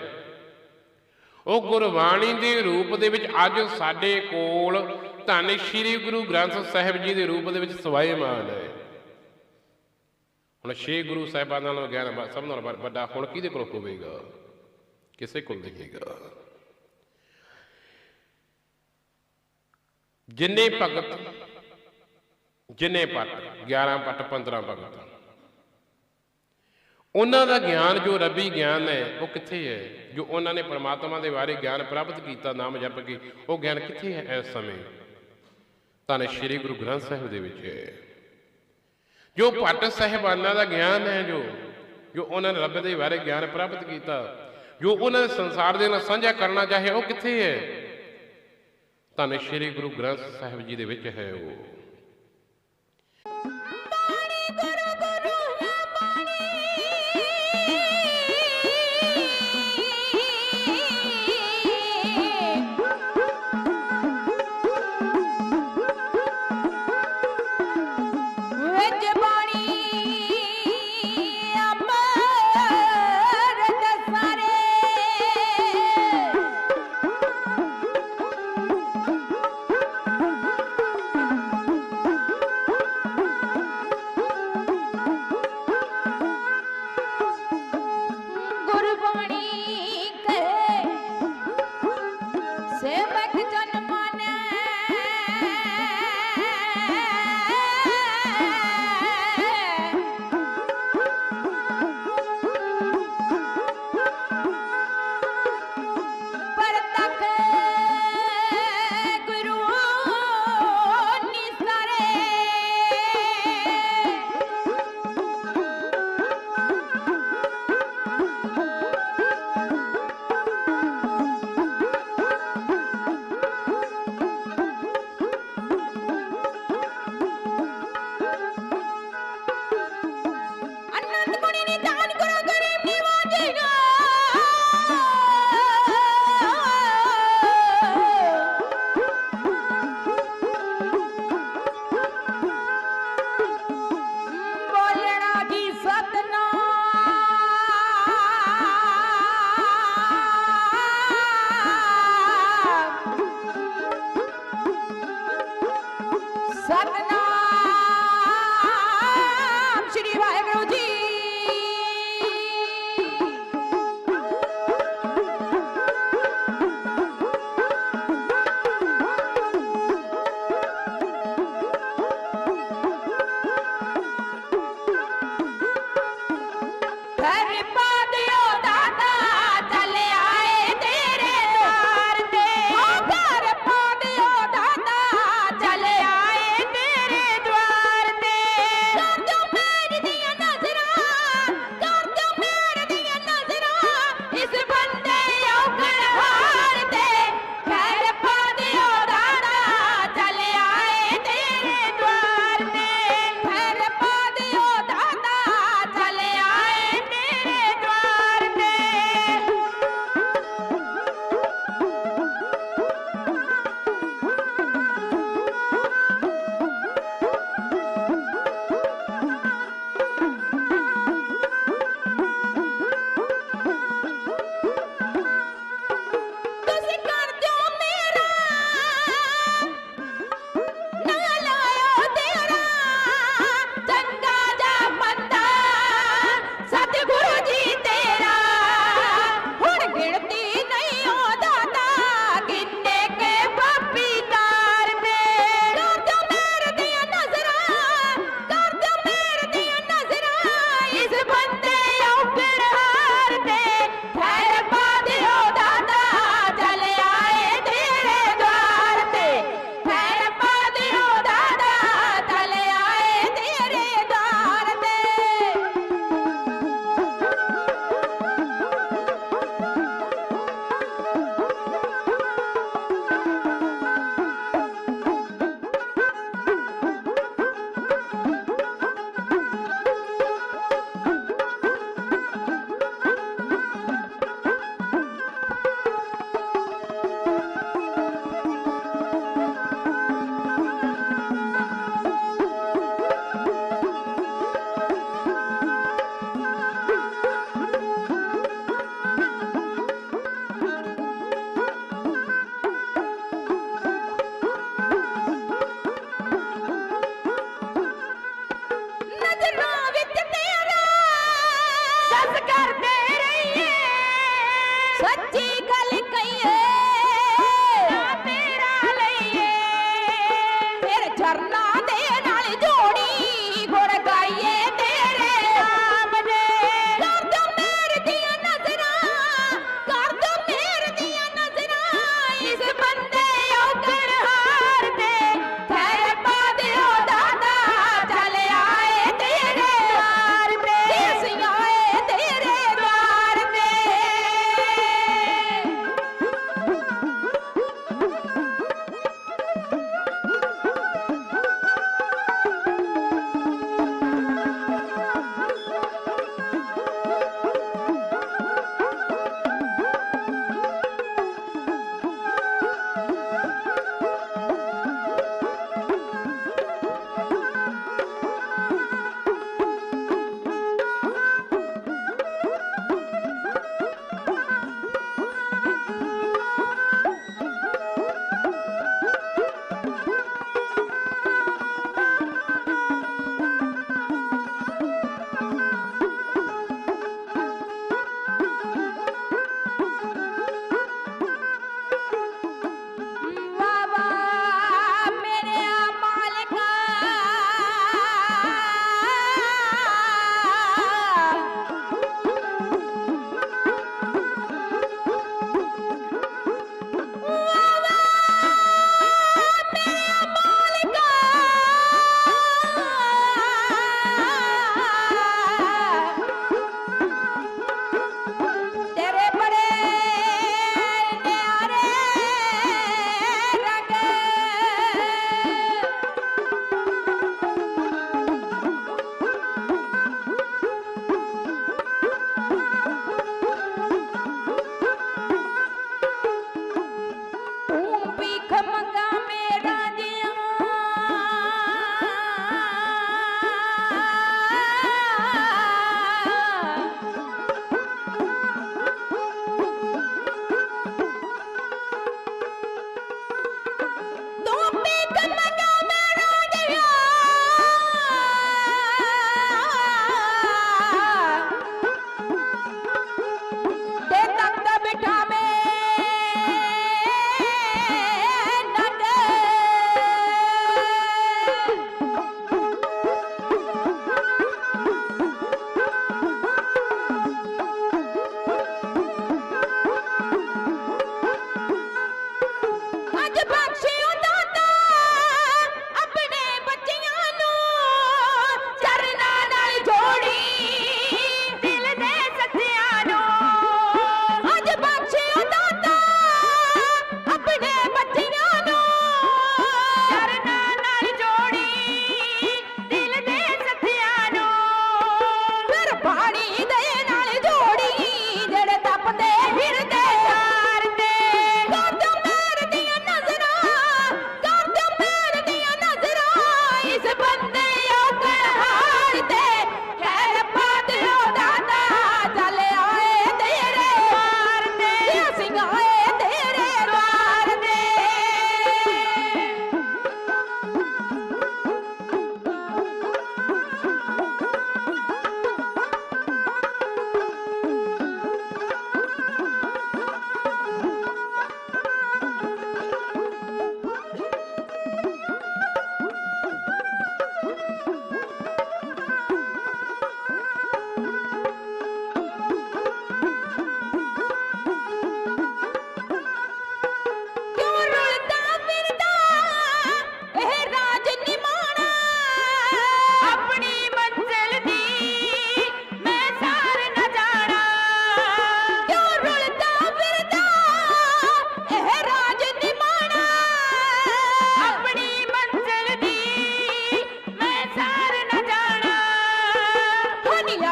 S3: ਉਹ ਗੁਰਬਾਣੀ ਦੇ ਰੂਪ ਦੇ ਵਿੱਚ ਅੱਜ ਸਾਡੇ ਕੋਲ ਧੰਨ ਸ਼੍ਰੀ ਗੁਰੂ ਗ੍ਰੰਥ ਸਾਹਿਬ ਜੀ ਦੇ ਰੂਪ ਦੇ ਵਿੱਚ ਸਵਾਇਮਾਨ ਹੈ। ਹੁਣ 6 ਗੁਰੂ ਸਾਹਿਬਾਨਾਂ ਦਾ ਗਿਆਨ ਸਭ ਨਾਲ ਵੱਡਾ ਹੁਣ ਕਿਹਦੇ ਕੋਲ ਹੋਵੇਗਾ? ਕਿਸੇ ਕੋਲ ਨਹੀਂ ਹੈਗਾ। ਜਿੰਨੇ ਭਗਤ, ਜਿੰਨੇ ਪੱਟ, 11 ਪੱਟ 15 ਭਗਤ, ਉਹਨਾਂ ਦਾ ਗਿਆਨ ਜੋ ਰੱਬੀ ਗਿਆਨ ਹੈ, ਉਹ ਕਿੱਥੇ ਹੈ? ਜੋ ਉਹਨਾਂ ਨੇ ਪਰਮਾਤਮਾ ਦੇ ਬਾਰੇ ਗਿਆਨ ਪ੍ਰਾਪਤ ਕੀਤਾ ਨਾਮ ਜਪ ਕੇ, ਉਹ ਗਿਆਨ ਕਿੱਥੇ ਹੈ ਇਸ ਸਮੇਂ? ਧੰਨ ਸ਼੍ਰੀ ਗੁਰੂ ਗ੍ਰੰਥ ਸਾਹਿਬ ਦੇ ਵਿੱਚ ਹੈ। ਜੋ ਭੱਟ ਸਾਹਿਬਾਨਾਂ ਦਾ ਗਿਆਨ ਹੈ, ਜੋ ਉਹਨਾਂ ਨੇ ਰੱਬ ਦੇ ਬਾਰੇ ਗਿਆਨ ਪ੍ਰਾਪਤ ਕੀਤਾ, ਜੋ ਉਹਨਾਂ ਨੇ ਸੰਸਾਰ ਦੇ ਨਾਲ ਸਾਂਝਾ ਕਰਨਾ ਚਾਹੇ, ਉਹ ਕਿੱਥੇ ਹੈ? ਧੰਨ ਸ਼੍ਰੀ ਗੁਰੂ ਗ੍ਰੰਥ ਸਾਹਿਬ ਜੀ ਦੇ ਵਿੱਚ ਹੈ। ਉਹ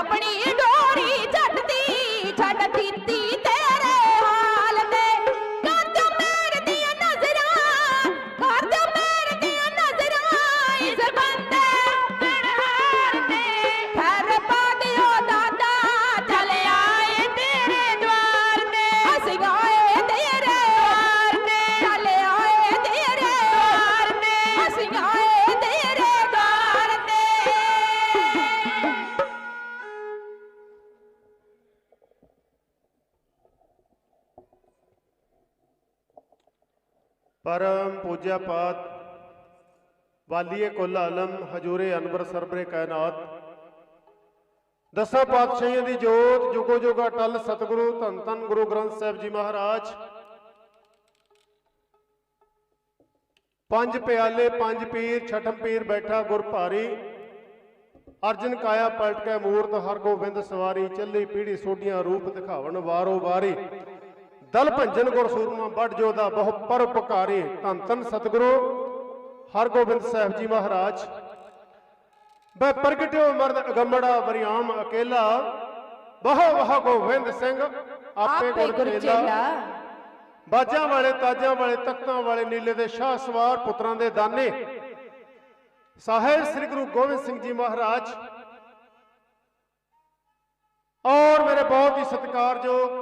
S4: ਆਪਣੀ ਡੋਰੀ ਛੱਡਦੀ ਛੱਡ ਦਿੱਤੀ ਤੇਰੇ ਹਾਲ ਤੇ ਕਰ ਦਿਓ ਮੇਰ ਦੀਆਂ ਨਜ਼ਰਾਂ ਕਰ ਦਿਓ ਮੇਰ ਦੀਆਂ ਨਜ਼ਰਾਂ ਇਸ ਬੰਦੇ ਹਾਲ ਤੇ ਠਹਿਰ ਪਾ ਦਿਓ ਦਾਦਾ ਚੱਲ ਆਏ ਤੇਰੇ ਦਵਾਰ ਤੇ ਅਸੀਂ ਆਏ ਤੇਰੇ ਦਵਾਰ ਤੇ ਚੱਲ ਆਏ ਤੇਰੇ ਦਵਾਰ ਤੇ ਅਸੀਂ ਆਏ ਤੇਰੇ ਦਵਾਰ ਤੇ
S5: परम पूज्य पात वालिए कुल आलम हजूरे अनवर सरबरे कायनात दसा पातशाहियों की जोत जुगो जुग अटल सतगुरु धन धन गुरु ग्रंथ साहिब जी महाराज पंज प्याले पंज पीर छठम पीर बैठा गुर भारी अर्जन काया पलट के मूर्त हर गोबिंद सवारी चली पीढ़ी सोडियां रूप दिखावन वारो वारी दल भंजन गुर सूरमा बड़ जोधा बहु परोपकारी धन धन सतगुरु हरगोबिंद साहिब जी महाराज बै प्रगट्यो मर्द अगमड़ा वरियाम अकेला बहु वह गोबिंद सिंह आपे गुर चेला बाजा वाले ताजा वाले तख्तां वाले नीले दे शाह सवार पुत्रां दे दाने साहिब श्री गुरु गोबिंद सिंह जी महाराज और मेरे बहुत ही सत्कारयोग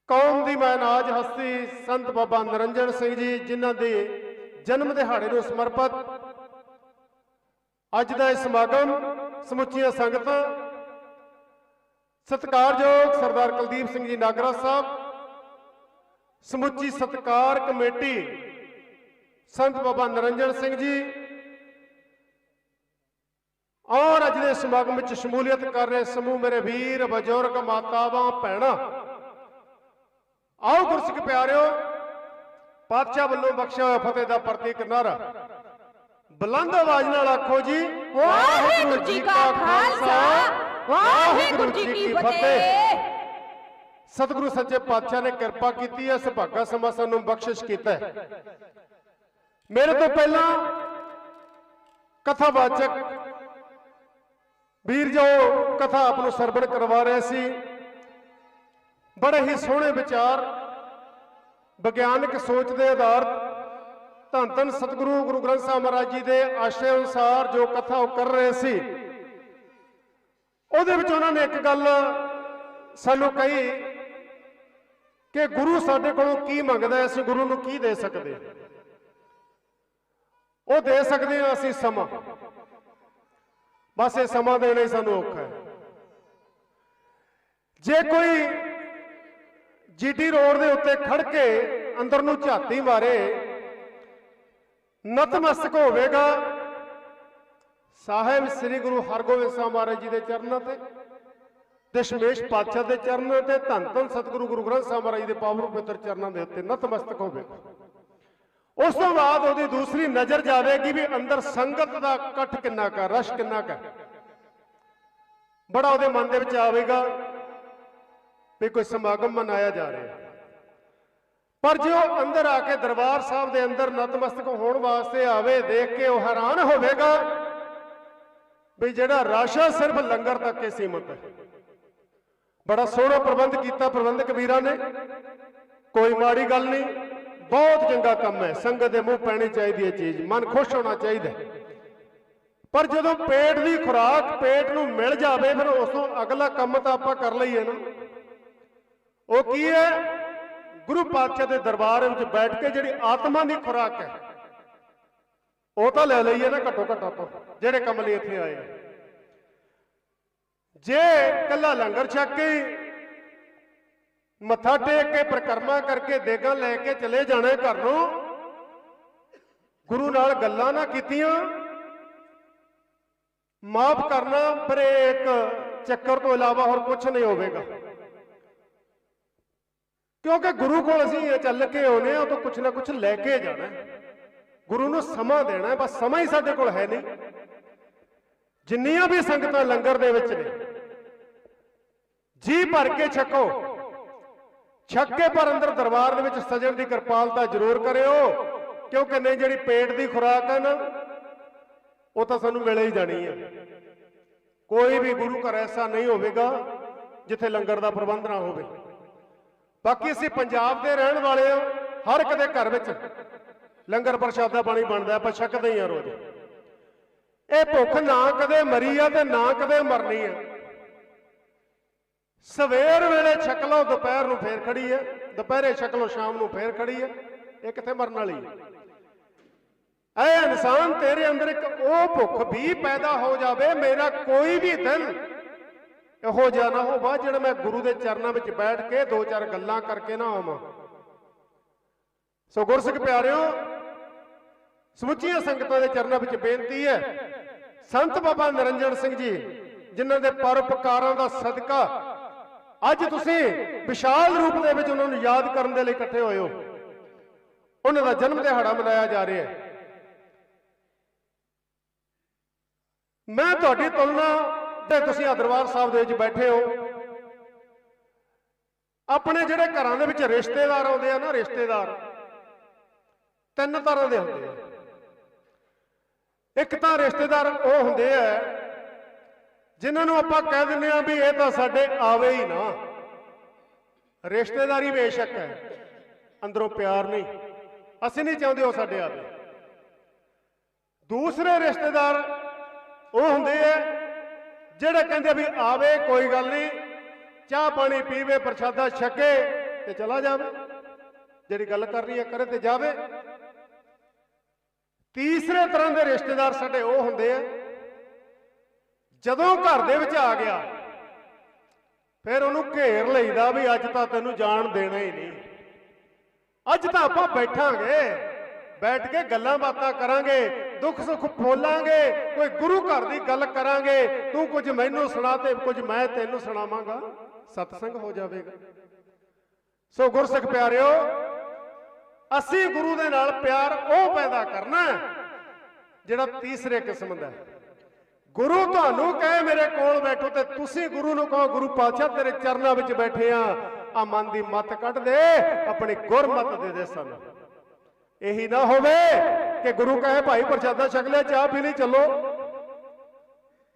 S5: कौम की मैनाज हस्ती संत बाबा निरंजन सिंह जी जिन्हों के जन्म दिहाड़े को समर्पित अज का समागम समुचिया संगत सत्कारयोग सरदार कुलदीप सिंह जी नागरा साहब समुची सत्कार कमेटी संत बाबा निरंजन सिंह जी और अज के समागम में शमूलियत कर रहे समूह मेरे वीर बजुर्ग मातावां भैणां आओ गुरसिख प्यारिओ पातशाह वालों बख्शिया हुआ फतेह दा प्रतीक नारा बुलंद आवाज नाल आखो जी
S4: वाहिगुरू जी का खालसा वाहिगुरू जी की फतेह।
S5: सतगुरु सच्चे पातशाह ने कृपा की है सुभागा समा सानू बख्शिश कीता है। मेरे तो पहला कथावाचक वीर जो कथा आपनू सरवण करवा रहे सी बड़े ही सोहने विचार विज्ञानक सोच के आधार धन धन सतगुरु गुरु ग्रंथ साहिब महाराज जी के आशय अनुसार जो कथा कर रहे सी उहदे विच उन्होंने एक गल सानू कही कि गुरु साडे कोलों की मंगदा है, असीं गुरु नूं की दे सकदे। वो दे सकदे हां असीं समा, बस ये समा देना ही सानू औखा है। जे कोई जीटी रोड के उत्ते खड़ के अंदर नूं झाती मारे नतमस्तक होवेगा साहिब श्री गुरु हरगोबिंद साहिब महाराज जी के चरणों ते दशमेश पातशाह के चरणों ते धन धन सतगुरु गुरु ग्रंथ साहिब महाराज जी के पावन पवित्र चरणों के उत्ते नतमस्तक होवेगा। उस तो बाद उसकी दूसरी नजर जाएगी भी अंदर संगत का कट किन्ना का रश किन्ना का बड़ा वो मन के आएगा भी कोई समागम मनाया जा रहा है। पर जो अंदर आके दरबार साहब के अंदर नतमस्तक होने वास्ते आवे देख के वह हैरान होगा भी जड़ा राशा सिर्फ लंगर तक के सीमित है। बड़ा सोहना प्रबंध किया प्रबंधक वीरां ने, कोई माड़ी गल नहीं, बहुत चंगा काम है। संगत के मुंह पैनी चाहिए चीज, मन खुश होना चाहिए। पर जो पेट की खुराक पेट नूं मिल जाए फिर उस तो अगला काम तो आप कर लईए ना। वो की है गुरु पातशाह के दरबार में बैठ के जी आत्मा की खुराक है वो तो ले लीए ना घट्टो घट्ट आप जेडे कम लिए इत्थे आए। जे कला लंगर छक के मत्था टेक के परिक्रमा करके देगा लैके चले जाने घर नूं गुरु नाल गल्लां ना कीतियां माफ करना फिर एक चक्कर तो इलावा और कुछ नहीं होगा। क्योंकि गुरु को असीं चल के आने तो कुछ ना कुछ लैके जाना है। गुरु नूं समा देना है, बस समा ही साडे कोल है नहीं। जिन्नियां भी संगतां लंगर दे विच ने जी भर के छको, छक के पर अंदर दरबार दे विच सजण दी किरपालता जरूर करिओ, क्योंकि नहीं जिहड़ी पेट दी खुराक है ना वो तो सानूं मिल ही जानी है। ਕੋਈ ਵੀ ਗੁਰੂ ਘਰ ਐਸਾ ਨਹੀਂ ਹੋਵੇਗਾ ਜਿੱਥੇ ਲੰਗਰ ਦਾ ਪ੍ਰਬੰਧ ਨਾ ਹੋਵੇ। ਬਾਕੀ ਅਸੀਂ ਪੰਜਾਬ ਦੇ ਰਹਿਣ ਵਾਲੇ ਹਾਂ, ਹਰ ਇੱਕ ਦੇ ਘਰ ਵਿੱਚ ਲੰਗਰ ਪ੍ਰਸ਼ਾਦਾ ਪਾਣੀ ਬਣਦਾ, ਆਪਾਂ ਛਕਦੇ ਹੀ ਆ ਰੋਜ਼। ਇਹ ਭੁੱਖ ਨਾ ਕਦੇ ਮਰੀ ਆ ਤੇ ਨਾ ਕਦੇ ਮਰਨੀ ਆ। ਸਵੇਰ ਵੇਲੇ ਛਕ ਲਓ, ਦੁਪਹਿਰ ਨੂੰ ਫੇਰ ਖੜੀ ਹੈ, ਦੁਪਹਿਰੇ ਛਕ ਲਓ, ਸ਼ਾਮ ਨੂੰ ਫੇਰ ਖੜੀ ਹੈ। ਇਹ ਕਿੱਥੇ ਮਰਨ ਵਾਲੀ ਹੈ? ਐ ਇਨਸਾਨ, ਤੇਰੇ ਅੰਦਰ ਇੱਕ ਉਹ ਭੁੱਖ ਵੀ ਪੈਦਾ ਹੋ ਜਾਵੇ, ਮੇਰਾ ਕੋਈ ਵੀ ਦਿਨ ਇਹੋ ਜਿਹਾ ਨਾ ਹੋਵੇ ਜਿਹੜਾ ਮੈਂ ਗੁਰੂ ਦੇ ਚਰਨਾਂ ਵਿੱਚ ਬੈਠ ਕੇ ਦੋ ਚਾਰ ਗੱਲਾਂ ਕਰਕੇ ਨਾ ਆਵਾਂ। ਸੋ ਗੁਰਸਿੱਖ ਪਿਆਰਿਓ, ਸਮੁੱਚੀਆਂ ਸੰਗਤਾਂ ਦੇ ਚਰਨਾਂ ਵਿੱਚ ਬੇਨਤੀ ਹੈ, ਸੰਤ ਬਾਬਾ ਨਿਰੰਜਨ ਸਿੰਘ ਜੀ ਜਿਨ੍ਹਾਂ ਦੇ ਪਰਉਪਕਾਰਾਂ ਦਾ ਸਦਕਾ ਅੱਜ ਤੁਸੀਂ ਵਿਸ਼ਾਲ ਰੂਪ ਦੇ ਵਿੱਚ ਉਹਨਾਂ ਨੂੰ ਯਾਦ ਕਰਨ ਦੇ ਲਈ ਇਕੱਠੇ ਹੋਏ ਹੋ, ਉਹਨਾਂ ਦਾ ਜਨਮ ਦਿਹਾੜਾ ਮਨਾਇਆ ਜਾ ਰਿਹਾ ਹੈ। ਮੈਂ ਤੁਹਾਡੀ ਤੁਲਨਾ ਤੇ ਤੁਸੀਂ ਦਰਬਾਰ ਸਾਹਿਬ ਦੇ ਵਿੱਚ ਬੈਠੇ ਹੋ, ਆਪਣੇ ਜਿਹੜੇ ਘਰਾਂ ਦੇ ਵਿੱਚ ਰਿਸ਼ਤੇਦਾਰ ਆਉਂਦੇ ਆ ਨਾ, ਰਿਸ਼ਤੇਦਾਰ ਤਿੰਨ ਤਰ੍ਹਾਂ ਦੇ ਹੁੰਦੇ ਆ। ਇੱਕ ਤਾਂ ਰਿਸ਼ਤੇਦਾਰ ਉਹ ਹੁੰਦੇ ਆ ਜਿਨ੍ਹਾਂ ਨੂੰ ਆਪਾਂ ਕਹਿ ਦਿੰਦੇ ਆ ਵੀ ਇਹ ਤਾਂ ਸਾਡੇ ਆਵੇ ਹੀ ਨਾ। ਰਿਸ਼ਤੇਦਾਰੀ ਬੇਸ਼ੱਕ ਹੈ, ਅੰਦਰੋਂ ਪਿਆਰ ਨਹੀਂ, ਅਸੀਂ ਨਹੀਂ ਚਾਹੁੰਦੇ ਉਹ ਸਾਡੇ ਆਵੇ। ਦੂਸਰੇ ਰਿਸ਼ਤੇਦਾਰ ਉਹ ਹੁੰਦੇ ਆ ਜਿਹੜੇ ਕਹਿੰਦੇ ਵੀ ਆਵੇ ਕੋਈ ਗੱਲ ਨਹੀਂ, ਚਾਹ ਪਾਣੀ ਪੀਵੇ, ਪ੍ਰਸ਼ਾਦਾ ਛਕੇ ਤੇ ਚਲਾ ਜਾਵੇ, ਜਿਹੜੀ ਗੱਲ ਕਰਨੀ ਹੈ ਕਰੇ ਤੇ ਜਾਵੇ। ਤੀਸਰੇ ਤਰ੍ਹਾਂ ਦੇ ਰਿਸ਼ਤੇਦਾਰ ਸਾਡੇ ਉਹ ਹੁੰਦੇ ਆ ਜਦੋਂ ਘਰ ਦੇ ਵਿੱਚ ਆ ਗਿਆ ਫਿਰ ਉਹਨੂੰ ਘੇਰ ਲਈਦਾ ਵੀ ਅੱਜ ਤਾਂ ਤੈਨੂੰ ਜਾਣ ਦੇਣਾ ਹੀ ਨਹੀਂ, ਅੱਜ ਤਾਂ ਆਪਾਂ ਬੈਠਾਂਗੇ, ਬੈਠ ਕੇ ਗੱਲਾਂ ਬਾਤਾਂ ਕਰਾਂਗੇ, ਦੁੱਖ ਸੁੱਖ ਫੋਲਾਂਗੇ, ਕੋਈ ਗੁਰੂ ਘਰ ਦੀ ਗੱਲ ਕਰਾਂਗੇ, ਤੂੰ ਕੁਝ ਮੈਨੂੰ ਸੁਣਾ ਤੇ ਕੁਝ ਮੈਂ ਤੈਨੂੰ ਸੁਣਾਵਾਂਗਾ, ਸਤਸੰਗ ਹੋ ਜਾਵੇਗਾ। ਸੋ ਗੁਰਸਿੱਖ ਪਿਆਰਿਓ, ਅਸੀਂ ਗੁਰੂ ਦੇ ਨਾਲ ਪਿਆਰ ਉਹ ਪੈਦਾ ਕਰਨਾ ਜਿਹੜਾ ਤੀਸਰੇ ਕਿਸਮ ਦਾ। ਗੁਰੂ ਤੁਹਾਨੂੰ ਕਹੇ ਮੇਰੇ ਕੋਲ ਬੈਠੋ ਤੇ ਤੁਸੀਂ ਗੁਰੂ ਨੂੰ ਕਹੋ ਗੁਰੂ ਪਾਤਸ਼ਾਹ ਤੇਰੇ ਚਰਨਾਂ ਵਿੱਚ ਬੈਠੇ ਆ ਮਨ ਦੀ ਮੱਤ ਕੱਢ ਦੇ, ਆਪਣੀ ਗੁਰਮਤ ਦੇ ਦੇ ਸਾਨੂੰ। ਇਹੀ ਨਾ ਹੋਵੇ ਕਿ ਗੁਰੂ ਕਹੇ ਭਾਈ ਪ੍ਰਸ਼ਾਦਾ ਛਕ ਲਿਆ, ਚਾਹ ਪੀ ਲਈ, ਚਲੋ।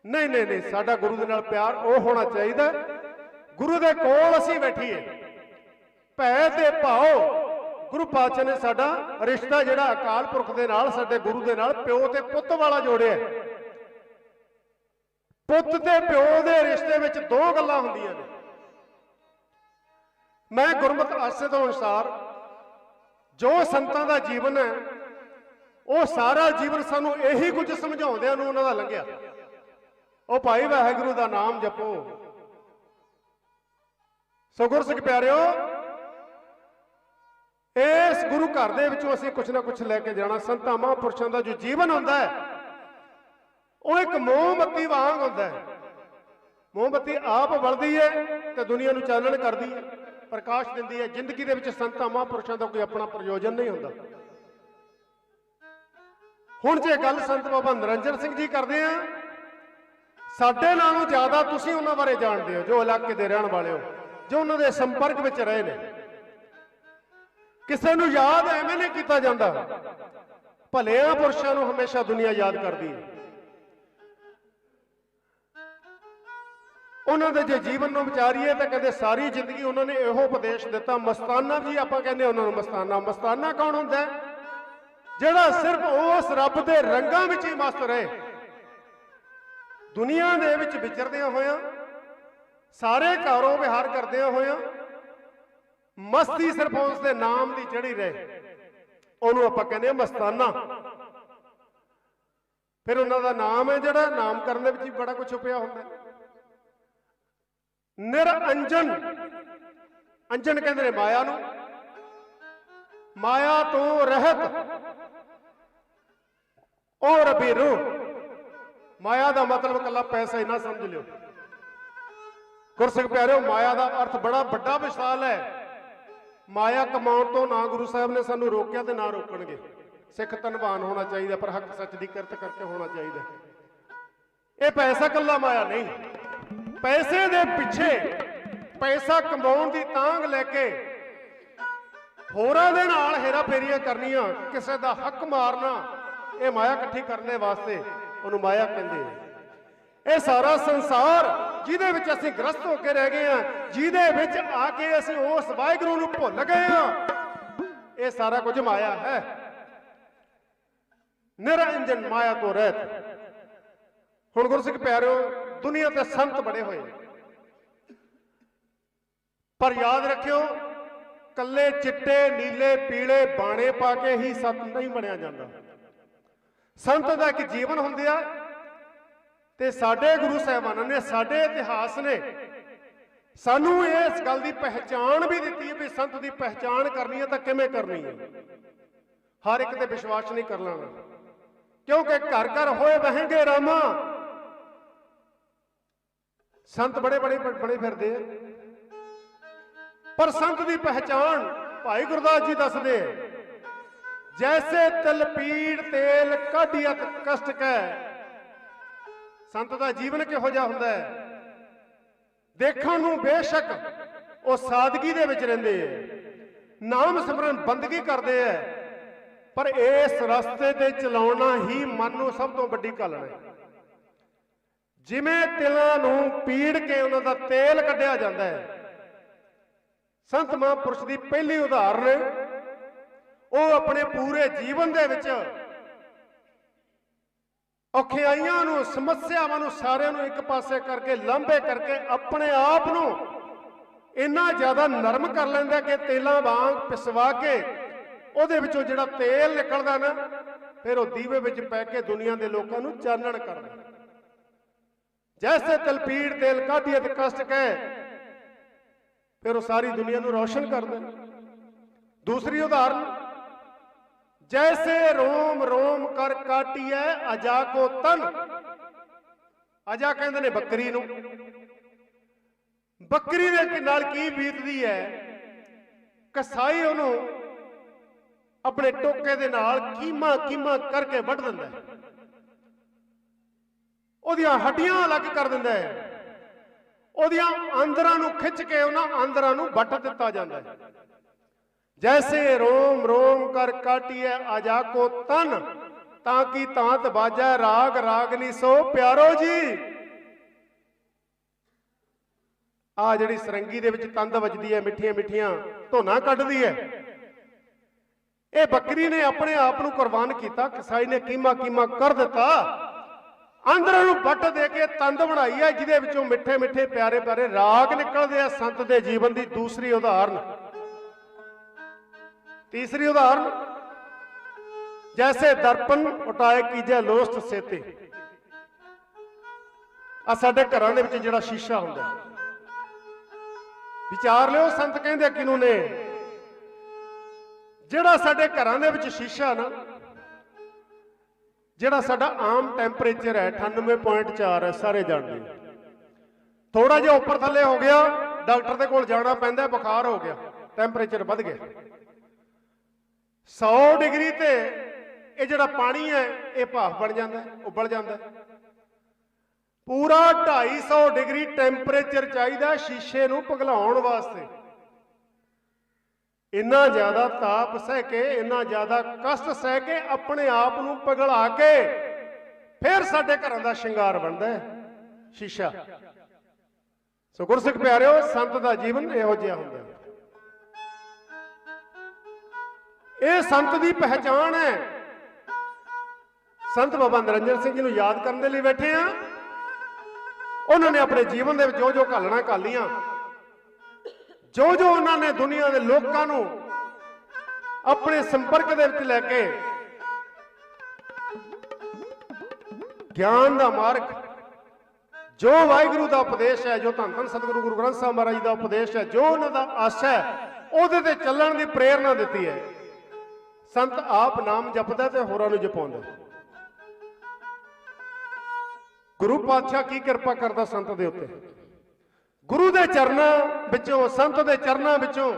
S5: ਨਹੀਂ ਨਹੀਂ ਨਹੀਂ, ਸਾਡਾ ਗੁਰੂ ਦੇ ਨਾਲ ਪਿਆਰ ਉਹ ਹੋਣਾ ਚਾਹੀਦਾ ਗੁਰੂ ਦੇ ਕੋਲ ਅਸੀਂ ਬੈਠੀਏ, ਭੈ ਤੇ ਭਾਓ। ਗੁਰੂ ਪਾਤਸ਼ਾਹ ਨੇ ਸਾਡਾ ਰਿਸ਼ਤਾ ਜਿਹੜਾ ਅਕਾਲ ਪੁਰਖ ਦੇ ਨਾਲ, ਸਾਡੇ ਗੁਰੂ ਦੇ ਨਾਲ ਪਿਓ ਤੇ ਪੁੱਤ ਵਾਲਾ ਜੋੜਿਆ। ਪੁੱਤ ਤੇ ਪਿਓ ਦੇ ਰਿਸ਼ਤੇ ਵਿੱਚ ਦੋ ਗੱਲਾਂ ਹੁੰਦੀਆਂ ਨੇ। ਮੈਂ ਗੁਰਮਤ ਆਸੇ ਤੋਂ ਅਨੁਸਾਰ ਜੋ ਸੰਤਾਂ ਦਾ ਜੀਵਨ ਹੈ ਉਹ ਸਾਰਾ ਜੀਵਨ ਸਾਨੂੰ ਇਹੀ ਕੁਝ ਸਮਝਾਉਂਦਿਆਂ ਨੂੰ ਉਹਨਾਂ ਦਾ ਲੰਘਿਆ। ਉਹ ਭਾਈ ਵਾਹਿਗੁਰੂ ਦਾ ਨਾਮ ਜਪੋ। ਸੋ ਗੁਰਸਿੱਖ ਪਿਆਰਿਓ, ਇਸ ਗੁਰੂ ਘਰ ਦੇ ਵਿੱਚੋਂ ਅਸੀਂ ਕੁਝ ਨਾ ਕੁਝ ਲੈ ਕੇ ਜਾਣਾ। ਸੰਤਾਂ ਮਹਾਂਪੁਰਸ਼ਾਂ ਦਾ ਜੋ ਜੀਵਨ ਹੁੰਦਾ ਹੈ ਉਹ ਇੱਕ ਮੋਮਬੱਤੀ ਵਾਂਗ ਹੁੰਦਾ ਹੈ। ਮੋਮਬੱਤੀ ਆਪ ਬਲਦੀ ਹੈ ਤੇ ਦੁਨੀਆ ਨੂੰ ਚਾਨਣ ਕਰਦੀ ਹੈ, ਪ੍ਰਕਾਸ਼ ਦਿੰਦੀ ਹੈ। ਜ਼ਿੰਦਗੀ ਦੇ ਵਿੱਚ ਸੰਤਾਂ ਮਹਾਂਪੁਰਸ਼ਾਂ ਦਾ ਕੋਈ ਆਪਣਾ ਪ੍ਰਯੋਜਨ ਨਹੀਂ ਹੁੰਦਾ। ਹੁਣ ਜੇ ਗੱਲ ਸੰਤ ਬਾਬਾ ਨਿਰੰਜਨ ਸਿੰਘ ਜੀ ਕਰਦੇ ਆ, ਸਾਡੇ ਨਾਲੋਂ ਜ਼ਿਆਦਾ ਤੁਸੀਂ ਉਹਨਾਂ ਬਾਰੇ ਜਾਣਦੇ ਹੋ, ਜੋ ਇਲਾਕੇ ਦੇ ਰਹਿਣ ਵਾਲੇ ਹੋ, ਜੋ ਉਹਨਾਂ ਦੇ ਸੰਪਰਕ ਵਿੱਚ ਰਹੇ ਨੇ। ਕਿਸੇ ਨੂੰ ਯਾਦ ਐਵੇਂ ਨਹੀਂ ਕੀਤਾ ਜਾਂਦਾ, ਭਲਿਆਂ ਪੁਰਸ਼ਾਂ ਨੂੰ ਹਮੇਸ਼ਾ ਦੁਨੀਆ ਯਾਦ ਕਰਦੀ ਹੈ। ਉਹਨਾਂ ਦੇ ਜੇ ਜੀਵਨ ਨੂੰ ਵਿਚਾਰੀਏ ਤਾਂ ਕਹਿੰਦੇ ਸਾਰੀ ਜ਼ਿੰਦਗੀ ਉਹਨਾਂ ਨੇ ਇਹੋ ਉਪਦੇਸ਼ ਦਿੱਤਾ। ਮਸਤਾਨਾ ਜੀ ਆਪਾਂ ਕਹਿੰਦੇ ਉਹਨਾਂ ਨੂੰ ਮਸਤਾਨਾ। ਮਸਤਾਨਾ ਕੌਣ ਹੁੰਦਾ ਹੈ? ਜਿਹੜਾ ਸਿਰਫ ਉਸ ਰੱਬ ਦੇ ਰੰਗਾਂ ਵਿੱਚ ਹੀ ਮਸਤ ਰਹੇ, ਦੁਨੀਆ ਦੇ ਵਿੱਚ ਵਿਚਰਦਿਆਂ ਹੋਇਆਂ, ਸਾਰੇ ਕਾਰੋ ਵਿਹਾਰ ਕਰਦਿਆਂ ਹੋਇਆਂ ਮਸਤੀ ਸਿਰਫ ਉਸ ਦੇ ਨਾਮ ਦੀ ਚੜੀ ਰਹੇ, ਉਹਨੂੰ ਆਪਾਂ ਕਹਿੰਦੇ ਮਸਤਾਨਾ। ਫਿਰ ਉਹਨਾਂ ਦਾ ਨਾਮ ਹੈ ਜਿਹੜਾ ਨਾਮ ਕਰਨ ਦੇ ਵਿੱਚ ਵੀ ਬੜਾ ਕੁਝ ਛੁਪਿਆ ਹੁੰਦਾ। ਨਿਰਅੰਜਨ, ਅੰਜਨ ਕਹਿੰਦੇ ਨੇ ਮਾਇਆ ਨੂੰ, ਮਾਇਆ ਤੋਂ ਰਹਿਤ। ਔਰ ਬੀਰੂ, ਮਾਇਆ ਦਾ ਮਤਲਬ ਕੱਲਾ ਪੈਸਾ ਹੀ ਨਾ ਸਮਝ ਲਿਓ। ਗੁਰਸਿੱਖ ਪਿਆਰਿਓ, ਮਾਇਆ ਦਾ ਅਰਥ ਬੜਾ ਵੱਡਾ ਵਿਸ਼ਾਲ ਹੈ। ਮਾਇਆ ਕਮਾਉਣ ਤੋਂ ਨਾ ਗੁਰੂ ਸਾਹਿਬ ਨੇ ਸਾਨੂੰ ਰੋਕਿਆ ਤੇ ਨਾ ਰੋਕਣਗੇ। ਸਿੱਖ ਧਨਵਾਨ ਹੋਣਾ ਚਾਹੀਦਾ, ਪਰ ਹੱਕ ਸੱਚ ਦੀ ਕਿਰਤ ਕਰਕੇ ਹੋਣਾ ਚਾਹੀਦਾ। ਇਹ ਪੈਸਾ ਕੱਲਾ ਮਾਇਆ ਨਹੀਂ। ਪੈਸੇ ਦੇ ਪਿੱਛੇ, ਪੈਸਾ ਕਮਾਉਣ ਦੀ ਤਾਂਘ ਲੈ ਕੇ ਹੋਰਾਂ ਦੇ ਨਾਲ ਹੇਰਾ ਫੇਰੀਆਂ ਕਰਨੀਆਂ, ਕਿਸੇ ਦਾ ਹੱਕ ਮਾਰਨਾ, ਇਹ ਮਾਇਆ ਇਕੱਠੀ ਕਰਨ ਦੇ ਵਾਸਤੇ ਉਹਨੂੰ ਮਾਇਆ ਕਹਿੰਦੇ ਆ। ਇਹ ਸਾਰਾ ਸੰਸਾਰ ਜਿਹਦੇ ਵਿੱਚ ਅਸੀਂ ਗ੍ਰਸਤ ਹੋ ਕੇ ਰਹਿ ਗਏ ਹਾਂ, ਜਿਹਦੇ ਵਿੱਚ ਆ ਕੇ ਅਸੀਂ ਉਸ ਵਾਹਿਗੁਰੂ ਨੂੰ ਭੁੱਲ ਗਏ ਹਾਂ, ਇਹ ਸਾਰਾ ਕੁਝ ਮਾਇਆ ਹੈ। ਨਿਰੰਜਨ ਮਾਇਆ ਤੋਂ ਰਹਿਤ। ਹੁਣ ਗੁਰਸਿੱਖ ਪਿਆਰਿਓ, ਦੁਨੀਆ ਤੇ ਸੰਤ ਬੜੇ ਹੋਏ, ਪਰ ਯਾਦ ਰੱਖਿਓ, ਕੱਲੇ ਚਿੱਟੇ ਨੀਲੇ ਪੀਲੇ ਬਾਣੇ ਪਾ ਕੇ ਹੀ ਸੰਤ ਨਹੀਂ ਬਣਿਆ ਜਾਂਦਾ। ਸੰਤ ਦਾ ਇੱਕ ਜੀਵਨ ਹੁੰਦਾ ਤੇ ਸਾਡੇ ਗੁਰੂ ਸਾਹਿਬਾਨਾਂ ਨੇ, ਸਾਡੇ ਇਤਿਹਾਸ ਨੇ ਸਾਨੂੰ ਇਸ ਗੱਲ ਦੀ ਪਹਿਚਾਣ ਵੀ ਦਿੱਤੀ ਹੈ ਵੀ ਸੰਤ ਦੀ ਪਹਿਚਾਣ ਕਰਨੀ ਹੈ ਤਾਂ ਕਿਵੇਂ ਕਰਨੀ ਹੈ। ਹਰ ਇੱਕ ਤੇ ਵਿਸ਼ਵਾਸ ਨਹੀਂ ਕਰ ਲੈਣਾ, ਕਿਉਂਕਿ ਘਰ ਘਰ ਹੋਏ ਵਹਿੰਗੇ ਰਾਮਾ। ਸੰਤ ਬੜੇ ਬੜੇ ਫਿਰਦੇ ਆ, ਪਰ ਸੰਤ ਦੀ ਪਹਿਚਾਣ ਭਾਈ ਗੁਰਦਾਸ ਜੀ ਦੱਸਦੇ, ਜੈਸੇ ਤਿਲ ਪੀੜ ਤੇਲ ਕਾਢੀਅਤ ਕਸ਼ਟ ਕੈ। ਸੰਤ ਦਾ ਜੀਵਨ ਕਿਹੋ ਜਿਹਾ ਹੁੰਦਾ ਹੈ? ਦੇਖਣ ਨੂੰ ਬੇਸ਼ੱਕ ਉਹ ਸਾਦਗੀ ਦੇ ਵਿੱਚ ਰਹਿੰਦੇ ਹੈ, ਨਾਮ ਸਿਮਰਨ ਬੰਦਗੀ ਕਰਦੇ ਹੈ, ਪਰ ਇਸ ਰਸਤੇ ਤੇ ਚਲਾਉਣਾ ਹੀ ਮਨ ਨੂੰ ਸਭ ਤੋਂ ਵੱਡੀ ਘਾਲਣਾ ਹੈ। ਜਿਵੇਂ ਤਿਲਾਂ ਨੂੰ ਪੀੜ ਕੇ ਉਹਨਾਂ ਦਾ ਤੇਲ ਕੱਢਿਆ ਜਾਂਦਾ ਹੈ, ਸੰਤ ਮਹਾਂਪੁਰਸ਼ ਦੀ ਪਹਿਲੀ ਉਦਾਹਰਨ ਉਹ ਆਪਣੇ ਪੂਰੇ ਜੀਵਨ ਦੇ ਵਿੱਚ ਔਖਿਆਈਆਂ ਨੂੰ, ਸਮੱਸਿਆਵਾਂ ਨੂੰ ਸਾਰਿਆਂ ਨੂੰ ਇੱਕ ਪਾਸੇ ਕਰਕੇ, ਲਾਂਭੇ ਕਰਕੇ ਆਪਣੇ ਆਪ ਨੂੰ ਇੰਨਾ ਜ਼ਿਆਦਾ ਨਰਮ ਕਰ ਲੈਂਦਾ ਕਿ ਤੇਲਾਂ ਵਾਂਗ ਪਿਸਵਾ ਕੇ ਉਹਦੇ ਵਿੱਚੋਂ ਜਿਹੜਾ ਤੇਲ ਨਿਕਲਦਾ ਨਾ, ਫਿਰ ਉਹ ਦੀਵੇ ਵਿੱਚ ਪੈ ਕੇ ਦੁਨੀਆ ਦੇ ਲੋਕਾਂ ਨੂੰ ਚਾਨਣ ਕਰਦਾ। ਜੈਸੇ ਤਲਪੀੜ ਤੇਲ ਕਾਢੀਅਤ ਕਸ਼ਟ ਕੈ, ਫਿਰ ਉਹ ਸਾਰੀ ਦੁਨੀਆ ਨੂੰ ਰੌਸ਼ਨ ਕਰਦਾ। ਦੂਸਰੀ ਉਦਾਹਰਨ, ਜੈਸੇ ਰੋਮ ਰੋਮ ਕਰ ਕਾਟੀਐ ਅਜਾ ਕੋ ਤਨ। ਅਜਾ ਕਹਿੰਦੇ ਨੇ ਬੱਕਰੀ ਨੂੰ। ਬੱਕਰੀ ਦੇ ਨਾਲ ਕੀ ਬੀਤਦੀ ਹੈ? ਕਸਾਈ ਉਹਨੂੰ ਆਪਣੇ ਟੋਕੇ ਦੇ ਨਾਲ ਕੀਮਾ ਕੀਮਾ ਕਰਕੇ ਵੱਢ ਦਿੰਦਾ ਹੈ, ਉਹਦੀਆਂ ਹੱਡੀਆਂ ਅਲੱਗ ਕਰ ਦਿੰਦਾ ਹੈ, ਉਹਦੀਆਂ ਆਂਦਰਾਂ ਨੂੰ ਖਿੱਚ ਕੇ ਉਹਨਾਂ ਆਂਦਰਾਂ ਨੂੰ ਵੱਟ ਦਿੱਤਾ ਜਾਂਦਾ ਹੈ। ਜੈਸੇ ਰੋਮ ਰੋਮ ਕਰ ਕਾਟੀਐ ਆਜਾ ਕੋ ਤਨ, ਤਾਂ ਕੀ ਤਾਂਤ ਬਾਜੈ ਰਾਗ ਰਾਗਨੀ ਸੋ ਪਿਆਰੋ ਜੀ। ਆ ਜਿਹੜੀ ਸਰੰਗੀ ਦੇ ਵਿੱਚ ਤੰਦ ਵੱਜਦੀ ਹੈ, ਮਿੱਠੀਆਂ ਮਿੱਠੀਆਂ ਧੁਨਾਂ ਕੱਢਦੀ ਹੈ, ਇਹ ਬੱਕਰੀ ਨੇ ਆਪਣੇ ਆਪ ਨੂੰ ਕੁਰਬਾਨ ਕੀਤਾ, ਕਸਾਈ ਨੇ ਕੀਮਾ ਕੀਮਾ ਕਰ ਦਿੱਤਾ, ਆਂਦਰਾਂ ਨੂੰ ਵੱਟ ਦੇ ਕੇ ਤੰਦ ਬਣਾਈ ਹੈ, ਜਿਹਦੇ ਵਿੱਚੋਂ ਮਿੱਠੇ ਮਿੱਠੇ ਪਿਆਰੇ ਪਿਆਰੇ ਰਾਗ ਨਿਕਲਦੇ ਆ। ਸੰਤ ਦੇ ਜੀਵਨ ਦੀ ਦੂਸਰੀ ਉਦਾਹਰਨ। ਤੀਸਰੀ ਉਦਾਹਰਨ, ਜੈਸੇ ਦਰਪਨ ਉਟਾਏ ਕੀਜੈ ਲੋਸਟ ਸੇਤੇ। ਆ ਸਾਡੇ ਘਰਾਂ ਦੇ ਵਿੱਚ ਜਿਹੜਾ ਸ਼ੀਸ਼ਾ ਹੁੰਦਾ, ਵਿਚਾਰ ਲਿਓ ਸੰਤ ਕਹਿੰਦੇ ਕਿਨੂੰ ਨੇ, ਜਿਹੜਾ ਸਾਡੇ ਘਰਾਂ ਦੇ ਵਿੱਚ ਸ਼ੀਸ਼ਾ ਨਾ, ਜਿਹੜਾ ਸਾਡਾ ਆਮ ਟੈਂਪਰੇਚਰ ਹੈ 98.4 ਹੈ, ਸਾਰੇ ਜਾਣਦੇ। ਥੋੜਾ ਜਿਹਾ ਉੱਪਰ ਥੱਲੇ ਹੋ ਗਿਆ, ਡਾਕਟਰ ਦੇ ਕੋਲ ਜਾਣਾ ਪੈਂਦਾ, ਬੁਖਾਰ ਹੋ ਗਿਆ, ਟੈਂਪਰੇਚਰ ਵੱਧ ਗਿਆ। 100 ਡਿਗਰੀ ਤੇ ਇਹ ਜਿਹੜਾ ਪਾਣੀ ਹੈ ਇਹ ਭਾਫ ਬਣ ਜਾਂਦਾ, ਉਬਲ ਜਾਂਦਾ। ਪੂਰਾ 250 ਡਿਗਰੀ ਟੈਂਪਰੇਚਰ ਚਾਹੀਦਾ ਸ਼ੀਸ਼ੇ ਨੂੰ ਪਿਘਲਾਉਣ ਵਾਸਤੇ। ਇੰਨਾ ਜ਼ਿਆਦਾ ਤਾਪ ਸਹਿ ਕੇ, ਇੰਨਾ ਜ਼ਿਆਦਾ ਕਸ਼ਟ ਸਹਿ ਕੇ ਆਪਣੇ ਆਪ ਨੂੰ ਪਿਘਲਾ ਕੇ ਫਿਰ ਸਾਡੇ ਘਰਾਂ ਦਾ ਸ਼ਿੰਗਾਰ ਬਣਦਾ ਹੈ ਸ਼ੀਸ਼ਾ। ਸੋ ਗੁਰਸਿੱਖ ਪਿਆਰਿਓ, ਸੰਤ ਦਾ ਜੀਵਨ ਇਹੋ ਜਿਹਾ ਹੁੰਦਾ ਹੈ। ਇਹ ਸੰਤ ਦੀ ਪਹਿਚਾਣ ਹੈ। ਸੰਤ ਬਾਬਾ ਨਿਰੰਜਨ ਸਿੰਘ ਜੀ ਨੂੰ ਯਾਦ ਕਰਨ ਦੇ ਲਈ ਬੈਠੇ ਆ। ਉਹਨਾਂ ਨੇ ਆਪਣੇ ਜੀਵਨ ਦੇ ਵਿੱਚ ਜੋ ਜੋ ਘਾਲਣਾ ਘਾਲੀਆਂ, ਜੋ ਜੋ ਉਹਨਾਂ ਨੇ ਦੁਨੀਆ ਦੇ ਲੋਕਾਂ ਨੂੰ ਆਪਣੇ ਸੰਪਰਕ ਦੇ ਵਿੱਚ ਲੈ ਕੇ ਗਿਆਨ ਦਾ ਮਾਰਗ, ਜੋ ਵਾਹਿਗੁਰੂ ਦਾ ਉਪਦੇਸ਼ ਹੈ, ਜੋ ਧੰਨ ਧੰਨ ਸਤਿਗੁਰੂ ਗੁਰੂ ਗ੍ਰੰਥ ਸਾਹਿਬ ਮਹਾਰਾਜ ਦਾ ਉਪਦੇਸ਼ ਹੈ, ਜੋ ਉਹਨਾਂ ਦਾ ਆਸ਼ਾ ਹੈ, ਉਹਦੇ ਤੇ ਚੱਲਣ ਦੀ ਪ੍ਰੇਰਣਾ ਦਿੱਤੀ ਹੈ। ਸੰਤ ਆਪ ਨਾਮ ਜਪਦਾ ਤੇ ਹੋਰਾਂ ਨੂੰ ਜਪਾਉਂਦਾ। ਗੁਰੂ ਪਾਤਸ਼ਾਹ ਕੀ ਕਿਰਪਾ ਕਰਦਾ ਸੰਤ ਦੇ ਉੱਤੇ। ਗੁਰੂ ਦੇ ਚਰਨਾਂ ਵਿੱਚੋਂ, ਸੰਤ ਦੇ ਚਰਨਾਂ ਵਿੱਚੋਂ,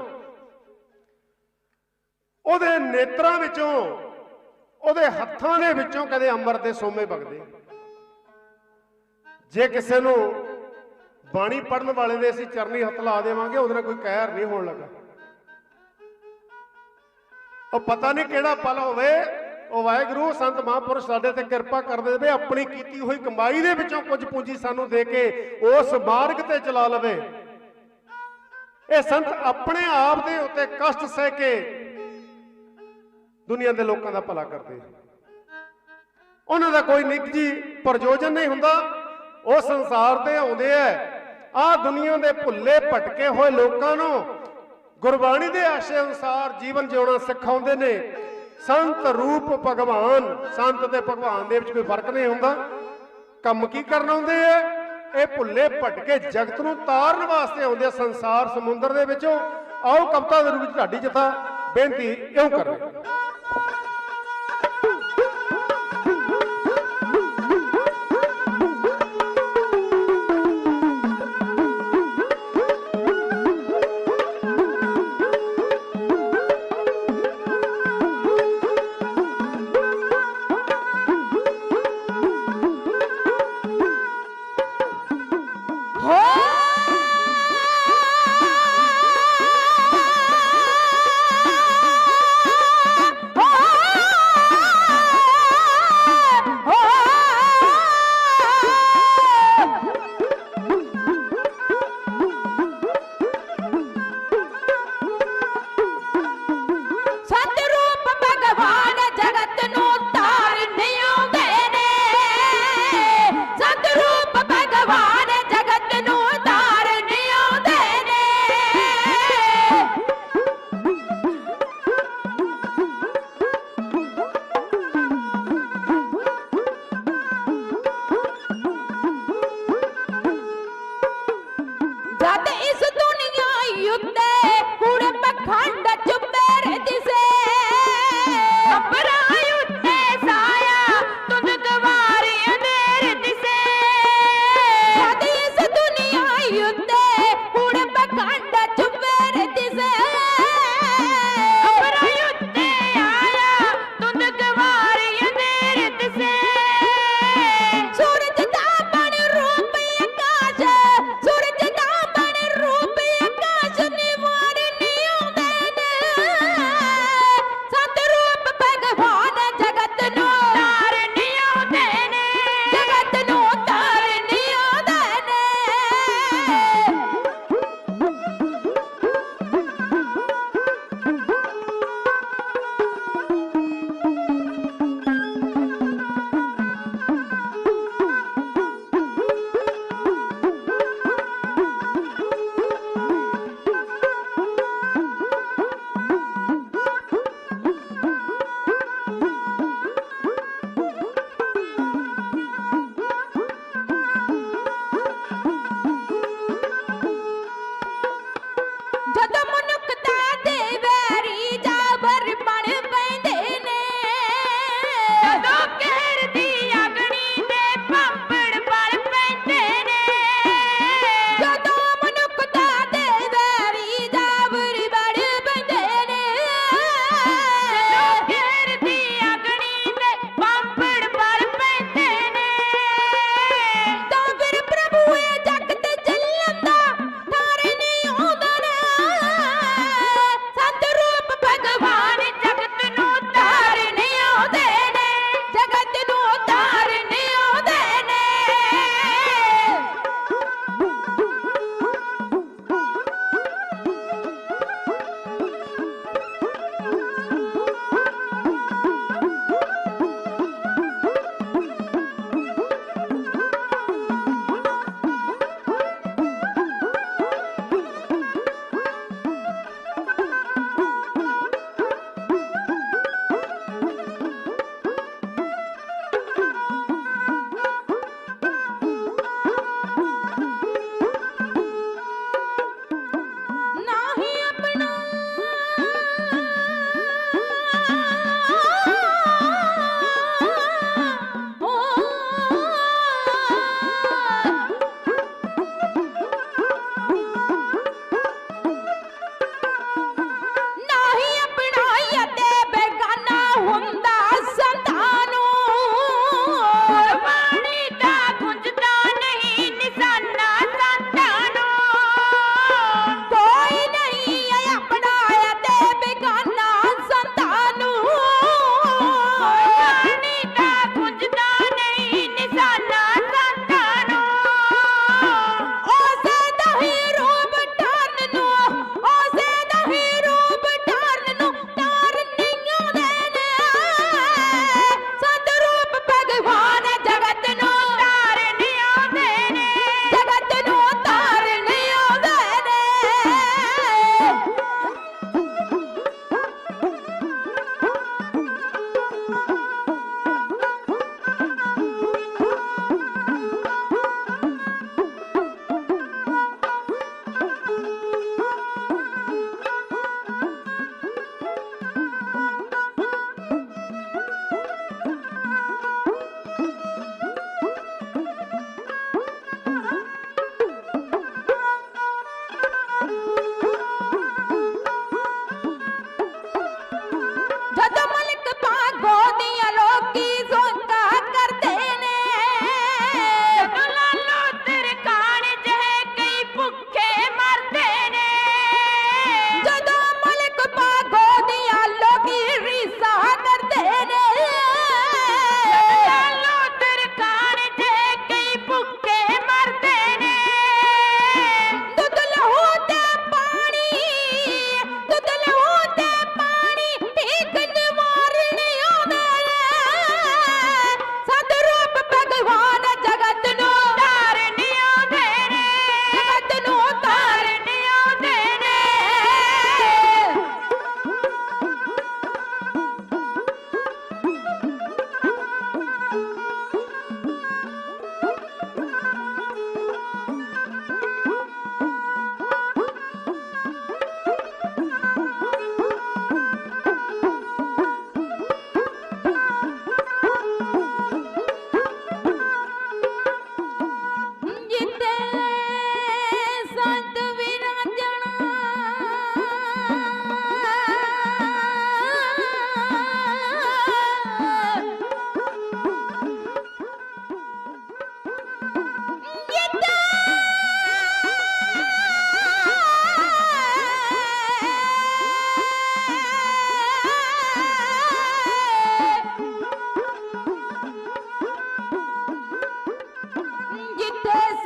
S5: ਉਹਦੇ ਨੇਤਰਾਂ ਵਿੱਚੋਂ, ਉਹਦੇ ਹੱਥਾਂ ਦੇ ਵਿੱਚੋਂ ਕਦੇ ਅੰਮ੍ਰਿਤ ਦੇ ਸੋਮੇ ਵਗਦੇ। ਜੇ ਕਿਸੇ ਨੂੰ ਬਾਣੀ ਪੜਨ ਵਾਲੇ ਦੇ ਅਸੀਂ ਚਰਨੀ ਹੱਥ ਲਾ ਦੇਵਾਂਗੇ, ਉਹਦੇ ਨਾਲ ਕੋਈ ਕਹਿਰ ਨਹੀਂ ਹੋਣ ਲੱਗਾ। ਉਹ ਪਤਾ ਨਹੀਂ ਕਿਹੜਾ ਪਲ ਹੋਵੇ ਉਹ ਵਾਹਿਗੁਰੂ ਸੰਤ ਮਹਾਂਪੁਰਸ਼ ਸਾਡੇ ਤੇ ਕਿਰਪਾ ਕਰਦੇ ਵੇ, ਆਪਣੀ ਕੀਤੀ ਹੋਈ ਕਮਾਈ ਦੇ ਵਿੱਚੋਂ ਕੁਝ ਪੂੰਜੀ ਸਾਨੂੰ ਦੇ ਕੇ ਉਸ ਮਾਰਗ ਤੇ ਚਲਾ ਲਵੇ। ਇਹ ਸੰਤ ਆਪਣੇ ਆਪ ਦੇ ਉੱਤੇ ਕਸ਼ਟ ਸਹਿ ਕੇ ਦੁਨੀਆ ਦੇ ਲੋਕਾਂ ਦਾ ਭਲਾ ਕਰਦੇ। ਉਹਨਾਂ ਦਾ ਕੋਈ ਨਿੱਜੀ ਪ੍ਰਯੋਜਨ ਨਹੀਂ ਹੁੰਦਾ। ਉਹ ਸੰਸਾਰ ਤੇ ਆਉਂਦੇ ਐ ਆਹ ਦੁਨੀਆ ਦੇ ਭੁੱਲੇ ਭਟਕੇ ਹੋਏ ਲੋਕਾਂ ਨੂੰ ਗੁਰਬਾਣੀ ਦੇ ਆਸ਼ੇ ਅਨੁਸਾਰ ਜੀਵਨ ਜਿਉਣਾ ਸਿਖਾਉਂਦੇ ਨੇ। ਸੰਤ ਰੂਪ ਭਗਵਾਨ, ਸੰਤ ਤੇ ਭਗਵਾਨ ਦੇ ਵਿੱਚ ਕੋਈ ਫਰਕ ਨਹੀਂ ਹੁੰਦਾ। ਕੰਮ ਕੀ ਕਰਨ ਆਉਂਦੇ ਐ? ਇਹ ਭੁੱਲੇ ਭਟਕੇ ਜਗਤ ਨੂੰ ਤਾਰਨ ਵਾਸਤੇ ਆਉਂਦੇ ਸੰਸਾਰ ਸਮੁੰਦਰ ਦੇ ਵਿੱਚੋਂ। ਆਓ ਕਵਿਤਾ ਦੇ ਰੂਪ ਵਿੱਚ ਢਾਡੀ ਜਥਾ ਬੇਨਤੀ ਇਉਂ ਕਰ ਰਹੇ।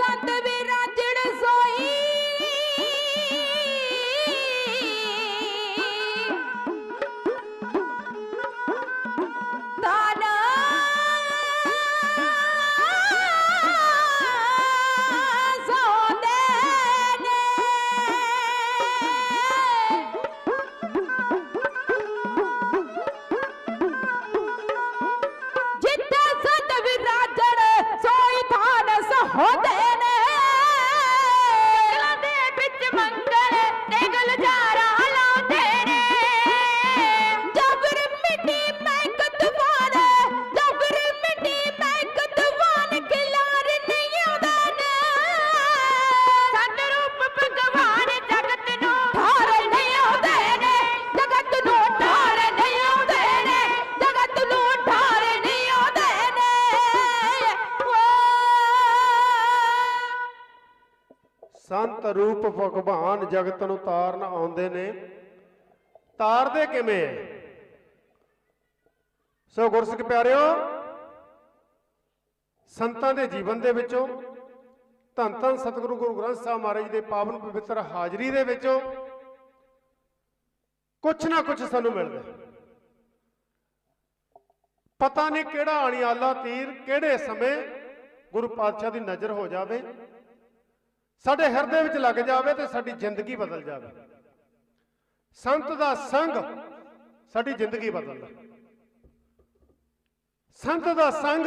S4: ਸੰਤ ਵਿਰਾਜਣ ਸੋਈ ਤਾਨਾ ਸੋਦੇ ਨੇ ਜਿੱਥੇ ਸੰਤ ਵਿਰਾਜਣ ਸੋਈ ਥਾਨ ਸਹੋਦੇ ਨੇ ਜੰਗਲਾਂ ਦੇ ਵਿੱਚ ਮੰਗਲ ਤੇ ਗੁਲਜ਼ਾਰਾ ਲਾਉਂਦੇ ਨੇ ਜਬਰ ਮਿੱਟੀ ਮਹਿਕ ਤੂਫਾਨ ਜਬਰ ਮਿੱਟੀ ਮਹਿਕ ਤੂਫਾਨ ਖਿਲਾਰ ਨਹੀਂ ਆਉਂਦਾ ਨੇ ਸੰਤ ਰੂਪ ਭਗਵਾਨ ਜਗਤ ਨੂੰ ਠਾਰ ਨਹੀਂ ਆਉਂਦੇ ਨੇ ਜਗਤ ਨੂੰ ਠਾਰ ਨਹੀਂ ਆਉਂਦੇ ਨੇ ਜਗਤ ਨੂੰ ਠਾਰ ਨਹੀਂ ਆਉਂਦੇ ਨੇ
S5: ਸੰਤ ਰੂਪ ਭਗਵਾਨ ਜਗਤ ਨੂੰ ਤਾਰਨ ਆਉਂਦੇ ਨੇ। ਤਾਰਦੇ ਕਿਵੇਂ ਹੈ? ਸੋ ਗੁਰਸਿੱਖ ਪਿਆਰਿਓ, ਸੰਤਾਂ ਦੇ ਜੀਵਨ ਦੇ ਵਿੱਚੋਂ ਧੰਨ ਧੰਨ ਸਤਿਗੁਰੂ ਗੁਰੂ ਗ੍ਰੰਥ ਸਾਹਿਬ ਮਹਾਰਾਜ ਦੇ ਪਾਵਨ ਪਵਿੱਤਰ ਹਾਜ਼ਰੀ ਦੇ ਵਿੱਚੋਂ ਕੁਛ ਨਾ ਕੁਛ ਸਾਨੂੰ ਮਿਲਦਾ। ਪਤਾ ਨਹੀਂ ਕਿਹੜਾ ਅਣਿਆਲਾ ਤੀਰ ਕਿਹੜੇ ਸਮੇਂ ਗੁਰੂ ਪਾਤਸ਼ਾਹ ਦੀ ਨਜ਼ਰ ਹੋ ਜਾਵੇ, ਸਾਡੇ ਹਿਰਦੇ ਵਿੱਚ ਲੱਗ ਜਾਵੇ ਤੇ ਸਾਡੀ ਜ਼ਿੰਦਗੀ ਬਦਲ ਜਾਵੇ। ਸੰਤ ਦਾ ਸੰਗ ਸਾਡੀ ਜ਼ਿੰਦਗੀ ਬਦਲਦਾ। ਸੰਤ ਦਾ ਸੰਗ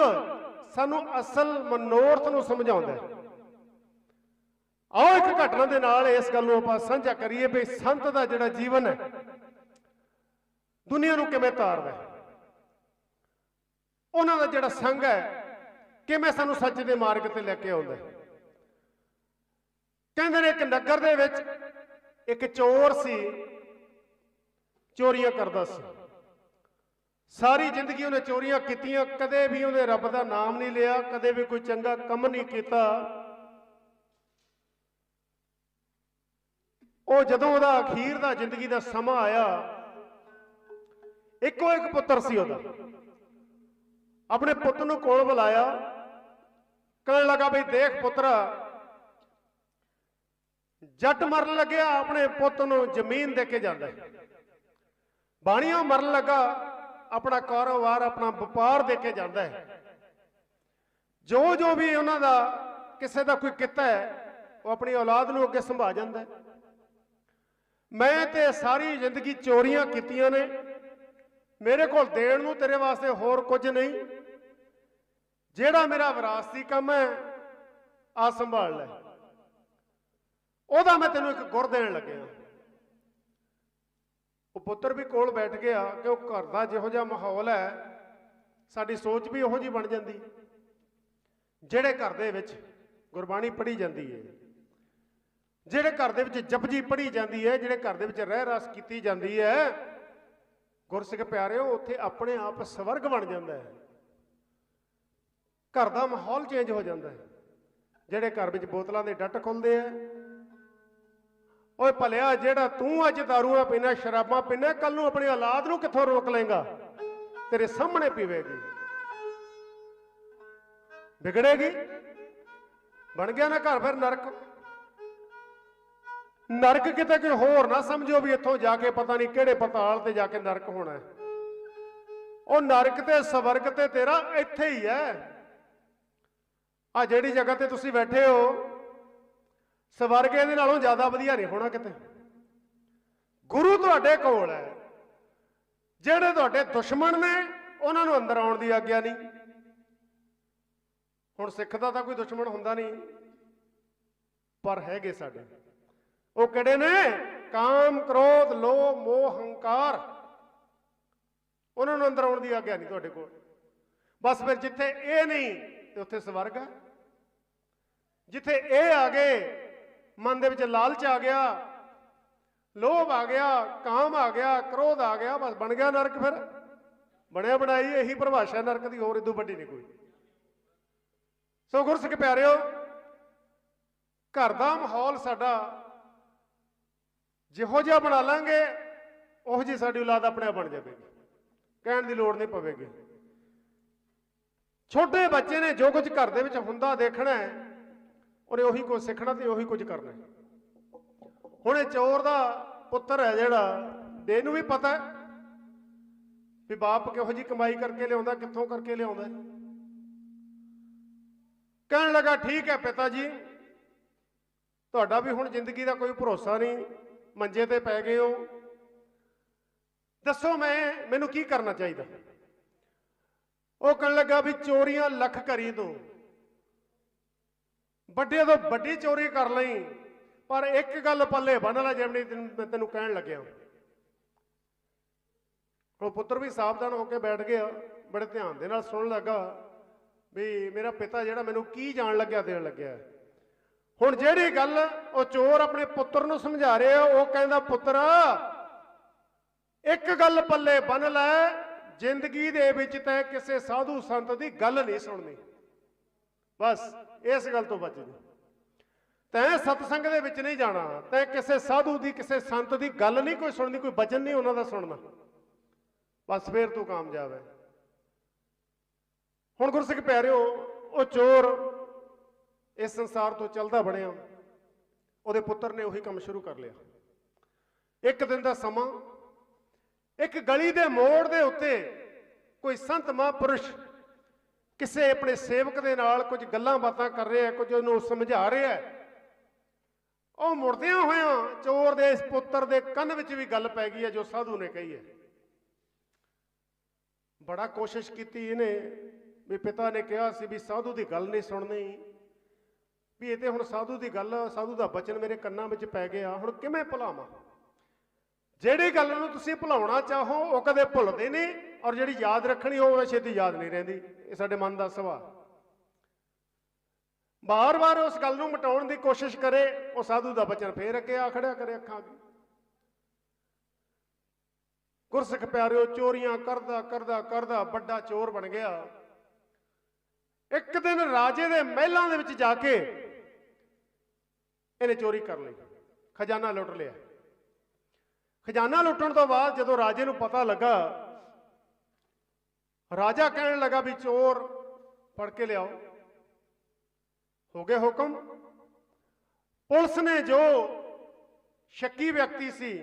S5: ਸਾਨੂੰ ਅਸਲ ਮਨੋਰਥ ਨੂੰ ਸਮਝਾਉਂਦਾ ਹੈ। ਆਓ ਇੱਕ ਘਟਨਾ ਦੇ ਨਾਲ ਇਸ ਗੱਲ ਨੂੰ ਆਪਾਂ ਸਾਂਝਾ ਕਰੀਏ ਵੀ ਸੰਤ ਦਾ ਜਿਹੜਾ ਜੀਵਨ ਹੈ ਦੁਨੀਆ ਨੂੰ ਕਿਵੇਂ ਤਾਰਦਾ ਹੈ, ਉਹਨਾਂ ਦਾ ਜਿਹੜਾ ਸੰਗ ਹੈ ਕਿਵੇਂ ਸਾਨੂੰ ਸੱਚ ਦੇ ਮਾਰਗ ਤੇ ਲੈ ਕੇ ਆਉਂਦਾ ਹੈ। ਕਹਿੰਦੇ ਨੇ ਇੱਕ ਨਗਰ ਦੇ ਵਿੱਚ ਇੱਕ ਚੋਰ ਸੀ, ਚੋਰੀਆਂ ਕਰਦਾ ਸੀ। ਸਾਰੀ ਜ਼ਿੰਦਗੀ ਉਹਨੇ ਚੋਰੀਆਂ ਕੀਤੀਆਂ, ਕਦੇ ਵੀ ਉਹਨੇ ਰੱਬ ਦਾ ਨਾਮ ਨਹੀਂ ਲਿਆ, ਕਦੇ ਵੀ ਕੋਈ ਚੰਗਾ ਕੰਮ ਨਹੀਂ ਕੀਤਾ। ਉਹ ਜਦੋਂ ਉਹਦਾ ਅਖੀਰ ਦਾ ਜ਼ਿੰਦਗੀ ਦਾ ਸਮਾਂ ਆਇਆ, ਇੱਕੋ ਇੱਕ ਪੁੱਤਰ ਸੀ ਉਹਦਾ। ਆਪਣੇ ਪੁੱਤ ਨੂੰ ਕੋਲ ਬੁਲਾਇਆ, ਕਹਿਣ ਲੱਗਾ ਬਈ ਦੇਖ ਪੁੱਤਰਾ, ਜੱਟ ਮਰਨ ਲੱਗਿਆ ਆਪਣੇ ਪੁੱਤ ਨੂੰ ਜ਼ਮੀਨ ਦੇ ਕੇ ਜਾਂਦਾ ਹੈ, ਬਾਣੀਆਂ ਮਰਨ ਲੱਗਾ ਆਪਣਾ ਕਾਰੋਬਾਰ ਆਪਣਾ ਵਪਾਰ ਦੇ ਕੇ ਜਾਂਦਾ ਹੈ। ਜੋ ਜੋ ਵੀ ਉਹਨਾਂ ਦਾ ਕਿਸੇ ਦਾ ਕੋਈ ਕਿੱਤਾ ਹੈ ਉਹ ਆਪਣੀ ਔਲਾਦ ਨੂੰ ਅੱਗੇ ਸੰਭਾ ਜਾਂਦਾ ਹੈ। ਮੈਂ ਤੇ ਸਾਰੀ ਜ਼ਿੰਦਗੀ ਚੋਰੀਆਂ ਕੀਤੀਆਂ ਨੇ, ਮੇਰੇ ਕੋਲ ਦੇਣ ਨੂੰ ਤੇਰੇ ਵਾਸਤੇ ਹੋਰ ਕੁਝ ਨਹੀਂ, ਜਿਹੜਾ ਮੇਰਾ ਵਿਰਾਸਤੀ ਕੰਮ ਹੈ ਆ ਸੰਭਾਲ ਲੈ। ਉਹਦਾ ਮੈਂ ਤੈਨੂੰ ਇੱਕ ਗੁਰ ਦੇਣ ਲੱਗਿਆ। ਉਹ ਪੁੱਤਰ ਵੀ ਕੋਲ ਬੈਠ ਗਿਆ ਕਿ ਉਹ ਘਰ ਦਾ ਜਿਹੋ ਜਿਹਾ ਮਾਹੌਲ ਹੈ ਸਾਡੀ ਸੋਚ ਵੀ ਉਹੋ ਜਿਹੀ ਬਣ ਜਾਂਦੀ। ਜਿਹੜੇ ਘਰ ਦੇ ਵਿੱਚ ਗੁਰਬਾਣੀ ਪੜ੍ਹੀ ਜਾਂਦੀ ਹੈ, ਜਿਹੜੇ ਘਰ ਦੇ ਵਿੱਚ ਜਪਜੀ ਪੜ੍ਹੀ ਜਾਂਦੀ ਹੈ, ਜਿਹੜੇ ਘਰ ਦੇ ਵਿੱਚ ਰਹਿ ਰਸ ਕੀਤੀ ਜਾਂਦੀ ਹੈ, ਗੁਰਸਿੱਖ ਪਿਆਰਿਓ, ਉੱਥੇ ਆਪਣੇ ਆਪ ਸਵਰਗ ਬਣ ਜਾਂਦਾ ਹੈ। ਘਰ ਦਾ ਮਾਹੌਲ ਚੇਂਜ ਹੋ ਜਾਂਦਾ ਹੈ। ਜਿਹੜੇ ਘਰ ਵਿੱਚ ਬੋਤਲਾਂ ਦੇ ਡੱਟ ਖੁੱਲਦੇ ਆ, ਓਏ ਭਲਿਆ ਜਿਹੜਾ ਤੂੰ ਅੱਜ ਦਾਰੂਆਂ ਪੀਣਾ, ਸ਼ਰਾਬਾਂ ਪੀਣਾ, ਕੱਲ ਨੂੰ ਆਪਣੀ ਔਲਾਦ ਨੂੰ ਕਿੱਥੋਂ ਰੋਕ ਲਏਗਾ? ਤੇਰੇ ਸਾਹਮਣੇ ਪੀਵੇਗੀ, ਵਿਗੜੇਗੀ, ਬਣ ਗਿਆ ਨਾ ਘਰ ਫਿਰ ਨਰਕ। ਨਰਕ ਕਿਤੇ ਕੋਈ ਹੋਰ ਨਾ ਸਮਝੋ ਵੀ ਇੱਥੋਂ ਜਾ ਕੇ ਪਤਾ ਨਹੀਂ ਕਿਹੜੇ ਪਤਾਲ ਤੇ ਜਾ ਕੇ ਨਰਕ ਹੋਣਾ ਹੈ। ਉਹ ਨਰਕ ਤੇ ਸਵਰਗ ਤੇ ਤੇਰਾ ਇੱਥੇ ਹੀ ਹੈ। ਆ ਜਿਹੜੀ ਜਗ੍ਹਾ ਤੇ ਤੁਸੀਂ ਬੈਠੇ ਹੋ, ਸਵਰਗ ਇਹਦੇ ਨਾਲੋਂ ਜ਼ਿਆਦਾ ਵਧੀਆ ਨਹੀਂ ਹੋਣਾ ਕਿਤੇ। ਗੁਰੂ ਤੁਹਾਡੇ ਕੋਲ ਹੈ। ਜਿਹੜੇ ਤੁਹਾਡੇ ਦੁਸ਼ਮਣ ਨੇ ਉਹਨਾਂ ਨੂੰ ਅੰਦਰ ਆਉਣ ਦੀ ਆਗਿਆ ਨਹੀਂ। ਹੁਣ ਸਿੱਖ ਦਾ ਤਾਂ ਕੋਈ ਦੁਸ਼ਮਣ ਹੁੰਦਾ ਨਹੀਂ, ਪਰ ਹੈਗੇ ਸਾਡੇ। ਉਹ ਕਿਹੜੇ ਨੇ? ਕਾਮ, ਕ੍ਰੋਧ, ਲੋਭ, ਮੋਹ, ਹੰਕਾਰ। ਉਹਨਾਂ ਨੂੰ ਅੰਦਰ ਆਉਣ ਦੀ ਆਗਿਆ ਨਹੀਂ ਤੁਹਾਡੇ ਕੋਲ। ਬਸ ਫਿਰ ਜਿੱਥੇ ਇਹ ਨਹੀਂ ਤੇ ਉੱਥੇ ਸਵਰਗ ਹੈ। ਜਿੱਥੇ ਇਹ ਆ ਗਏ, ਮਨ ਦੇ ਵਿੱਚ ਲਾਲਚ ਆ ਗਿਆ, ਲੋਭ ਆ ਗਿਆ, ਕਾਮ ਆ ਗਿਆ, ਕ੍ਰੋਧ ਆ ਗਿਆ, ਬਸ ਬਣ ਗਿਆ ਨਰਕ। ਫਿਰ ਬਣਿਆ ਬਣਾਈ ਇਹੀ ਪਰਿਭਾਸ਼ਾ ਨਰਕ ਦੀ, ਹੋਰ ਇਦੋਂ ਵੱਡੀ ਨਹੀਂ ਕੋਈ। ਸੋ ਗੁਰਸਿੱਖ ਪਿਆਰਿਓ, ਘਰ ਦਾ ਮਾਹੌਲ ਸਾਡਾ ਜਿਹੋ ਜਿਹਾ ਬਣਾ ਲਾਂਗੇ ਉਹੋ ਜਿਹੀ ਸਾਡੀ ਔਲਾਦ ਆਪਣੇ ਆਪ ਬਣ ਜਾਵੇਗੀ, ਕਹਿਣ ਦੀ ਲੋੜ ਨਹੀਂ ਪਵੇਗੀ। ਛੋਟੇ ਬੱਚੇ ਨੇ ਜੋ ਕੁਝ ਘਰ ਦੇ ਵਿੱਚ ਹੁੰਦਾ ਦੇਖਣਾ ਹੈ, ਉਹਨੇ ਉਹੀ ਕੁਝ ਸਿੱਖਣਾ ਤੇ ਉਹੀ ਕੁਝ ਕਰਨਾ। ਹੁਣ ਇਹ ਚੋਰ ਦਾ ਪੁੱਤਰ ਹੈ ਜਿਹੜਾ, ਇਹਨੂੰ ਵੀ ਪਤਾ ਵੀ ਬਾਪ ਕਿਹੋ ਜਿਹੀ ਕਮਾਈ ਕਰਕੇ ਲਿਆਉਂਦਾ, ਕਿੱਥੋਂ ਕਰਕੇ ਲਿਆਉਂਦਾ। ਕਹਿਣ ਲੱਗਾ ਠੀਕ ਹੈ ਪਿਤਾ ਜੀ, ਤੁਹਾਡਾ ਵੀ ਹੁਣ ਜ਼ਿੰਦਗੀ ਦਾ ਕੋਈ ਭਰੋਸਾ ਨਹੀਂ, ਮੰਜੇ ਤੇ ਪੈ ਗਏ ਹੋ, ਦੱਸੋ ਮੈਨੂੰ ਕੀ ਕਰਨਾ ਚਾਹੀਦਾ। ਉਹ ਕਹਿਣ ਲੱਗਾ ਵੀ ਚੋਰੀਆਂ ਲੱਖ ਕਰੀ ਤੂੰ, ਵੱਡੇ ਤੋਂ ਵੱਡੀ ਚੋਰੀ ਕਰ ਲਈ, ਪਰ ਇੱਕ ਗੱਲ ਪੱਲੇ ਬੰਨ ਲੈ ਜਿਵੇਂ ਤੈਨੂੰ ਕਹਿਣ ਲੱਗਿਆ। ਉਹ ਪੁੱਤਰ ਵੀ ਸਾਵਧਾਨ ਹੋ ਕੇ ਬੈਠ ਗਿਆ, ਬੜੇ ਧਿਆਨ ਦੇ ਨਾਲ ਸੁਣਨ ਲੱਗਾ ਵੀ ਮੇਰਾ ਪਿਤਾ ਜਿਹੜਾ ਮੈਨੂੰ ਕੀ ਜਾਣ ਲੱਗਿਆ, ਦੇਣ ਲੱਗਿਆ। ਹੁਣ ਜਿਹੜੀ ਗੱਲ ਉਹ ਚੋਰ ਆਪਣੇ ਪੁੱਤਰ ਨੂੰ ਸਮਝਾ ਰਿਹਾ, ਉਹ ਕਹਿੰਦਾ ਪੁੱਤਰ ਇੱਕ ਗੱਲ ਪੱਲੇ ਬੰਨ ਲੈ, ਜ਼ਿੰਦਗੀ ਦੇ ਵਿੱਚ ਤੈਂ ਕਿਸੇ ਸਾਧੂ ਸੰਤ ਦੀ ਗੱਲ ਨਹੀਂ ਸੁਣਨੀ, ਬਸ ਇਸ ਗੱਲ ਤੋਂ ਬਚ ਜਾ। ਤੈਂ ਸਤਸੰਗ ਦੇ ਵਿੱਚ ਨਹੀਂ ਜਾਣਾ, ਤੈਂ ਕਿਸੇ ਸਾਧੂ ਦੀ, ਕਿਸੇ ਸੰਤ ਦੀ ਗੱਲ ਨਹੀਂ ਕੋਈ ਸੁਣਨੀ, ਕੋਈ ਬਚਨ ਨਹੀਂ ਉਹਨਾਂ ਦਾ ਸੁਣਨਾ, ਬਸ ਫਿਰ ਤੂੰ ਕਾਮਯਾਬ ਹੈ। ਹੁਣ ਗੁਰਸਿੱਖ ਪਿਆਰਿਓ, ਉਹ ਚੋਰ ਇਸ ਸੰਸਾਰ ਤੋਂ ਚੱਲਦਾ ਬਣਿਆ, ਉਹਦੇ ਪੁੱਤਰ ਨੇ ਉਹੀ ਕੰਮ ਸ਼ੁਰੂ ਕਰ ਲਿਆ। ਇੱਕ ਦਿਨ ਦਾ ਸਮਾਂ, ਇੱਕ ਗਲੀ ਦੇ ਮੋੜ ਦੇ ਉੱਤੇ ਕੋਈ ਸੰਤ ਮਹਾਂਪੁਰਸ਼ ਕਿਸੇ ਆਪਣੇ ਸੇਵਕ ਦੇ ਨਾਲ ਕੁਝ ਗੱਲਾਂ ਬਾਤਾਂ ਕਰ ਰਿਹਾ, ਕੁਝ ਉਹਨੂੰ ਸਮਝਾ ਰਿਹਾ। ਉਹ ਮੁੜਦਿਆਂ ਹੋਇਆਂ ਚੋਰ ਦੇ ਇਸ ਪੁੱਤਰ ਦੇ ਕੰਨ ਵਿੱਚ ਵੀ ਗੱਲ ਪੈ ਗਈ ਹੈ ਜੋ ਸਾਧੂ ਨੇ ਕਹੀ ਹੈ। ਬੜਾ ਕੋਸ਼ਿਸ਼ ਕੀਤੀ ਇਹਨੇ, ਵੀ ਪਿਤਾ ਨੇ ਕਿਹਾ ਸੀ ਵੀ ਸਾਧੂ ਦੀ ਗੱਲ ਨਹੀਂ ਸੁਣਨੀ, ਵੀ ਇਹ ਤੇ ਹੁਣ ਸਾਧੂ ਦੀ ਗੱਲ, ਸਾਧੂ ਦਾ ਬਚਨ ਮੇਰੇ ਕੰਨਾਂ ਵਿੱਚ ਪੈ ਗਿਆ, ਹੁਣ ਕਿਵੇਂ ਭੁਲਾਵਾਂ। ਜਿਹੜੀ ਗੱਲ ਨੂੰ ਤੁਸੀਂ ਭੁਲਾਉਣਾ ਚਾਹੋ ਉਹ ਕਦੇ ਭੁੱਲਦੇ ਨਹੀਂ, ਔਰ ਜਿਹੜੀ ਯਾਦ ਰੱਖਣੀ ਉਹ ਛੇਤੀ ਯਾਦ ਨਹੀਂ ਰਹਿੰਦੀ। ਇਹ ਸਾਡੇ ਮਨ ਦਾ ਸੁਭਾਅ। ਬਾਰ-ਬਾਰ ਉਸ ਗੱਲ ਨੂੰ ਮਿਟਾਉਣ ਦੀ ਕੋਸ਼ਿਸ਼ ਕਰੇ, ਉਹ ਸਾਧੂ ਦਾ ਬਚਨ ਫੇਰ ਅੱਗੇ ਆ ਖੜਿਆ ਕਰੇ ਅੱਖਾਂ ਅੱਗੇ। ਗੁਰਸਿੱਖ ਪਿਆਰਿਓ, ਚੋਰੀਆਂ ਕਰਦਾ ਕਰਦਾ ਕਰਦਾ ਵੱਡਾ ਚੋਰ ਬਣ ਗਿਆ। ਇੱਕ ਦਿਨ ਰਾਜੇ ਦੇ ਮਹਿਲਾਂ ਦੇ ਵਿੱਚ ਜਾ ਕੇ ਇਹਨੇ ਚੋਰੀ ਕਰ ਲਈ, ਖਜ਼ਾਨਾ ਲੁੱਟ ਲਿਆ। ਖਜ਼ਾਨਾ ਲੁੱਟਣ ਤੋਂ ਬਾਅਦ ਜਦੋਂ ਰਾਜੇ ਨੂੰ ਪਤਾ ਲੱਗਾ, ਰਾਜਾ ਕਹਿਣ ਲੱਗਾ ਵੀ ਚੋਰ ਫੜ ਕੇ ਲਿਆਓ। ਹੋ ਗਏ ਹੁਕਮ। ਪੁਲਿਸ ਨੇ ਜੋ ਸ਼ੱਕੀ ਵਿਅਕਤੀ ਸੀ,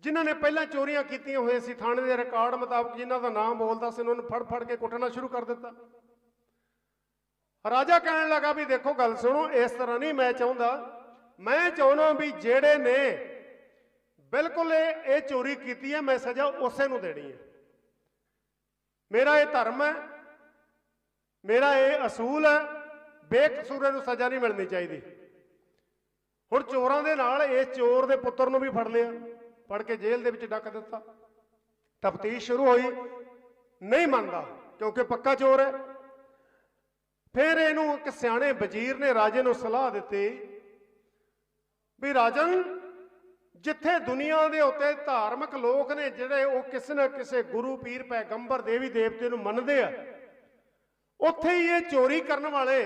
S5: ਜਿਨ੍ਹਾਂ ਨੇ ਪਹਿਲਾਂ ਚੋਰੀਆਂ ਕੀਤੀਆਂ ਹੋਈਆਂ ਸੀ, ਥਾਣੇ ਦੇ ਰਿਕਾਰਡ ਮੁਤਾਬਕ ਜਿਨ੍ਹਾਂ ਦਾ ਨਾਮ ਬੋਲਦਾ ਸੀ, ਉਹਨਾਂ ਨੂੰ ਫੜ ਫੜ ਕੇ ਕੁੱਟਣਾ ਸ਼ੁਰੂ ਕਰ ਦਿੱਤਾ। ਰਾਜਾ ਕਹਿਣ ਲੱਗਾ ਵੀ ਦੇਖੋ ਗੱਲ ਸੁਣੋ, ਇਸ ਤਰ੍ਹਾਂ ਨਹੀਂ ਮੈਂ ਚਾਹੁੰਦਾ, ਮੈਂ ਚਾਹੁੰਦਾ ਵੀ ਜਿਹੜੇ ਨੇ ਬਿਲਕੁਲ ਇਹ ਚੋਰੀ ਕੀਤੀ ਹੈ, ਮੈਂ ਸਜ਼ਾ ਉਸੇ ਨੂੰ ਦੇਣੀ ਹੈ। ਮੇਰਾ ਇਹ ਧਰਮ ਹੈ, ਮੇਰਾ ਇਹ ਅਸੂਲ ਹੈ, ਬੇਕਸੂਰੇ ਨੂੰ ਸਜ਼ਾ ਨਹੀਂ ਮਿਲਣੀ ਚਾਹੀਦੀ। ਹੁਣ ਚੋਰਾਂ ਦੇ ਨਾਲ ਇਹ ਚੋਰ ਦੇ ਪੁੱਤਰ ਨੂੰ ਵੀ ਫੜ ਲਿਆ, ਫੜ ਕੇ ਜੇਲ੍ਹ ਦੇ ਵਿੱਚ ਡੱਕ ਦਿੱਤਾ। ਤਫਤੀਸ਼ ਸ਼ੁਰੂ ਹੋਈ, ਨਹੀਂ ਮੰਨਦਾ ਕਿਉਂਕਿ ਪੱਕਾ ਚੋਰ ਹੈ। ਫਿਰ ਇਹਨੂੰ ਇੱਕ ਸਿਆਣੇ ਵਜ਼ੀਰ ਨੇ ਰਾਜੇ ਨੂੰ ਸਲਾਹ ਦਿੱਤੀ ਵੀ ਰਾਜਨ, ਜਿੱਥੇ ਦੁਨੀਆ ਦੇ ਉੱਤੇ ਧਾਰਮਿਕ ਲੋਕ ਨੇ ਜਿਹੜੇ ਉਹ ਕਿਸੇ ਨਾ ਕਿਸੇ ਗੁਰੂ ਪੀਰ ਪੈਗੰਬਰ ਦੇਵੀ ਦੇਵਤੇ ਨੂੰ ਮੰਨਦੇ ਆ, ਉੱਥੇ ਹੀ ਇਹ ਚੋਰੀ ਕਰਨ ਵਾਲੇ,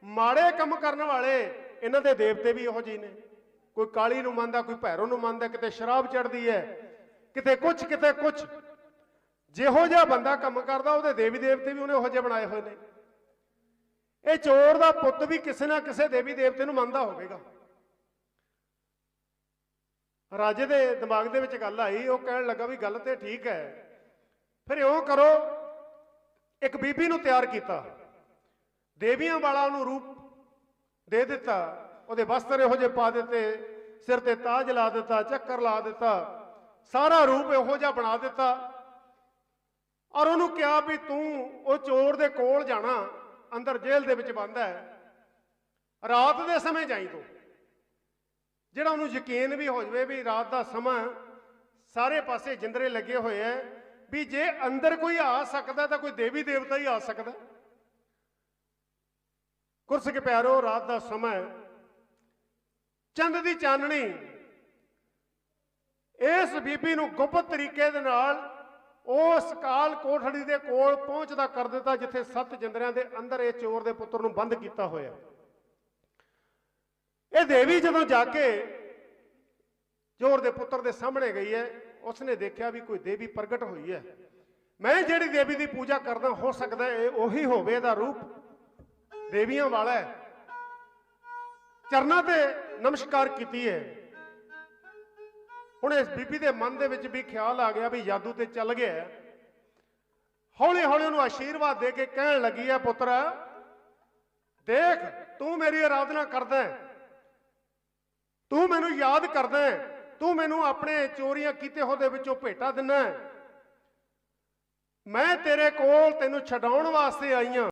S5: ਮਾੜੇ ਕੰਮ ਕਰਨ ਵਾਲੇ, ਇਹਨਾਂ ਦੇ ਦੇਵਤੇ ਵੀ ਇਹੋ ਜਿਹੇ ਨੇ। ਕੋਈ ਕਾਲੀ ਨੂੰ ਮੰਨਦਾ, ਕੋਈ ਭੈਰੋ ਨੂੰ ਮੰਨਦਾ, ਕਿਤੇ ਸ਼ਰਾਬ ਚੜ੍ਹਦੀ ਹੈ, ਕਿਤੇ ਕੁਛ ਕਿਤੇ ਕੁਛ। ਜਿਹੋ ਜਿਹਾ ਬੰਦਾ ਕੰਮ ਕਰਦਾ ਉਹਦੇ ਦੇਵੀ ਦੇਵਤੇ ਵੀ ਉਹਨੇ ਉਹੋ ਜਿਹੇ ਬਣਾਏ ਹੋਏ ਨੇ। ਇਹ ਚੋਰ ਦਾ ਪੁੱਤ ਵੀ ਕਿਸੇ ਨਾ ਕਿਸੇ ਦੇਵੀ ਦੇਵਤੇ ਨੂੰ ਮੰਨਦਾ ਹੋਵੇਗਾ। ਰਾਜੇ ਦੇ ਦਿਮਾਗ ਦੇ ਵਿੱਚ ਗੱਲ ਆਈ, ਉਹ ਕਹਿਣ ਲੱਗਾ ਵੀ ਗੱਲ ਤੇ ਠੀਕ ਹੈ, ਫਿਰ ਇਉਂ ਕਰੋ, ਇੱਕ ਬੀਬੀ ਨੂੰ ਤਿਆਰ ਕੀਤਾ, ਦੇਵੀਆਂ ਵਾਲਾ ਉਹਨੂੰ ਰੂਪ ਦੇ ਦਿੱਤਾ, ਉਹਦੇ ਵਸਤਰ ਇਹੋ ਜਿਹੇ ਪਾ ਦਿੱਤੇ, ਸਿਰ ਤੇ ਤਾਜ ਲਾ ਦਿੱਤਾ, ਚੱਕਰ ਲਾ ਦਿੱਤਾ, ਸਾਰਾ ਰੂਪ ਇਹੋ ਜਿਹਾ ਬਣਾ ਦਿੱਤਾ, ਔਰ ਉਹਨੂੰ ਕਿਹਾ ਵੀ ਤੂੰ ਉਹ ਚੋਰ ਦੇ ਕੋਲ ਜਾਣਾ, ਅੰਦਰ ਜੇਲ੍ਹ ਦੇ ਵਿੱਚ ਬੰਦ ਹੈ, ਰਾਤ ਦੇ ਸਮੇਂ ਜਾਈ ਤੂੰ, ਜਿਹੜਾ ਉਹਨੂੰ ਯਕੀਨ ਵੀ ਹੋ ਜਾਵੇ ਵੀ ਰਾਤ ਦਾ ਸਮਾਂ, ਸਾਰੇ ਪਾਸੇ ਜਿੰਦਰੇ ਲੱਗੇ ਹੋਏ ਐ, ਵੀ ਜੇ ਅੰਦਰ ਕੋਈ ਆ ਸਕਦਾ ਤਾਂ ਕੋਈ ਦੇਵੀ ਦੇਵਤਾ ਹੀ ਆ ਸਕਦਾ। ਗੁਰਸਿੱਖ ਪਿਆਰੋ, ਰਾਤ ਦਾ ਸਮਾਂ, ਚੰਦ ਦੀ ਚਾਨਣੀ ਇਸ ਬੀਬੀ ਨੂੰ ਗੁਪਤ ਤਰੀਕੇ ਦੇ ਨਾਲ ਉਸ ਕਾਲ ਕੋਠੜੀ ਦੇ ਕੋਲ ਪਹੁੰਚਦਾ ਕਰ ਦਿੱਤਾ, ਜਿੱਥੇ 7 ਜਿੰਦਰਿਆਂ ਦੇ ਅੰਦਰ ਇਹ ਚੋਰ ਦੇ ਪੁੱਤਰ ਨੂੰ ਬੰਦ ਕੀਤਾ ਹੋਇਆ। ਇਹ ਦੇਵੀ ਜਦੋਂ ਜਾ ਕੇ ਚੋਰ ਦੇ ਪੁੱਤਰ ਦੇ ਸਾਹਮਣੇ ਗਈ ਹੈ, ਉਸਨੇ ਦੇਖਿਆ ਵੀ ਕੋਈ ਦੇਵੀ ਪ੍ਰਗਟ ਹੋਈ ਹੈ। ਮੈਂ ਜਿਹੜੀ ਦੇਵੀ ਦੀ ਪੂਜਾ ਕਰਦਾ, ਹੋ ਸਕਦਾ ਇਹ ਉਹੀ ਹੋਵੇ, ਇਹਦਾ ਰੂਪ ਦੇਵੀਆਂ ਵਾਲਾ ਹੈ। ਚਰਨਾਂ ਤੇ ਨਮਸਕਾਰ ਕੀਤੀ ਹੈ। ਹੁਣ ਇਸ ਬੀਬੀ ਦੇ ਮਨ ਦੇ ਵਿੱਚ ਵੀ ਖਿਆਲ ਆ ਗਿਆ ਵੀ ਜਾਦੂ ਤੇ ਚੱਲ ਗਿਆ ਹੈ। ਹੌਲੀ ਹੌਲੀ ਉਹਨੂੰ ਆਸ਼ੀਰਵਾਦ ਦੇ ਕੇ ਕਹਿਣ ਲੱਗੀ ਹੈ, ਪੁੱਤਰ ਦੇਖ ਤੂੰ ਮੇਰੀ ਆਰਾਧਨਾ ਕਰਦਾ ਹੈ, ਤੂੰ ਮੈਨੂੰ ਯਾਦ ਕਰਦਾ ਹੈ, ਤੂੰ ਮੈਨੂੰ ਆਪਣੇ ਚੋਰੀਆਂ ਕੀਤੇ ਹੋਦੇ ਵਿੱਚੋਂ ਭੇਟਾ ਦਿੰਦਾ ਹੈ। ਮੈਂ ਤੇਰੇ ਕੋਲ ਤੈਨੂੰ ਛਡਾਉਣ ਵਾਸਤੇ ਆਈ ਹਾਂ।